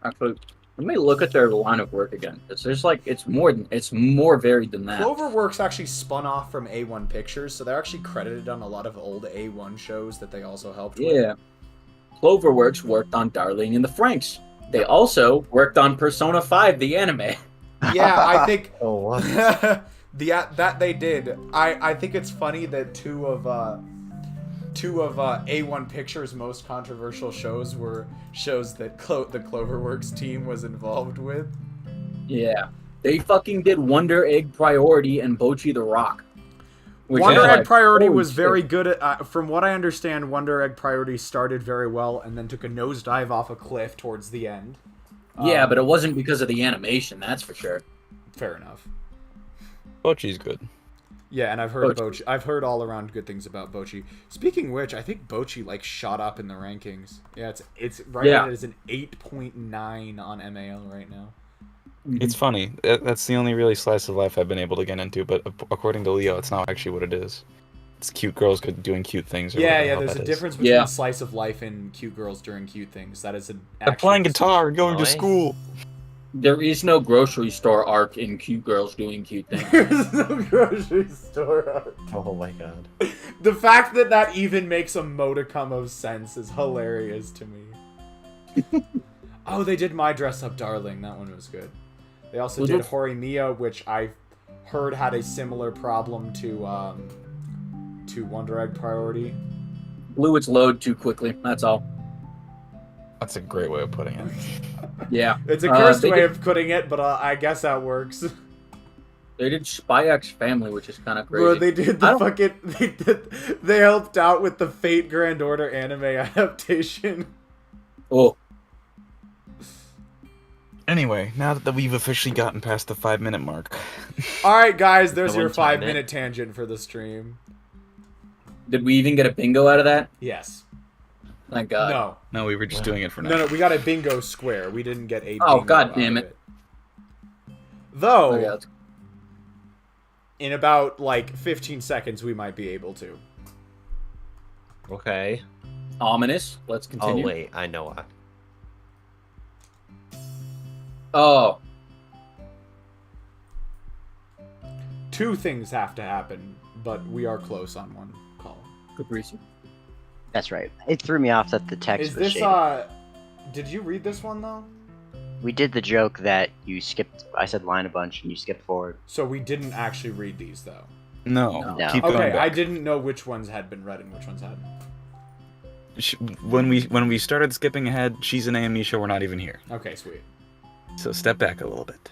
Actually, let me look at their line of work again. It's more varied than that. Cloverworks actually spun off from A1 Pictures, so they're actually credited on a lot of old A1 shows that they also helped with. Yeah. Cloverworks worked on Darling in the Franxx. They also worked on Persona 5, the anime. Yeah, I think Oh, what? that they did. I think it's funny that two of A1 Pictures' most controversial shows were shows that the Cloverworks team was involved with. Yeah. They fucking did Wonder Egg Priority and Bochi the Rock. Wonder Egg Priority holy was very shit. good at, from what I understand, Wonder Egg Priority started very well and then took a nosedive off a cliff towards the end. Yeah, but it wasn't because of the animation, that's for sure. Fair enough. Bochi's good. Yeah, and I've heard Bochi. I've heard all around good things about Bochi. Speaking of which, I think Bochi like shot up in the rankings. Yeah, it's right at it as an 8.9 on MAL right now. It's funny. That's the only really slice of life I've been able to get into, but according to Leo, it's not actually what it is. It's cute girls doing cute things. Or Yeah, whatever the hell there's that a is. difference between slice of life and cute girls doing cute things. That is an They're playing guitar and going to school. There is no grocery store arc in cute girls doing cute things. There's no grocery store art. Oh my god. The fact that even makes a modicum of sense is hilarious to me. Oh, they did My Dress Up Darling. That one was good. They also did Horimiya, which I heard had a similar problem to Wonder Egg Priority. Blew its load too quickly, that's all. That's a great way of putting it. Yeah. It's a cursed way of putting it, but I guess that works. They did Spy X Family, which is kind of crazy. Bro, they did they helped out with the Fate Grand Order anime adaptation. Oh. Anyway, now that we've officially gotten past the 5-minute mark. Alright, guys, there's your Someone timed 5-minute tangent for the stream. Did we even get a bingo out of that? Yes. Thank God. No, we were just doing it for now. No, we got a bingo square. We didn't get a Oh, bingo God out damn of it. Though, Okay, let's- in about, 15 seconds, we might be able to. Okay. Ominous. Let's Oh continue. wait, I know why. Oh. Two things have to happen, but we are close on one call. Capricci. That's right. It threw me off that the text Is was this, shaded. did you read this one, though? We did the joke that you skipped. I said line a bunch and you skipped forward. So we didn't actually read these, though. No. No. Keep going Okay, back. I didn't know which ones had been read and which ones hadn't. When we started skipping ahead, Shizune and Misha were not even here. Okay, sweet. So step back a little bit.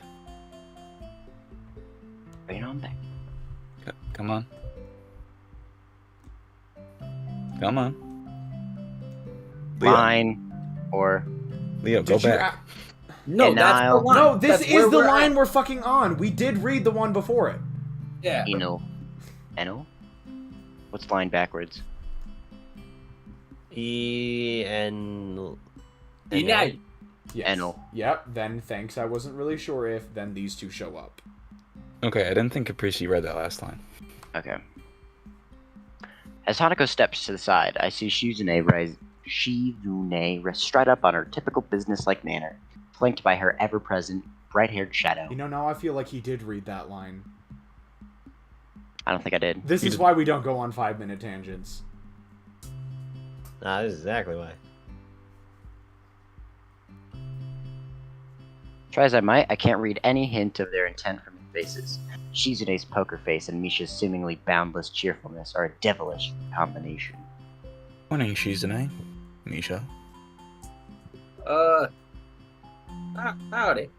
Bring it on back. Come on. Come on. Leo, Line or Leo, go Did you back. No, And that's the I'll- line. No, this That's is where the we're line at. we're fucking on. We did read the one before it. Yeah. Eno. What's line backwards? E-N... Enai. Yes. Eno. Yep, then thanks. I wasn't really sure if then these two show up. Okay, I didn't think Capricci read that last line. Okay. As Hanako steps to the side, I see Shizune stride up on her typical business-like manner, flanked by her ever-present, bright-haired shadow. You know, now I feel like he did read that line. I don't think I did. This is why we don't go on 5-minute tangents. Nah, this is exactly why. Try as I might, I can't read any hint of their intent from their faces. Shizune's poker face and Misha's seemingly boundless cheerfulness are a devilish combination. Morning, Shizune. Misha. Howdy.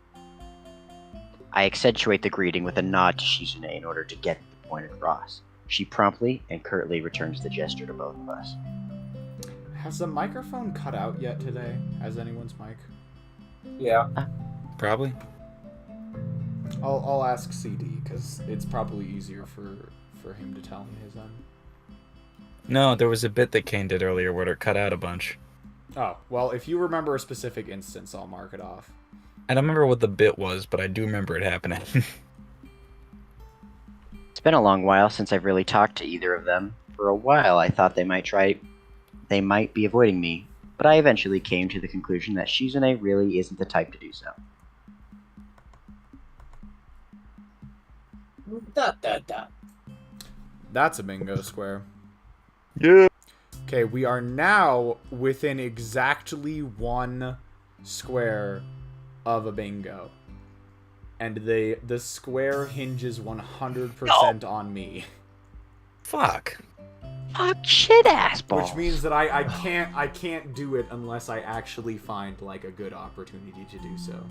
I accentuate the greeting with a nod to Shizune in order to get the point across. She promptly and curtly returns the gesture to both of us. Has the microphone cut out yet today? Has anyone's mic? Yeah. Probably. I'll ask CD, because it's probably easier for him to tell me his end. No, there was a bit that Kane did earlier where it cut out a bunch. Oh, well, if you remember a specific instance, I'll mark it off. I don't remember what the bit was, but I do remember it happening. It's been a long while since I've really talked to either of them. For a while, I thought they might be avoiding me, but I eventually came to the conclusion that Shizune really isn't the type to do so. That's a bingo square. Yeah. Okay, we are now within exactly 1 square of a bingo. And the square hinges 100% on me. Fuck. Fuck shit ass balls. Which means that I can't do it unless I actually find like a good opportunity to do so.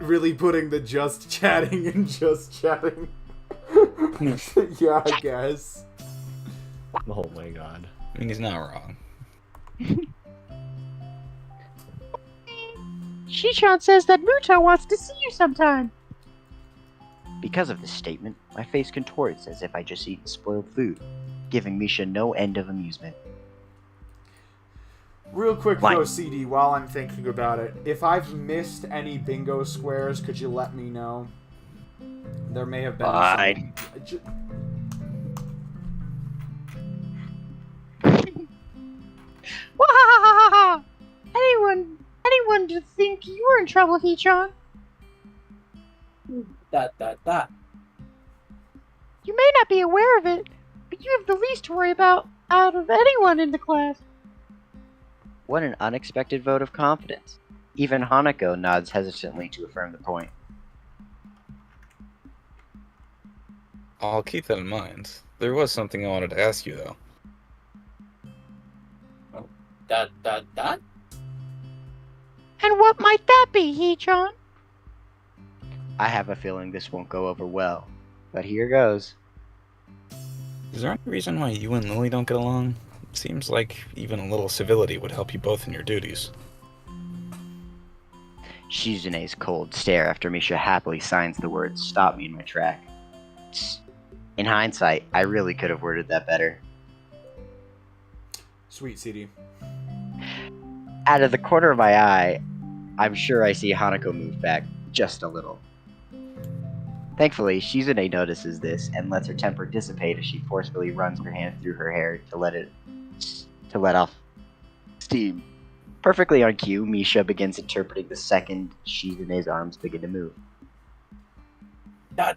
Really putting the just chatting and just chatting. Yeah, I guess. Oh my god. I mean, he's not wrong. Shichan says that Muto wants to see you sometime. Because of this statement, my face contorts as if I just eaten spoiled food, giving Misha no end of amusement. Real quick Why? though, CD, while I'm thinking about it, if I've missed any bingo squares, could you let me know? There may have been Fine. Wahahaha! Anyone to think you were in trouble, Hichan? You may not be aware of it, but you have the least to worry about out of anyone in the class. What an unexpected vote of confidence. Even Hanako nods hesitantly to affirm the point. I'll keep that in mind. There was something I wanted to ask you, though. And what might that be, Hichan? I have a feeling this won't go over well, but here goes. Is there any reason why you and Lily don't get along? It seems like even a little civility would help you both in your duties. Shizune's cold stare after Misha happily signs the words stop me in my track. In hindsight, I really could have worded that better. Sweet CD. Out of the corner of my eye, I'm sure I see Hanako move back just a little. Thankfully, Shizune notices this and lets her temper dissipate as she forcefully runs her hand through her hair to let off steam. Perfectly on cue, Misha begins interpreting the second Shizune's arms begin to move. I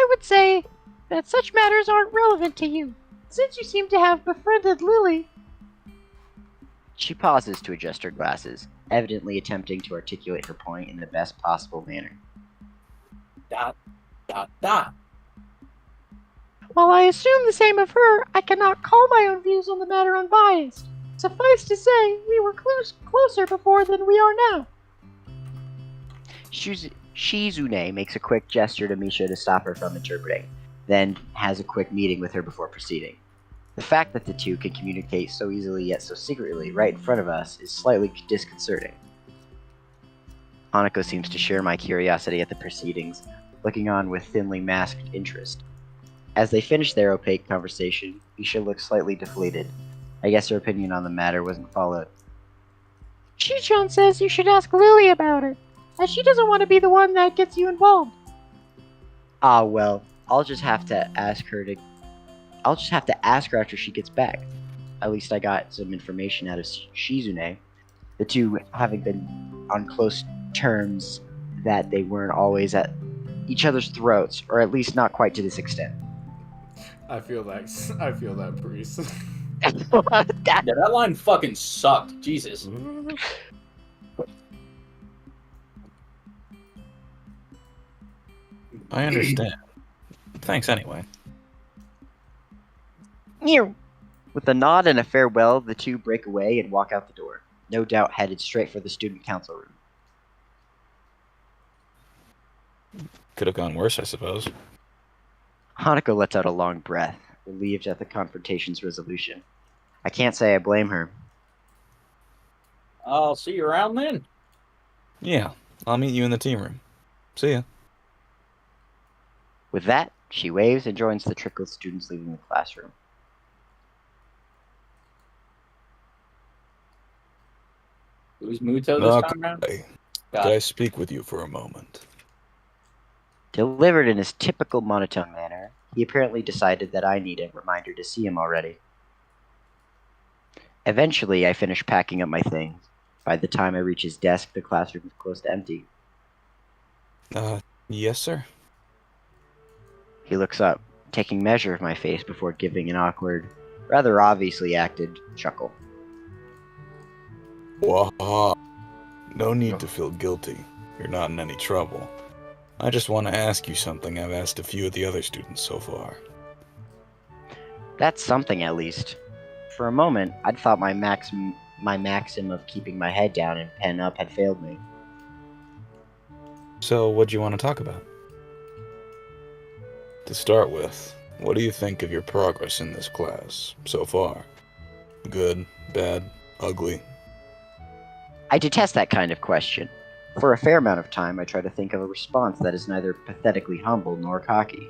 would say that such matters aren't relevant to you, since you seem to have befriended Lily. She pauses to adjust her glasses, evidently attempting to articulate her point in the best possible manner. While I assume the same of her, I cannot call my own views on the matter unbiased. Suffice to say, we were closer before than we are now. Shizune makes a quick gesture to Misha to stop her from interpreting, then has a quick meeting with her before proceeding. The fact that the two can communicate so easily yet so secretly right in front of us is slightly disconcerting. Hanako seems to share my curiosity at the proceedings, looking on with thinly masked interest. As they finish their opaque conversation, Misha looks slightly deflated. I guess her opinion on the matter wasn't followed. Shichan says you should ask Lily about it, as she doesn't want to be the one that gets you involved. Ah, well, I'll just have to ask her after she gets back. At least I got some information out of Shizune. The two having been on close terms that they weren't always at each other's throats, or at least not quite to this extent. I feel that, priest. Yeah, that line fucking sucked. Jesus. I understand. Thanks anyway. With a nod and a farewell, the two break away and walk out the door, no doubt headed straight for the student council room. Could have gone worse, I suppose. Hanako lets out a long breath, relieved at the confrontation's resolution. I can't say I blame her. I'll see you around then. Yeah, I'll meet you in the team room. See ya. With that, she waves and joins the trickle of students leaving the classroom. Who's Muto this time around? Okay. Could I speak with you for a moment? Delivered in his typical monotone manner, he apparently decided that I need a reminder to see him already. Eventually, I finish packing up my things. By the time I reach his desk, the classroom is close to empty. Yes, sir? He looks up, taking measure of my face before giving an awkward, rather obviously acted chuckle. Waha. No need to feel guilty. You're not in any trouble. I just want to ask you something I've asked a few of the other students so far. That's something, at least. For a moment, I'd thought my maxim of keeping my head down and pen up had failed me. So, what do you want to talk about? To start with, what do you think of your progress in this class so far? Good, bad, ugly? I detest that kind of question. For a fair amount of time, I try to think of a response that is neither pathetically humble nor cocky.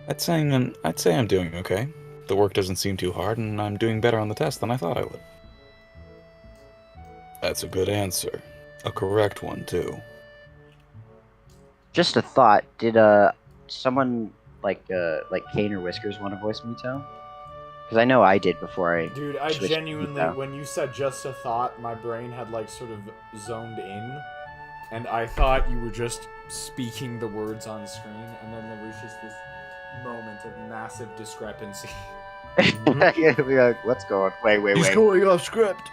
I'd say I'm doing okay. The work doesn't seem too hard, and I'm doing better on the test than I thought I would. That's a good answer. A correct one, too. Just a thought, did someone like Kane or Whiskers want to voice Muto? Because I know I did before I Dude, I switched to genuinely, Muto. when you said just a thought, my brain had like sort of zoned in, and I thought you were just speaking the words on screen, and then there was just this moment of massive discrepancy. You'd be like, what's going? Wait. He's going off script.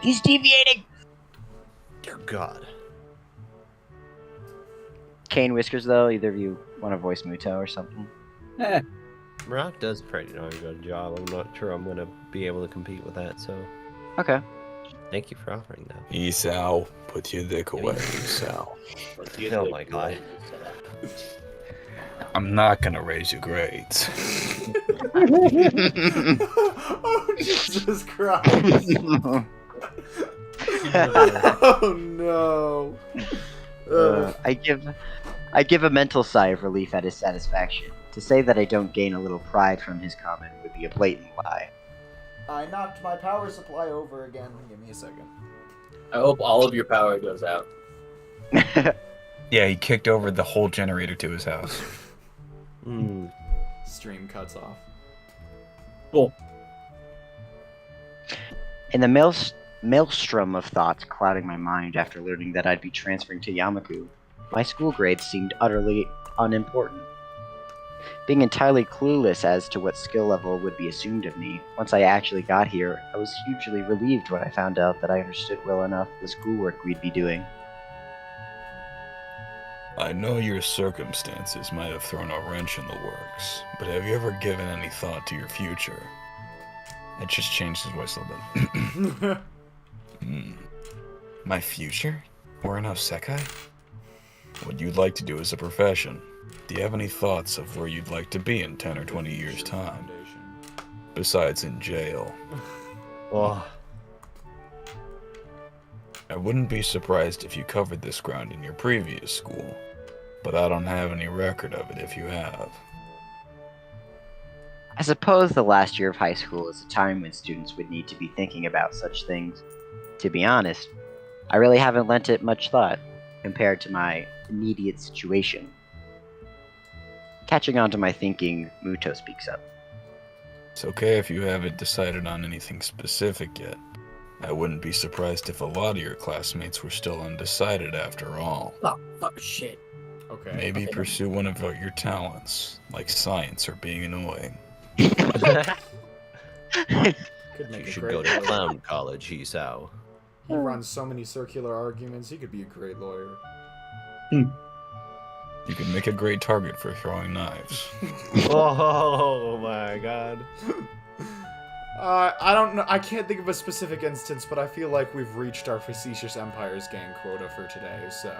He's deviating. Dear God. Kane, Whiskers, though, either of you want to voice Muto or something? Rock does a pretty darn good job. I'm not sure I'm gonna be able to compete with that, so Okay. thank you for offering that. Hisao, put your dick away, Hisao. Oh my God. I'm not gonna raise your grades. Oh, Jesus Christ. Oh, no. I give a mental sigh of relief at his satisfaction. To say that I don't gain a little pride from his comment would be a blatant lie. I knocked my power supply over again. Give me a second. I hope all of your power goes out. Yeah, he kicked over the whole generator to his house. Stream cuts off. Cool. In the maelstrom of thoughts clouding my mind after learning that I'd be transferring to Yamaku, my school grades seemed utterly unimportant. Being entirely clueless as to what skill level would be assumed of me, once I actually got here, I was hugely relieved when I found out that I understood well enough the schoolwork we'd be doing. I know your circumstances might have thrown a wrench in the works, but have you ever given any thought to your future? I just changed his voice a little bit. My future? Or enough Sekai? What you'd like to do as a profession? Do you have any thoughts of where you'd like to be in 10 or 20 years' time? Besides in jail. Oh, I wouldn't be surprised if you covered this ground in your previous school, but I don't have any record of it if you have. I suppose the last year of high school is a time when students would need to be thinking about such things. To be honest, I really haven't lent it much thought. compared to my immediate situation. Catching on to my thinking, Muto speaks up. It's okay if you haven't decided on anything specific yet. I wouldn't be surprised if a lot of your classmates were still undecided after all. Oh, fuck, shit. Okay. Maybe pursue one of your talents, like science or being annoying. Could make You a should great go to lawyer. clown college, Hisao. He runs so many circular arguments. He could be a great lawyer. You can make a great target for throwing knives. Oh my god. I don't know. I can't think of a specific instance, but I feel like we've reached our facetious empires gang quota for today. So.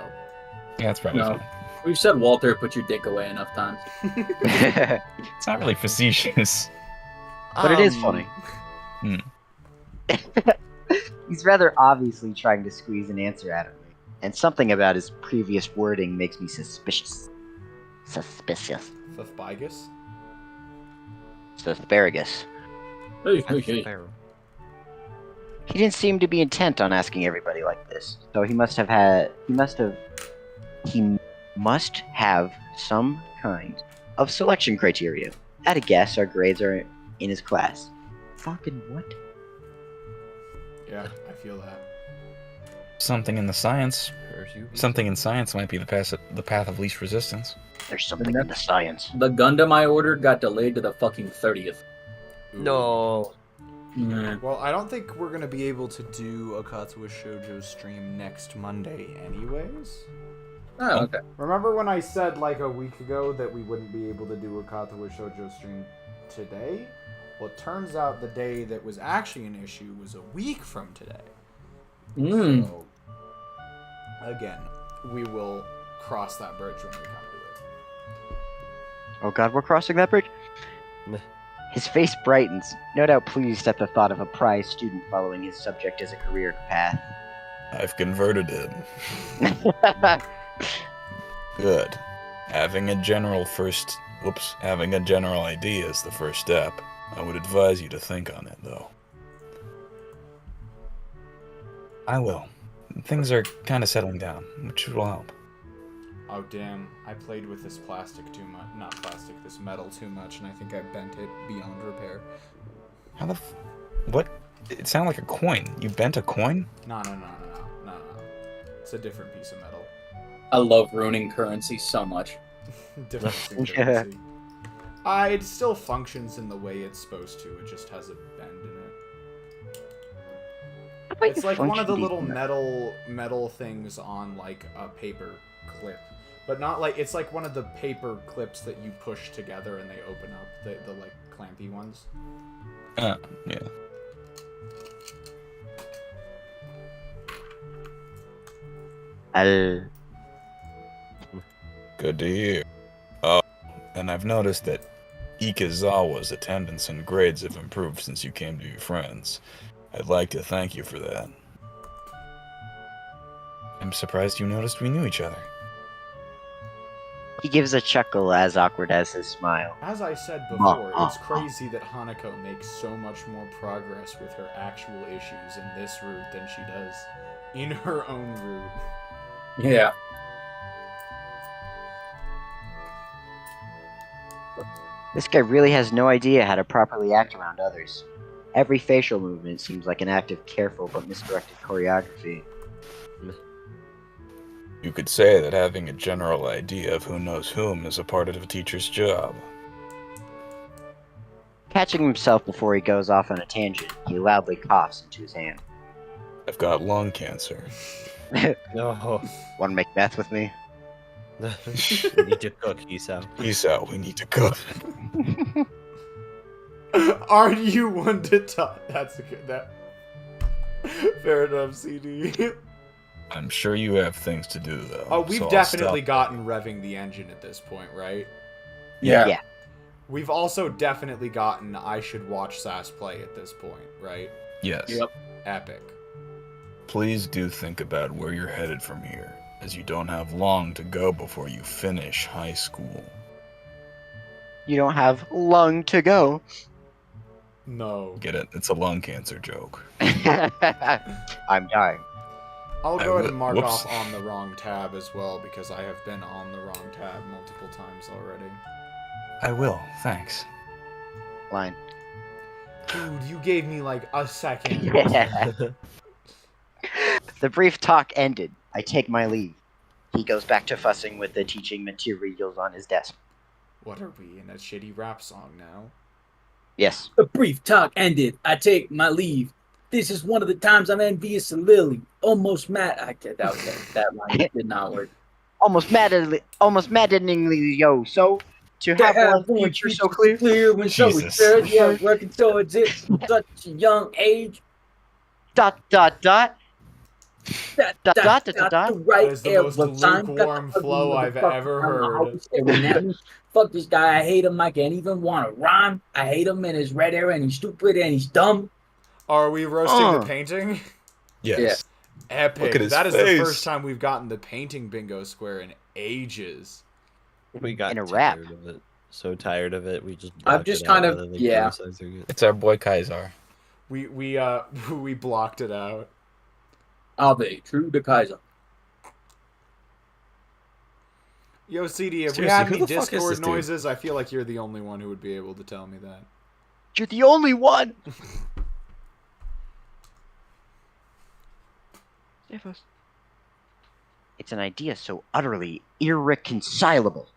Yeah, that's probably No. fine. We've said Walter, put your dick away enough times. It's not really facetious. But it is funny. He's rather obviously trying to squeeze an answer out of me, and something about his previous wording makes me suspicious. Suspicious. Thufbigus? Asparagus. Hey, That's hey, hey. fair. He didn't seem to be intent on asking everybody like this, so he must have some kind of selection criteria. At a guess, our grades are in his class. Fucking what? Yeah, I feel that. Something in science might be the path of least resistance. There's something in the science. The Gundam I ordered got delayed to the fucking 30th. No. Well, I don't think we're gonna be able to do a Katawa Shoujo stream next Monday anyways. Oh, okay. Remember when I said like a week ago that we wouldn't be able to do a Katawa Shoujo stream today? Well, it turns out the day that was actually an issue was a week from today. So, again, we will cross that bridge when we come to it. Oh god, we're crossing that bridge? His face brightens, no doubt pleased at the thought of a prize student following his subject as a career path. I've converted him. Good. Having a general idea is the first step. I would advise you to think on it, though. I will. Things are kind of settling down, which will help. Oh damn, I played with this plastic too much. Not plastic, this metal too much, and I think I bent it beyond repair. How the what? It sounded like a coin. You bent a coin? No. It's a different piece of metal. I love ruining currency so much. Different currency. It still functions in the way it's supposed to. It just has a bend in it. It's like one of the little metal things on like a paper clip, but not like it's like one of the paper clips that you push together and they open up, the like clampy ones. Yeah. Good to hear. Oh, and I've noticed that Ikazawa's attendance and grades have improved since you came to be friends. I'd like to thank you for that. I'm surprised you noticed we knew each other. He gives a chuckle as awkward as his smile. As I said before, it's crazy that Hanako makes so much more progress with her actual issues in this route than she does in her own route. Yeah. This guy really has no idea how to properly act around others. Every facial movement seems like an act of careful but misdirected choreography. You could say that having a general idea of who knows whom is a part of a teacher's job. Catching himself before he goes off on a tangent, he loudly coughs into his hand. I've got lung cancer. No. Want to make meth with me? We need to cook, Hisao. Hisao, we need to cook. Aren't you one to talk? That's a good. That. Fair enough, CD. I'm sure you have things to do, though. Oh, we've so I'll definitely stop. gotten revving the engine at this point, right? Yeah. We've also definitely gotten I should watch Sass play at this point, right? Yes. Yep. Epic. Please do think about where you're headed from here, as you don't have long to go before you finish high school. You don't have long to go. No. Get it? It's a lung cancer joke. I'm dying. I'll go ahead and mark Whoops. off on the wrong tab as well, because I have been on the wrong tab multiple times already. I will, thanks. Line. Dude, you gave me like a second. The brief talk ended. I take my leave. He goes back to fussing with the teaching materials on his desk. What are we, in a shitty rap song now? Yes. The brief talk ended. I take my leave. This is one of the times I'm envious of Lily. Almost mad. That line did not work. Almost maddeningly, yo. So, to have one future so clear. When so Jesus. sure, yeah, working towards it. Such a young age. Dot. Dot, Dot. The That right is the air most was signed. lukewarm flow I've ever heard. Fuck this guy. I hate him. I can't even want to rhyme. I hate him and his red hair and he's stupid and he's dumb. Are we roasting the painting? Yes. Epic. Look at his That is face. the first time we've gotten the painting bingo square in ages. We got In a rap. tired of it. So tired of it, we just. I've blocked just it out kind of- rather than yeah. criticizing it. It's our boy Kaisar. We blocked it out. Are they true to Kaiser? Yo, CD, if we Seriously, had who any the fuck is Discord this dude? noises, I feel like you're the only one who would be able to tell me that. You're the only one. It's an idea so utterly irreconcilable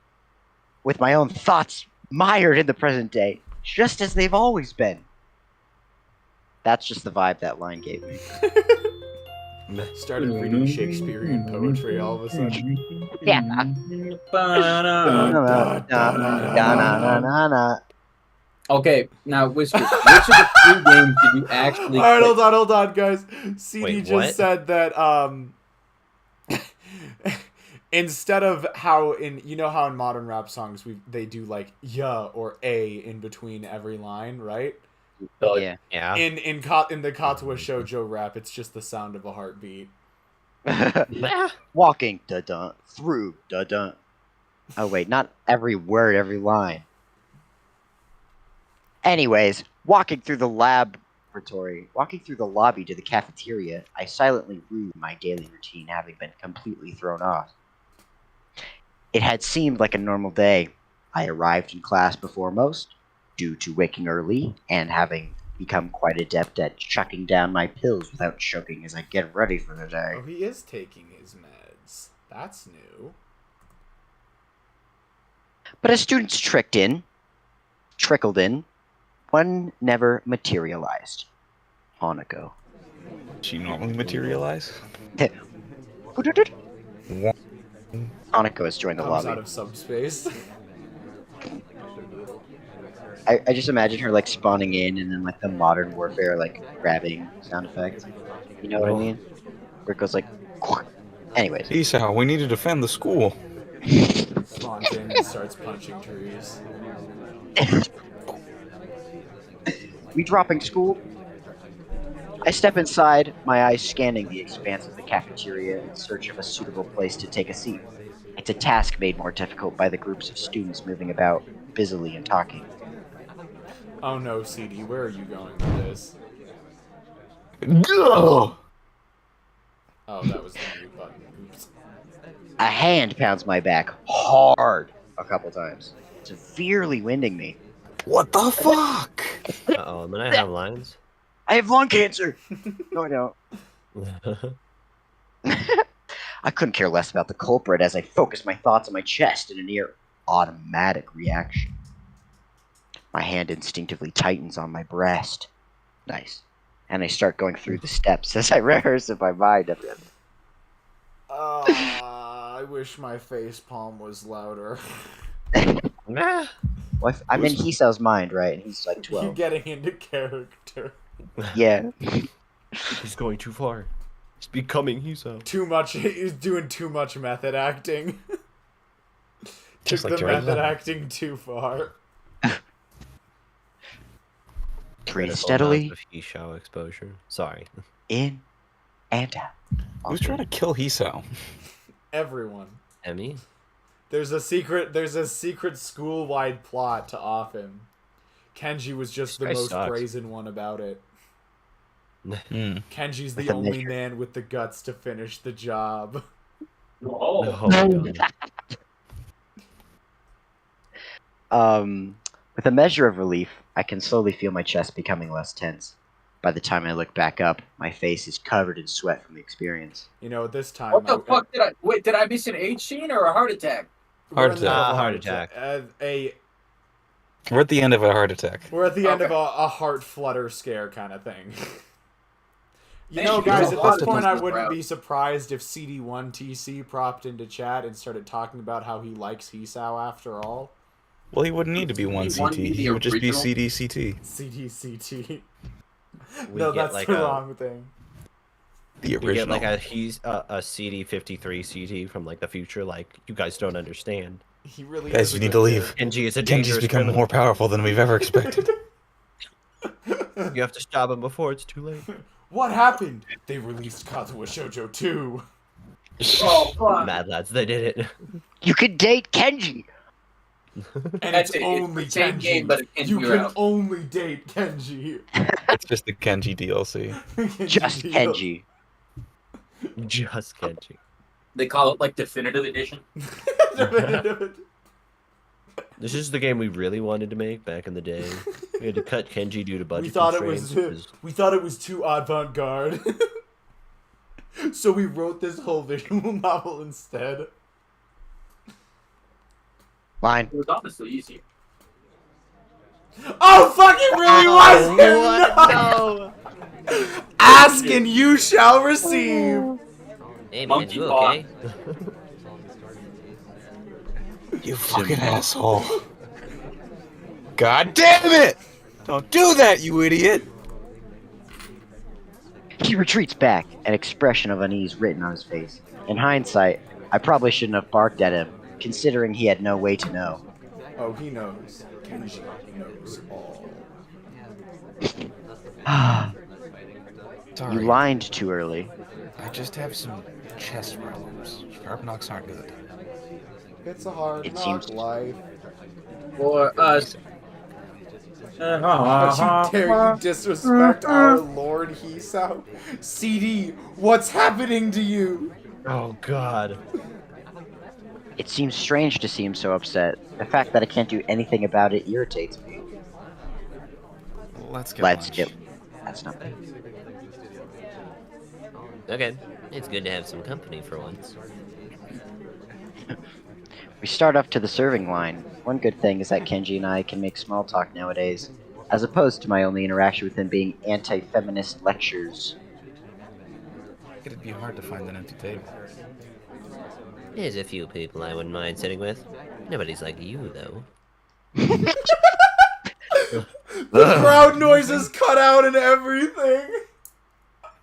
with my own thoughts mired in the present day, just as they've always been. That's just the vibe that line gave me. Started reading Shakespearean poetry all of a sudden. Yeah. Okay, now Whiskers, which of the 3 games did you actually Alright, play? hold on, guys. CD Wait, just what? said that, instead of how how in modern rap songs they do like yeah or a in between every line, right? Yeah. Yeah. In the Katawa Shoujo rap, it's just the sound of a heartbeat. Walking, da-dun, through, da-dun. Oh, wait, not every word, every line. Anyways, walking through the lobby to the cafeteria, I silently rue my daily routine having been completely thrown off. It had seemed like a normal day. I arrived in class before most, due to waking early and having become quite adept at chucking down my pills without choking as I get ready for the day. Oh, he is taking his meds. That's new. But as students trickled in, one never materialized. Hanako. She normally materialize? Hanako has joined the Comes lobby. out of subspace. I just imagine her like spawning in and then like the modern warfare like grabbing sound effect. You know what I mean? Where it goes like anyways. Hisao, we need to defend the school. Spawns in and starts punching trees. We dropping school? I step inside, my eyes scanning the expanse of the cafeteria in search of a suitable place to take a seat. It's a task made more difficult by the groups of students moving about, busily and talking. Oh no, CD, where are you going with this? Go! Oh, that was the mute button. Oops. A hand pounds my back hard a couple times, severely winding me. What the fuck? Uh-oh, I'm gonna have lines. I have lung cancer! No, I don't. I couldn't care less about the culprit as I focused my thoughts on my chest in a near automatic reaction. My hand instinctively tightens on my breast. Nice. And I start going through the steps as I rehearse in my mind. I wish my face palm was louder. Nah. Well, I'm in Hisao's mind, right? And he's like You're 12. getting into character. Yeah. He's going too far. He's becoming Hisao. Too much. He's doing too much method acting. Just Took like the Jordan. method acting too far. Breathe Critical steadily amount of Hisao exposure. Sorry. in and out. Who's trying to kill Hisao? Everyone. Emmy? There's a secret school-wide plot to off him. Kenji was just the This guy most sucks. brazen one about it. Kenji's With the a only measure. man with the guts to finish the job. Oh my god. With a measure of relief, I can slowly feel my chest becoming less tense. By the time I look back up, my face is covered in sweat from the experience. You know, this time. What the fuck did I... Wait, did I miss an age scene or a heart attack? We're Heart in the middle of a Heart attack. We're at the end of a heart attack. We're at the end of Okay. a heart flutter scare kind of thing. You Hey, know, she guys, goes at a lot this of point, I things wouldn't around. be surprised if CD1TC propped into chat and started talking about how he likes Hisao after all. Well, he wouldn't need to be one He wouldn't CT. be the He would just be original? CDCT. CDCT. We No, get that's like the a- wrong thing. The We get original. like a CD53 CT from like the future. Like you guys don't understand. He really Guys, is a you need good to leave. kid. Kenji is a Kenji's dangerous become criminal. more powerful than we've ever expected. You have to stop him before it's too late. What happened? They released Katawa Shoujo 2. Oh, fuck. Mad lads, they did it. You could date Kenji! And That's it's it. only It's the same Kenji. game, but it can't You be can around. only date Kenji. It's just the Kenji DLC. Just deal. Kenji. Just Kenji. They call it like Definitive Edition. This is the game we really wanted to make back in the day. We had to cut Kenji due to budget we thought it constraints. was too avant-garde. So we wrote this whole visual novel instead. Line. It was honestly easy. Oh fuck! It really was him. No. Ask and you shall receive. Hey man, Monkey you paw. okay? You fucking asshole. God damn it! Don't do that, you idiot! He retreats back, an expression of unease written on his face. In hindsight, I probably shouldn't have barked at him, considering he had no way to know. Oh, he knows. Kenji knows all. Sorry, You lined too early. I just have some chest problems. Sharp knocks aren't good. It's a hard It knock seems- life. For us. But you dare you disrespect our Lord Hisao? CD, what's happening to you? Oh god. It seems strange to see him so upset. The fact that I can't do anything about it irritates me. Let's get Let's lunch. get... That's not bad. Okay, it's good to have some company for once. We start up to the serving line. One good thing is that Kenji and I can make small talk nowadays, as opposed to my only interaction with him being anti-feminist lectures. It'd be hard to find an empty table. There's a few people I wouldn't mind sitting with. Nobody's like you, though. The crowd noises cut out and everything.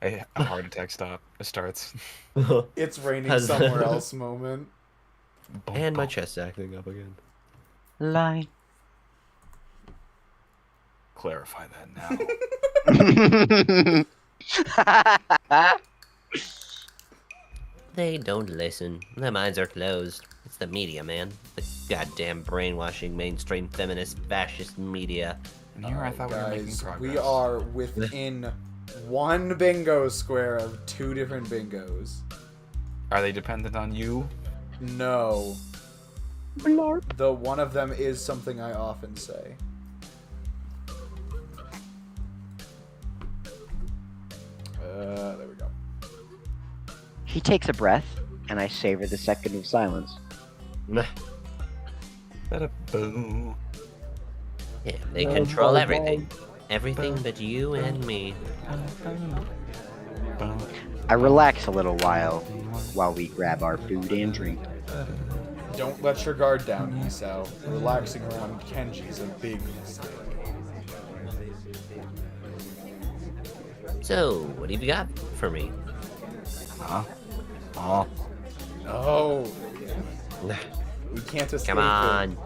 A heart attack starts. It's raining Has- somewhere else moment. And my chest acting up again. Line. Clarify that now. They don't listen. Their minds are closed. It's the media, man. The goddamn brainwashing mainstream feminist fascist media. And here I thought we were making Guys, progress. we are within one bingo square of two different bingos. Are they dependent on you? No. Though one of them is something I often say. There we go. He takes a breath, and I savor the second of silence. Bada-boo. Yeah, they control everything. Everything but you and me. I relax a little while we grab our food and drink. Don't let your guard down, Hisao. Relaxing around Kenji's a big mistake. So, what have you got for me? Huh? Oh. No. We can't escape Come it. on.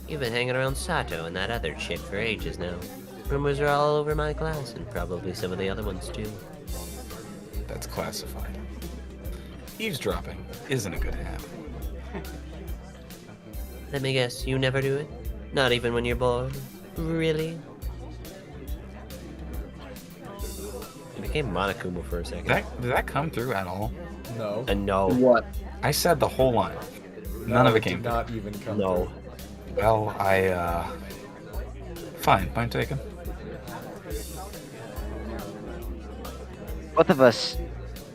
You've been hanging around Sato and that other chick for ages now. Rumors are all over my class, and probably some of the other ones too. That's classified. Eavesdropping isn't a good habit. Let me guess, you never do it? Not even when you're bored? Really? became Monokuma for a second. Did that come through at all? No. And no. What? I said the whole line. None of it came did through. not even come No. through. Well, fine, point taken. Both of us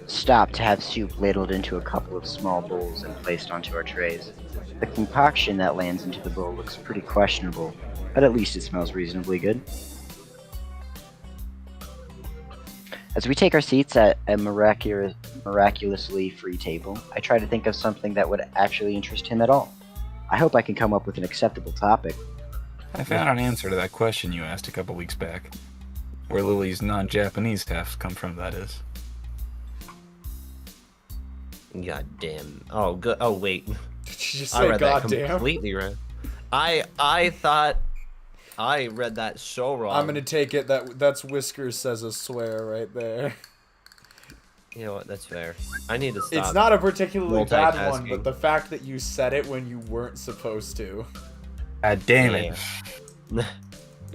stopped to have soup ladled into a couple of small bowls and placed onto our trays. The concoction that lands into the bowl looks pretty questionable, but at least it smells reasonably good. As we take our seats at a miraculously free table, I try to think of something that would actually interest him at all. I hope I can come up with an acceptable topic. I found an answer to that question you asked a couple weeks back. Where Lily's non-Japanese half come from, that is. God damn. Oh, good. Oh, wait. Did you just I say read that goddamn? completely wrong. I thought I read that so wrong. I'm gonna take it that's Whiskers says a swear right there. You know what? That's fair. I need to stop. It's not a particularly bad one, multitasking. but the fact that you said it when you weren't supposed to. God damn it.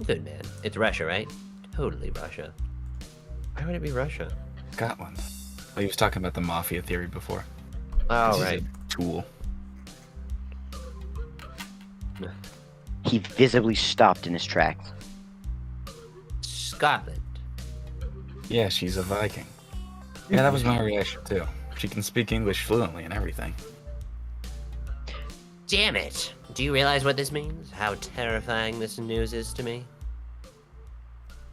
Good man. It's Russia, right? Totally Russia. Why would it be Russia? Scotland. Oh, he was talking about the mafia theory before. Oh, He's right. a tool. He visibly stopped in his tracks. Scotland. Yeah, she's a Viking. Yeah, that was my reaction too. She can speak English fluently and everything. Damn it. Do you realize what this means? How terrifying this news is to me?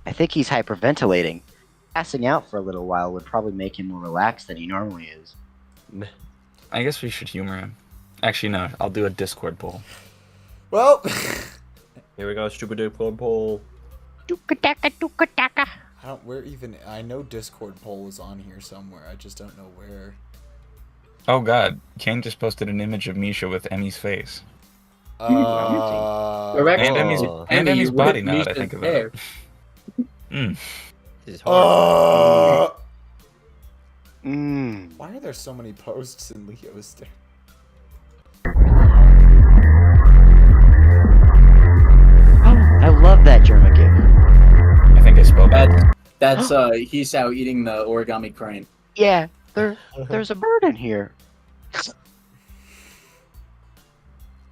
I think he's hyperventilating. Passing out for a little while would probably make him more relaxed than he normally is. I guess we should humor him. Actually, no, I'll do a Discord poll. Well, Here we go, stupid Discord poll. I know Discord poll is on here somewhere. I just don't know where. Oh god, Kane just posted an image of Misha with Emmy's face. Correct. And Emmy's, Oh. and Emmy, Emmy's what body if now that I Misha's think of there? it. Mm. This is hard. Why are there so many posts in Leo's there? I love that German gif. I think I spelled that. That's Hisao eating the origami crane. Yeah, there's a bird in here.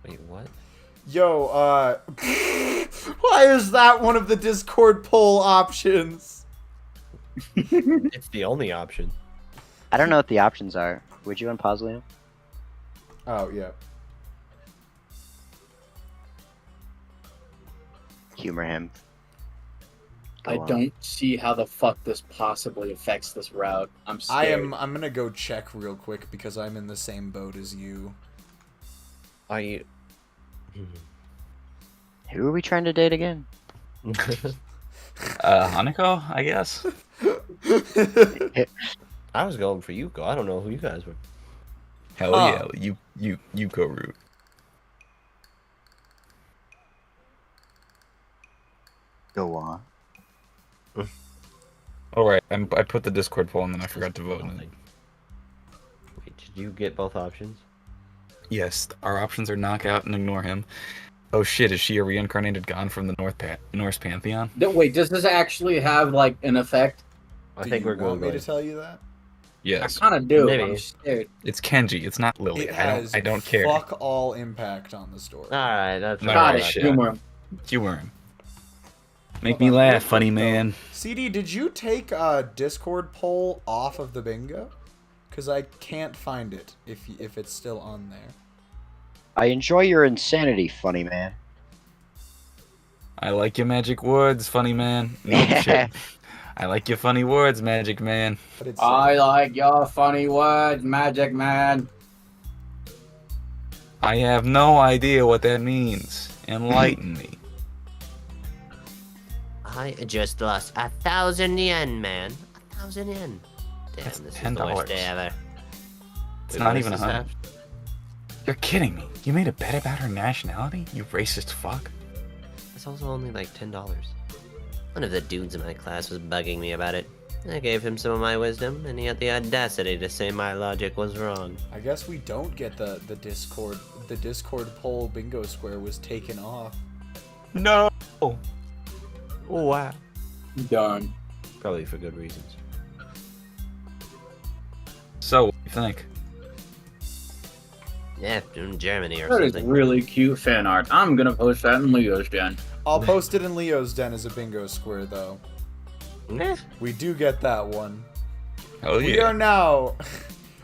Wait, what? Yo, why is that one of the Discord poll options? It's the only option. I don't know what the options are. Would you unpause, Liam? Oh, yeah. Humor him. Go I on. don't see how the fuck this possibly affects this route. I'm scared. I'm gonna go check real quick because I'm in the same boat as you. Are you... Who are we trying to date again? Hanako, I guess. I was going for Yuko. I don't know who you guys were. Hell Oh. yeah, you go root. Go on. Alright, I put the Discord poll and then I forgot to vote. Wait, did you get both options? Yes, our options are knock out and ignore him. Oh shit, is she a reincarnated god from the Norse pantheon? Wait, does this actually have like an effect? I Do think you we're want going me to tell you that? Yes. I kind of do. Maybe. I'm scared. It's Kenji, it's not Lily. It has I don't care. fuck all impact on the story. Alright, that's No, Got right, it. shit. Humor him. Humor him. Make Hold me on, laugh, real funny quick, though. man. CD, did you take a Discord poll off of the bingo? Because I can't find it if it's still on there. I enjoy your insanity, funny man. I like your magic words, funny man. No shit. I like your funny words, magic man. But it's I like your funny words, Magic Man. I have no idea what that means. Enlighten me. I just lost 1,000 yen, man. 1,000 yen. Damn, That's this is $10. the worst day ever. It's Wait, not what even does 100. this have? You're kidding me. You made a bet about her nationality? You racist fuck. It's also only like $10. One of the dudes in my class was bugging me about it. I gave him some of my wisdom, and he had the audacity to say my logic was wrong. I guess we don't get the Discord. The Discord poll bingo square was taken off. No. Oh, wow. Darn. Probably for good reasons. So, what do you think? Yeah, in Germany or That is something. really cute fan art. I'm gonna post that in Leo's den. I'll post it in Leo's den as a bingo square, though. Eh. We do get that one. Oh We yeah. are now...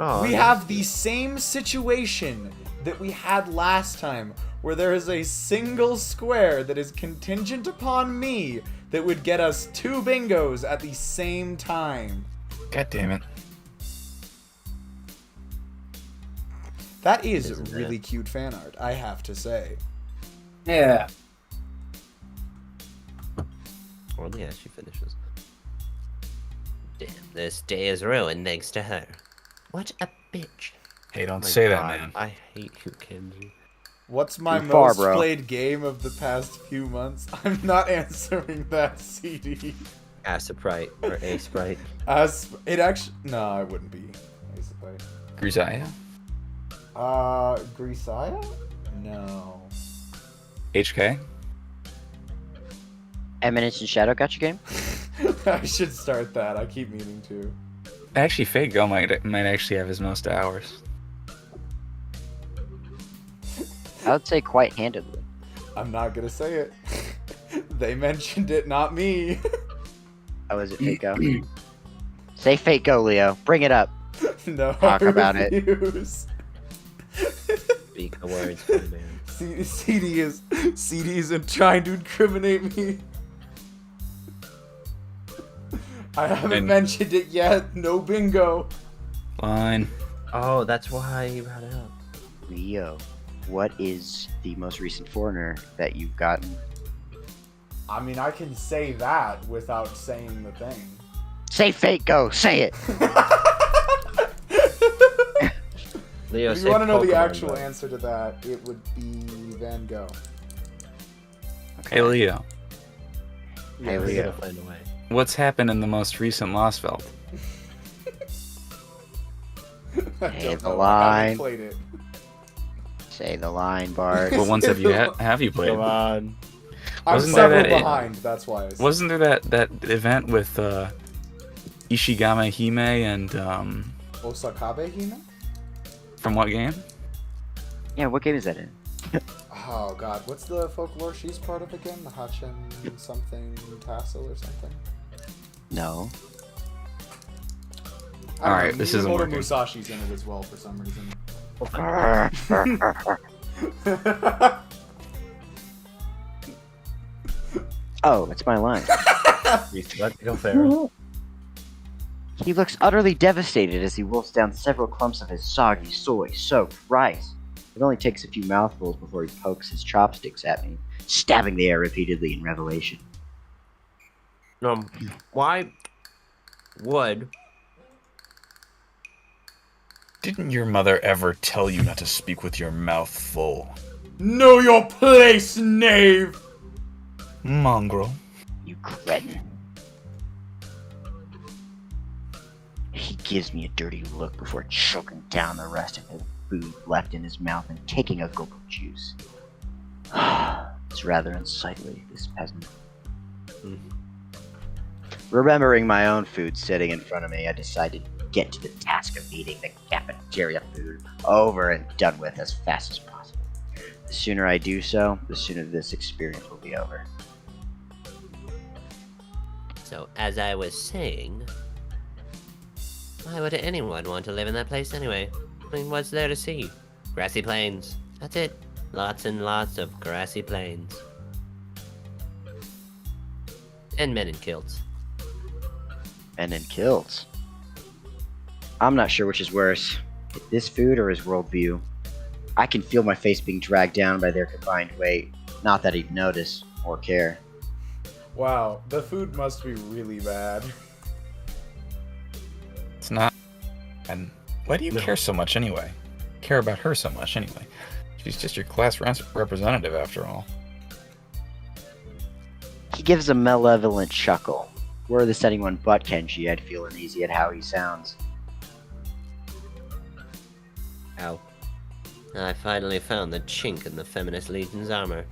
Oh, we yeah. have the same situation that we had last time, where there is a single square that is contingent upon me that would get us 2 bingos at the same time. God damn it. That is Isn't it? really cute fan art, I have to say. Yeah. Well, yeah, she finishes. Damn, this day is ruined thanks to her. What a bitch. Hey, don't My say that, God, man. I hate you, Kenji. What's my Too far, most bro. played game of the past few months? I'm not answering that, CD. Sprite or a Sprite. As it actually, no, I wouldn't be. Grisaya? Grisaya? No. HK? Eminence and Shadow got you game? I should start that. I keep meaning to. Actually, Fate Go might actually have his most hours. I would say quite handedly. I'm not gonna say it. They mentioned it, not me. How is it, Fate Go? Say Fate Go, Leo. Bring it up. No. Talk about it. refuse. Speak the words for the man. CD isn't trying to incriminate me. I haven't And- mentioned it yet. No bingo. Fine. Oh, that's why you brought it up. Leo, what is the most recent foreigner that you've gotten? I mean, I can say that without saying the thing. Say Fate Go. Say it. Leo, If say you want to know the Pokemon actual Go. answer to that, it would be Van Gogh. Hey, Leo. Hey, We're Leo. gonna find a way. What's happened in the most recent Lost Belt? I Hey, don't the know. I haven't line. played it. Say the line, Bard. What ones have you played? Come on. I'm Wasn't there several that- behind. That's why. I said. Wasn't there that event with Ishigame Hime and Osakabe Hina? from what game? Yeah, what game is that in? Oh god, what's the folklore she's part of again? The Hachen something tassel or something? No. I don't Alright, know, this isn't Miyamoto working. Musashi's in it as well for some reason. Oh, it's my line. Let's go fair. He looks utterly devastated as he wolfs down several clumps of his soggy, soy-soaked rice. It only takes a few mouthfuls before he pokes his chopsticks at me, stabbing the air repeatedly in revelation. Why would Didn't your mother ever tell you not to speak with your mouth full? Know your place, knave! Mongrel. You cretin. He gives me a dirty look before choking down the rest of the food left in his mouth and taking a gulp of juice. It's rather unsightly, this peasant. Remembering my own food sitting in front of me, I decided to get to the task of eating the cafeteria food over and done with as fast as possible. The sooner I do so, the sooner this experience will be over. So, as I was saying, why would anyone want to live in that place anyway? I mean, what's there to see? Grassy plains. That's it. Lots and lots of grassy plains. And men in kilts. And in kilts. I'm not sure which is worse, this food or his worldview. I can feel my face being dragged down by their combined weight. Not that he'd notice or care. Wow, the food must be really bad. It's not. And why do you care so much anyway? Care about her so much anyway? She's just your class representative after all. He gives a malevolent chuckle. Were this anyone but Kenji, I'd feel uneasy at how he sounds. Ow. I finally found the chink in the Feminist Legion's armor.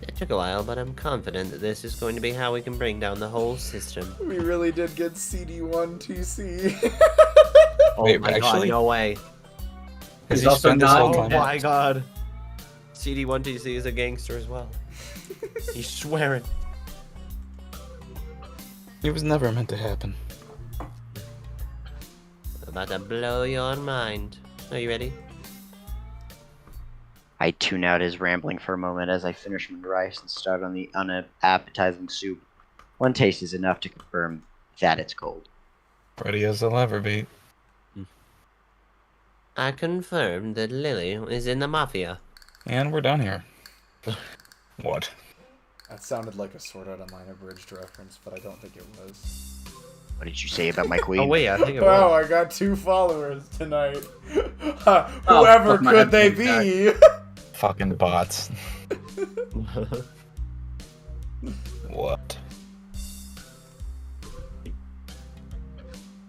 It took a while, but I'm confident that this is going to be how we can bring down the whole system. We really did get CD1 TC. Oh Wait, my actually? god, no way. Has He's he also spent this not whole Oh time? my god. CD1TC is a gangster as well. He's swearing. It was never meant to happen. About to blow your mind. Are you ready? I tune out his rambling for a moment as I finish my rice and start on the unappetizing soup. One taste is enough to confirm that it's cold. Ready as I'll ever be. I confirm that Lily is in the mafia. And we're done here. What? That sounded like a Sword Art Online abridged reference, but I don't think it was. What did you say about my queen? Oh wait, I think it Wow, was. I got 2 followers tonight. Whoever fuck my could they headphones be? Fucking bots. What?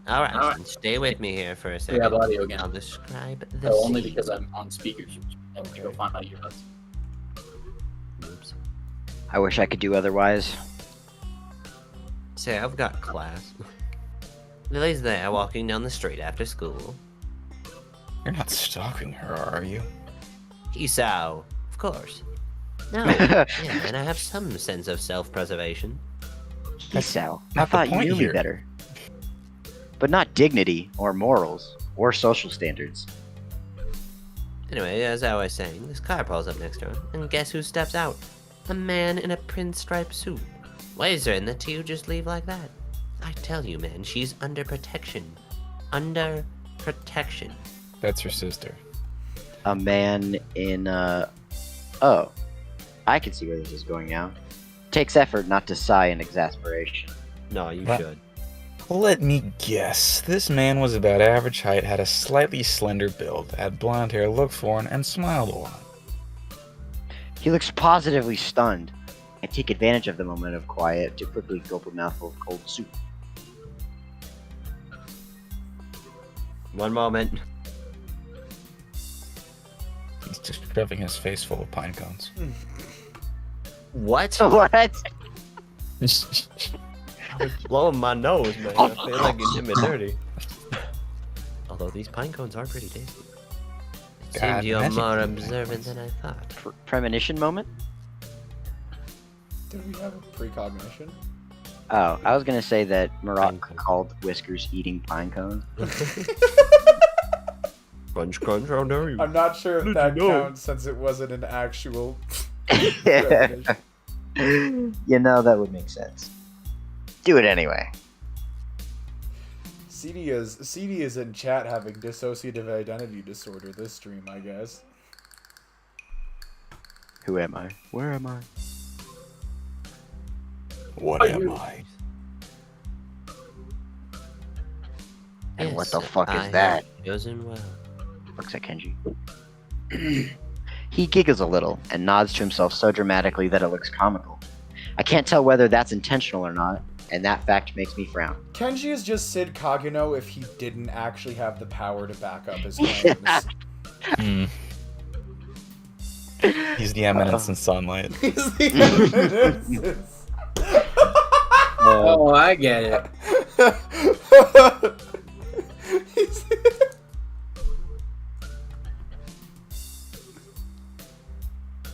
Alright, Alright. then stay with me here for a We second. have audio again. I'll describe the Oh, only scene. because I'm on speakers. I have to go find my earbuds. Oops. I wish I could do otherwise. Say, I've got class. Lily's there walking down the street after school. You're not stalking her, are you? Hisao, of course. No, yeah, and I have some sense of self-preservation. Hisao, I not the thought you point knew here. me better. But not dignity, or morals, or social standards. Anyway, as I was saying, this car pulls up next to her, and guess who steps out? A man in a pinstripe suit. Why is there in the two just leave like that? I tell you, man, she's under protection. Under protection. That's her sister. A man in, Oh. I can see where this is going now. Takes effort not to sigh in exasperation. No, you What? should. Let me guess. This man was about average height, had a slightly slender build, had blonde hair, looked foreign, and smiled a lot. He looks positively stunned. I take advantage of the moment of quiet to quickly gulp a mouthful of cold soup. One moment. He's just shoving his face full of pine cones. What? What? I was blowing my nose, man. I feel like it's him dirty. Although these pine cones are pretty tasty. It God, seems you're imagine more eating pine observant cones. than I thought. Premonition moment? Did we have a precognition? Oh, I was gonna say that Pine Marat cone. called Whiskers eating pine cones. Crunch, crunch, how dare you? I'm not sure if Did that you know? counts since it wasn't an actual. You know, that would make sense. Do it anyway. CD is in chat having dissociative identity disorder this stream, I guess. Who am I? Where am I? What am I? And what the fuck is I that? have chosen well. Looks at Kenji. He giggles a little and nods to himself so dramatically that it looks comical. I can't tell whether that's intentional or not, and that fact makes me frown. Kenji is just Sid Kageno if he didn't actually have the power to back up his claims. Hmm. He's the eminence in sunlight. He's the eminence. Oh, I get it. He's-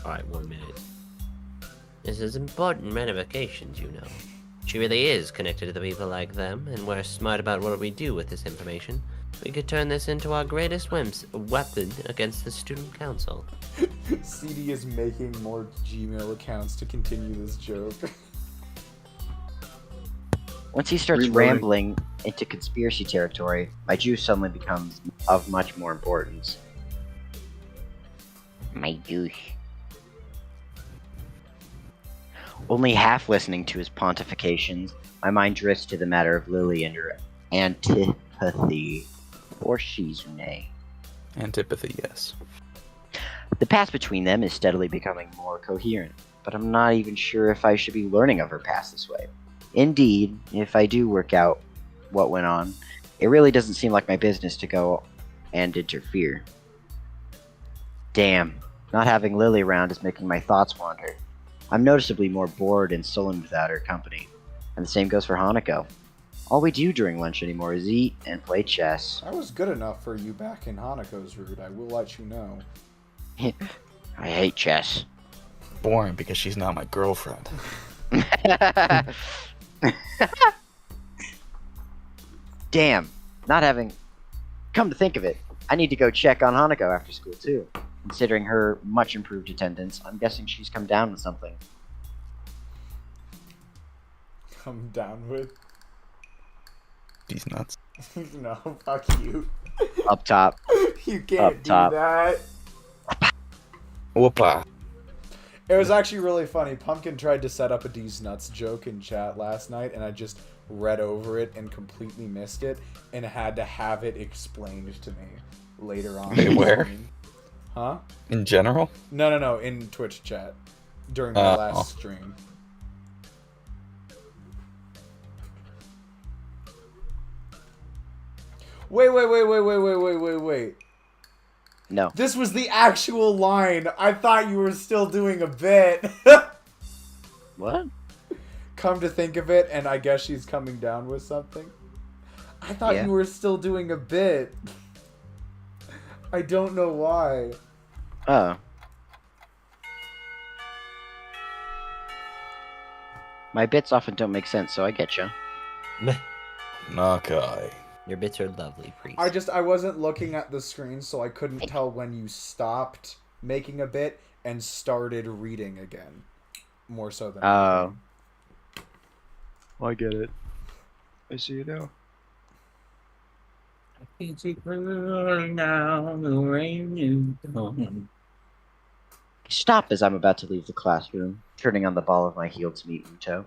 Alright, 1 minute. This is important ramifications, you know. She really is connected to the people like them, and we're smart about what we do with this information. We could turn this into our greatest weapon against the student council. CD is making more Gmail accounts to continue this joke. Once he starts Reloading. rambling into conspiracy territory, my juice suddenly becomes of much more importance. My juice. Only half listening to his pontifications, my mind drifts to the matter of Lily and her antipathy for Shizune. Antipathy, yes. The past between them is steadily becoming more coherent, but I'm not even sure if I should be learning of her past this way. Indeed, if I do work out what went on, it really doesn't seem like my business to go and interfere. Damn, not having Lily around is making my thoughts wander. I'm noticeably more bored and sullen without her company, and the same goes for Hanako. All we do during lunch anymore is eat and play chess. I was good enough for you back in Hanako's route, I will let you know. I hate chess. Boring because she's not my girlfriend. Damn, not having... Come to think of it, I need to go check on Hanako after school too. Considering her much improved attendance, I'm guessing she's come down with something. Come down with? She's nuts. No, fuck you. Up top. You can't Up do top. that. Whoopa. It was actually really funny. Pumpkin tried to set up a D's nuts joke in chat last night, and I just read over it and completely missed it, and had to have it explained to me later on. Wait, where? Stream. Huh? In general? No, in Twitch chat. During my last stream. Wait. No. This was the actual line. I thought you were still doing a bit. What? Come to think of it, and I guess she's coming down with something. I thought you were still doing a bit. I don't know why. Oh. My bits often don't make sense, so I get you. Nakai. Your bits are lovely, priest. I wasn't looking at the screen, so I couldn't tell when you stopped making a bit and started reading again. More so than anything. I get it. I see it now. Stop as I'm about to leave the classroom, turning on the ball of my heel to meet Muto.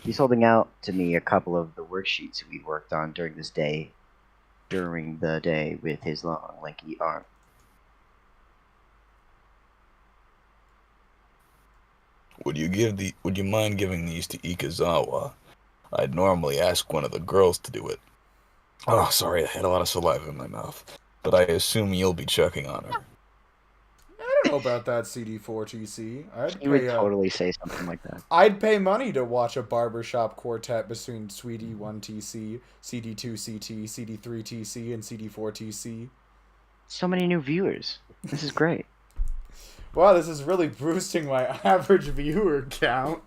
He's holding out to me a couple of the worksheets we'd worked on during the day with his long, lanky arm. Would you mind giving these to Ikazawa? I'd normally ask one of the girls to do it. Oh, sorry, I had a lot of saliva in my mouth. But I assume you'll be checking on her. I don't know about that, CD4TC. He would totally say something like that. I'd pay money to watch a barbershop quartet between Sweetie 1TC, CD2CT, CD3TC, and CD4TC. So many new viewers. This is great. Wow, this is really boosting my average viewer count.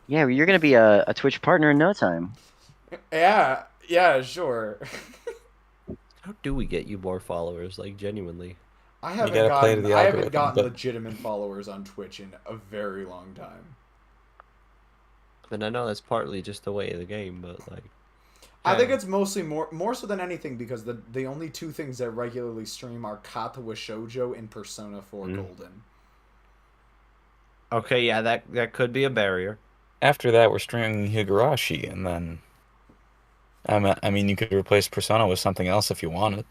Yeah, you're gonna be a Twitch partner in no time. Yeah, sure. How do we get you more followers, like, genuinely? I haven't gotten legitimate followers on Twitch in a very long time. And I know that's partly just the way of the game, but, like... I think it's mostly more so than anything because the only two things that regularly stream are Katawa Shoujo and Persona 4 Golden. Okay, yeah, that could be a barrier. After that, we're streaming Higurashi, and then... I mean, you could replace Persona with something else if you wanted.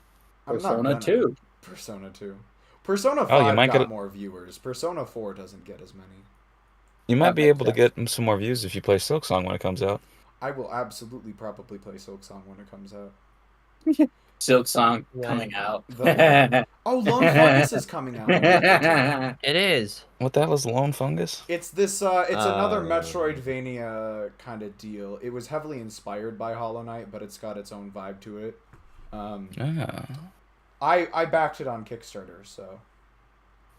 Persona 2. Persona 2. Persona 5 might got get more viewers. Persona 4 doesn't get as many. You might be able to get some more views if you play Silk Song when it comes out. I will absolutely probably play Silk Song when it comes out. Silk Song coming out. Oh, Lone Fungus is coming out. It is. What the hell is Lone Fungus? It's this. It's another Metroidvania kind of deal. It was heavily inspired by Hollow Knight, but it's got its own vibe to it. I backed it on Kickstarter, so.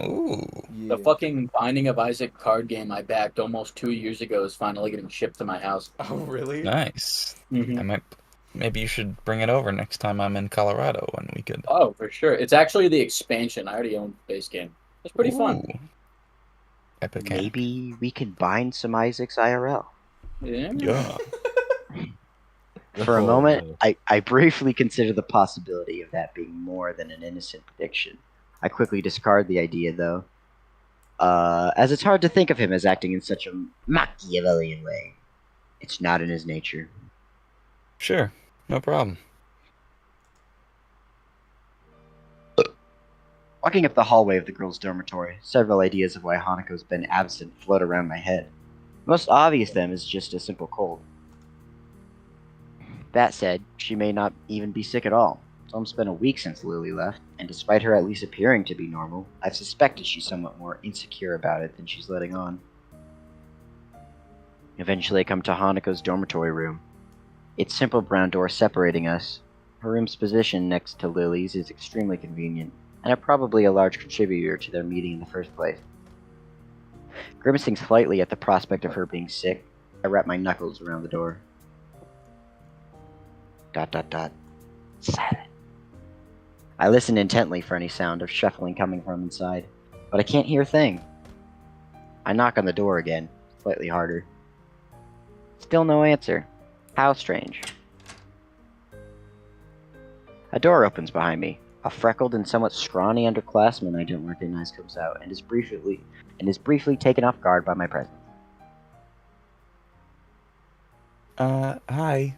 Ooh. Yeah. The fucking Binding of Isaac card game I backed almost 2 years ago is finally getting shipped to my house. Oh, really? Nice. Mm-hmm. Maybe you should bring it over next time I'm in Colorado and we could... Oh, for sure. It's actually the expansion. I already own the base game. It's pretty fun. Epic. Maybe we could bind some Isaacs IRL. Yeah. For a moment, I briefly considered the possibility of that being more than an innocent prediction. I quickly discard the idea, though, as it's hard to think of him as acting in such a Machiavellian way. It's not in his nature. Sure, no problem. Walking up the hallway of the girls' dormitory, several ideas of why Hanako's been absent float around my head. The most obvious of them is just a simple cold. That said, she may not even be sick at all. It's almost been a week since Lily left, and despite her at least appearing to be normal, I've suspected she's somewhat more insecure about it than she's letting on. Eventually I come to Hanako's dormitory room. its simple brown door separating us. Her room's position next to Lily's is extremely convenient, and probably a large contributor to their meeting in the first place. Grimacing slightly at the prospect of her being sick, I wrap my knuckles around the door. ... Silent. I listen intently for any sound of shuffling coming from inside, but I can't hear a thing. I knock on the door again, slightly harder. Still no answer. How strange. A door opens behind me. A freckled and somewhat scrawny underclassman I don't recognize comes out and is briefly taken off guard by my presence. Hi.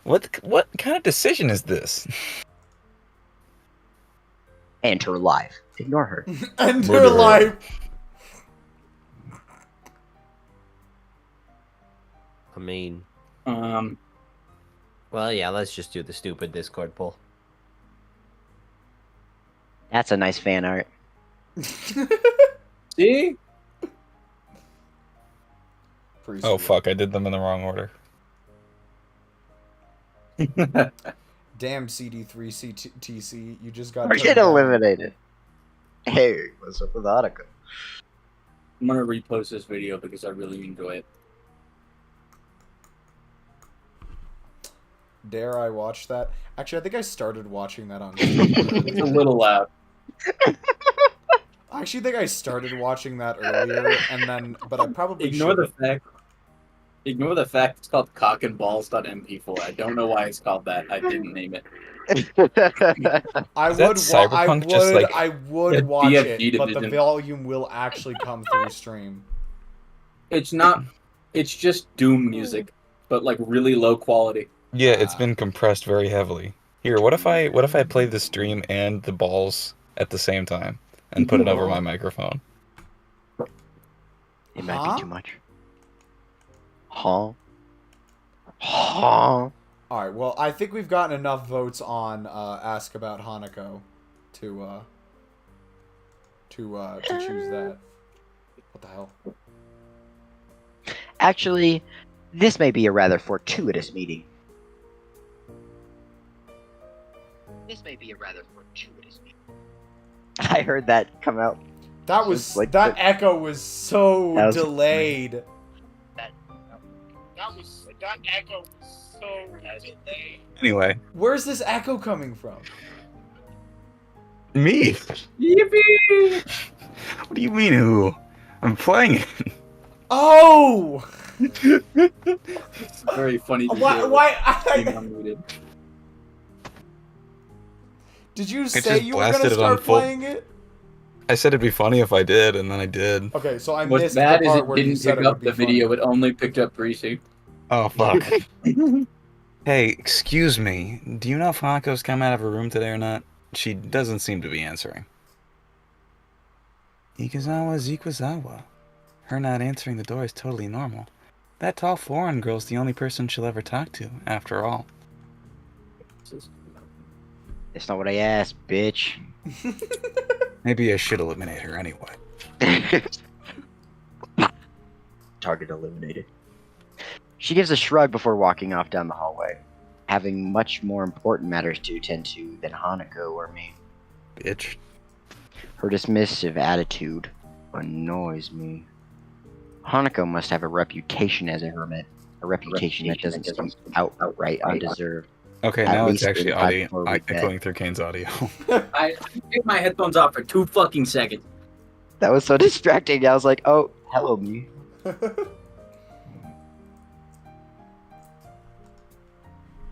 What kind of decision is this? Enter alive. Ignore her. Enter Murder her. life. I mean, Um, well, yeah, let's just do the stupid Discord poll. That's a nice fan art. see? Pretty Oh sweet. fuck, I did them in the wrong order. Damn CD3CTC, you just got We're turned getting down. eliminated. Hey, what's up with Annika? I'm gonna repost this video because I really enjoy it. Dare I watch that? Actually, I think I started watching that on It's a little loud. I actually think I started watching that earlier, and then, but I probably Ignore the should. fact. Ignore the fact it's called cockandballs.mp4. I don't know why it's called that. I didn't name it. I Is that would, Cyberpunk just like- I would Yeah, watch BFG it, but the division. volume will actually come through stream. It's not. It's just Doom music, but like really low quality. Yeah, it's been compressed very heavily. Here, what if I play the stream and the balls at the same time and put it over my microphone? It might Huh? be too much. Huh? Huh? All right. Well, I think we've gotten enough votes on Ask About Hanako to choose that. What the hell? Actually, this may be a rather fortuitous meeting. I heard that come out. That was Like that the- echo was so That was- delayed. That echo was so delayed. Anyway, Where's this echo coming from? me. Yippee! What do you mean who? I'm playing it. Oh! It's very funny. To hear being Why? unmuted. Did you just say you were blasted gonna it on start full- playing it? I said it'd be funny if I did, and then I did. Okay, so I What's missed bad the is part it where you didn't said pick it up would be the video. funny. It only picked up Greasy. Oh fuck. Hey, excuse me. Do you know if Hanako's come out of her room today or not? She doesn't seem to be answering. Ikuzawa. Her not answering the door is totally normal. That tall foreign girl's the only person she'll ever talk to, after all. That's not what I asked, bitch. Maybe I should eliminate her anyway. Target eliminated. She gives a shrug before walking off down the hallway, having much more important matters to attend to than Hanako or me. Bitch. Her dismissive attitude annoys me. Hanako must have a reputation as a hermit, a reputation that doesn't seem outright undeserved. Okay, At now it's least actually 35 audio before we echoing through Kane's audio. I took my headphones off for 2 fucking seconds. That was so distracting. I was like, oh, hello, me.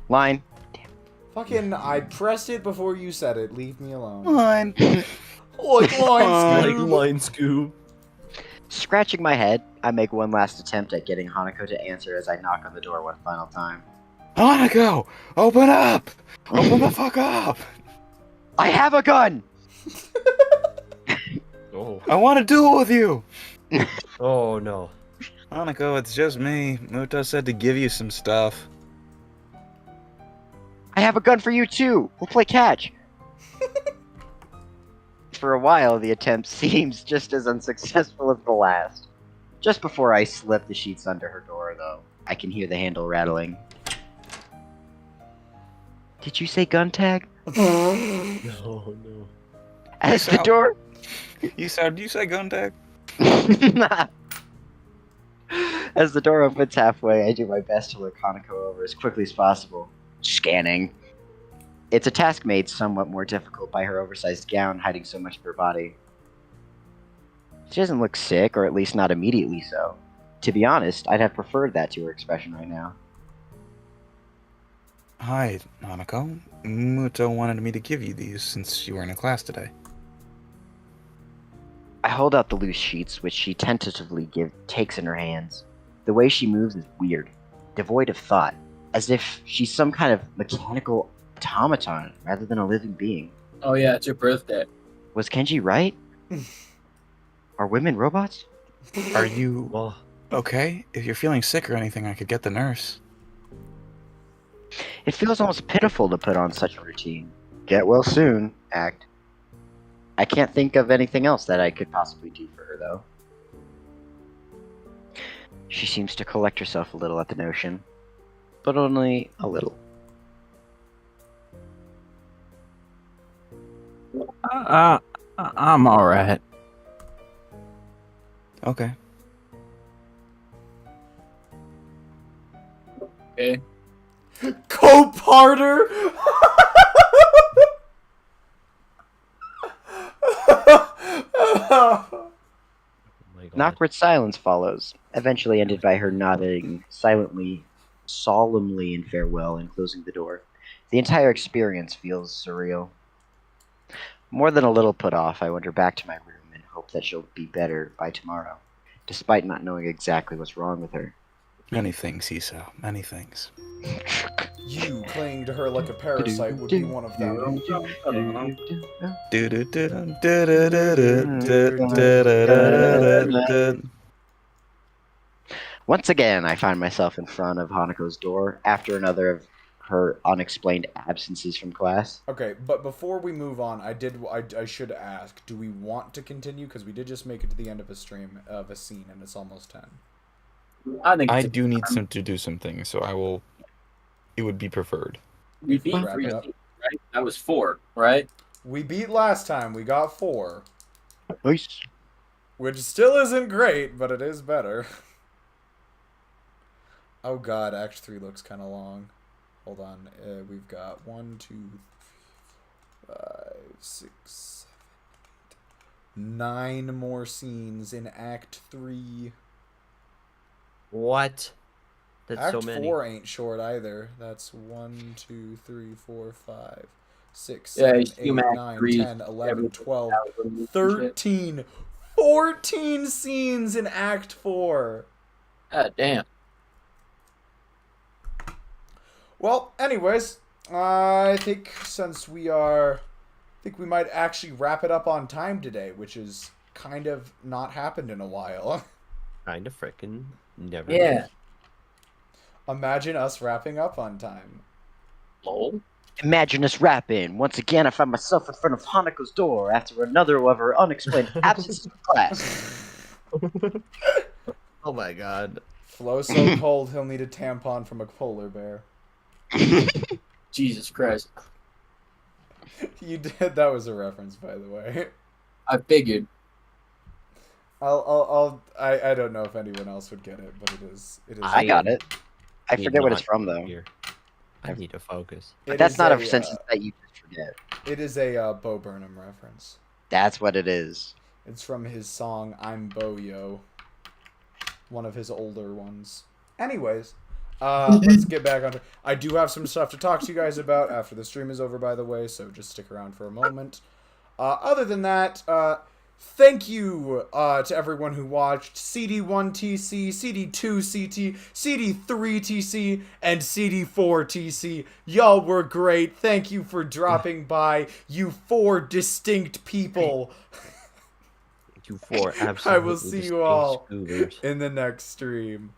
Line. Fucking, I pressed it before you said it. Leave me alone. Line. Like line, Scoob. line scoop. Scratching my head, I make one last attempt at getting Hanako to answer as I knock on the door one final time. Hanako! Open up! Open the fuck up! I have a gun! Oh. I want to duel with you! Oh no. Hanako, it's just me. Muto said to give you some stuff. I have a gun for you too! We'll play catch! For a while, the attempt seems just as unsuccessful as the last. Just before I slip the sheets under her door, though. I can hear the handle rattling. Did you say gun tag? No. As the Hisao. door... Hisao, do you say gun tag? As the door opens halfway, I do my best to look Hanako over as quickly as possible. Scanning. It's a task made somewhat more difficult by her oversized gown hiding so much of her body. She doesn't look sick, or at least not immediately so. To be honest, I'd have preferred that to her expression right now. Hi, Hanako. Muto wanted me to give you these since you were in a class today. I hold out the loose sheets, which she tentatively takes in her hands. The way she moves is weird, devoid of thought, as if she's some kind of mechanical automaton rather than a living being. Oh yeah, it's your birthday. Was Kenji right? Are women robots? Are you Well, okay? If you're feeling sick or anything, I could get the nurse. It feels almost pitiful to put on such a routine. Get well soon act. I can't think of anything else that I could possibly do for her, though. She seems to collect herself a little at the notion, but only a little. I'm alright. Okay. Okay. Co-parter! oh my An god. awkward silence follows, eventually ended by her nodding silently, solemnly in farewell and closing the door. The entire experience feels surreal. More than a little put off, I wander back to my room and hope that she'll be better by tomorrow, despite not knowing exactly what's wrong with her. Many things, Hisao. Many things. You clinging to her like a parasite would be one of them. Once again, I find myself in front of Hanako's door after another of her unexplained absences from class. Okay, but before we move on, I should ask, do we want to continue? Because we did just make it to the end of a stream, of a scene, and it's almost 10. I think I do need to do some things, so I will. It would be preferred. we beat Wrap 3, it up. right? That was 4, right? We beat last time, we got 4. Nice. Which still isn't great, but it is better. Oh god, Act 3 looks kind of long. Hold on, we've got 1, 2, 3, 5, 6, 7, 8, 9 more scenes in Act 3. What? That's Act so many. 4 ain't short either. That's 1, 2, 3, 4, 5, 6, Yeah, 7, you 8, Act 9, 3, 10, 11, everything 12, out. 13, 14 scenes in Act 4. God damn. Well, anyways, I think since we might actually wrap it up on time today, which is kind of not happened in a while. Kind of frickin' never. Yeah. Imagine us wrapping up on time. Lol. Imagine us rapping. Once again, I find myself in front of Hanako's door after another of her unexplained absences from class. Oh my god. Flo's so cold he'll need a tampon from a polar bear. Jesus Christ. You did. That was a reference, by the way. I figured. I don't know if anyone else would get it, but it is. I got it. I Need forget what not it's from, though. here. I need to focus. But It that's is not a, a sentence that you just forget. It is a Bo Burnham reference. That's what it is. It's from his song "I'm Bo-Yo," one of his older ones. Anyways, let's get back on. I do have some stuff to talk to you guys about after the stream is over, by the way, so just stick around for a moment. Other than that, thank you to everyone who watched CD1TC, CD2CT, CD3TC, and CD4TC. Y'all were great. Thank you for dropping by, you 4 distinct people. You 4 absolutely I will see you distinct all scooters. in the next stream.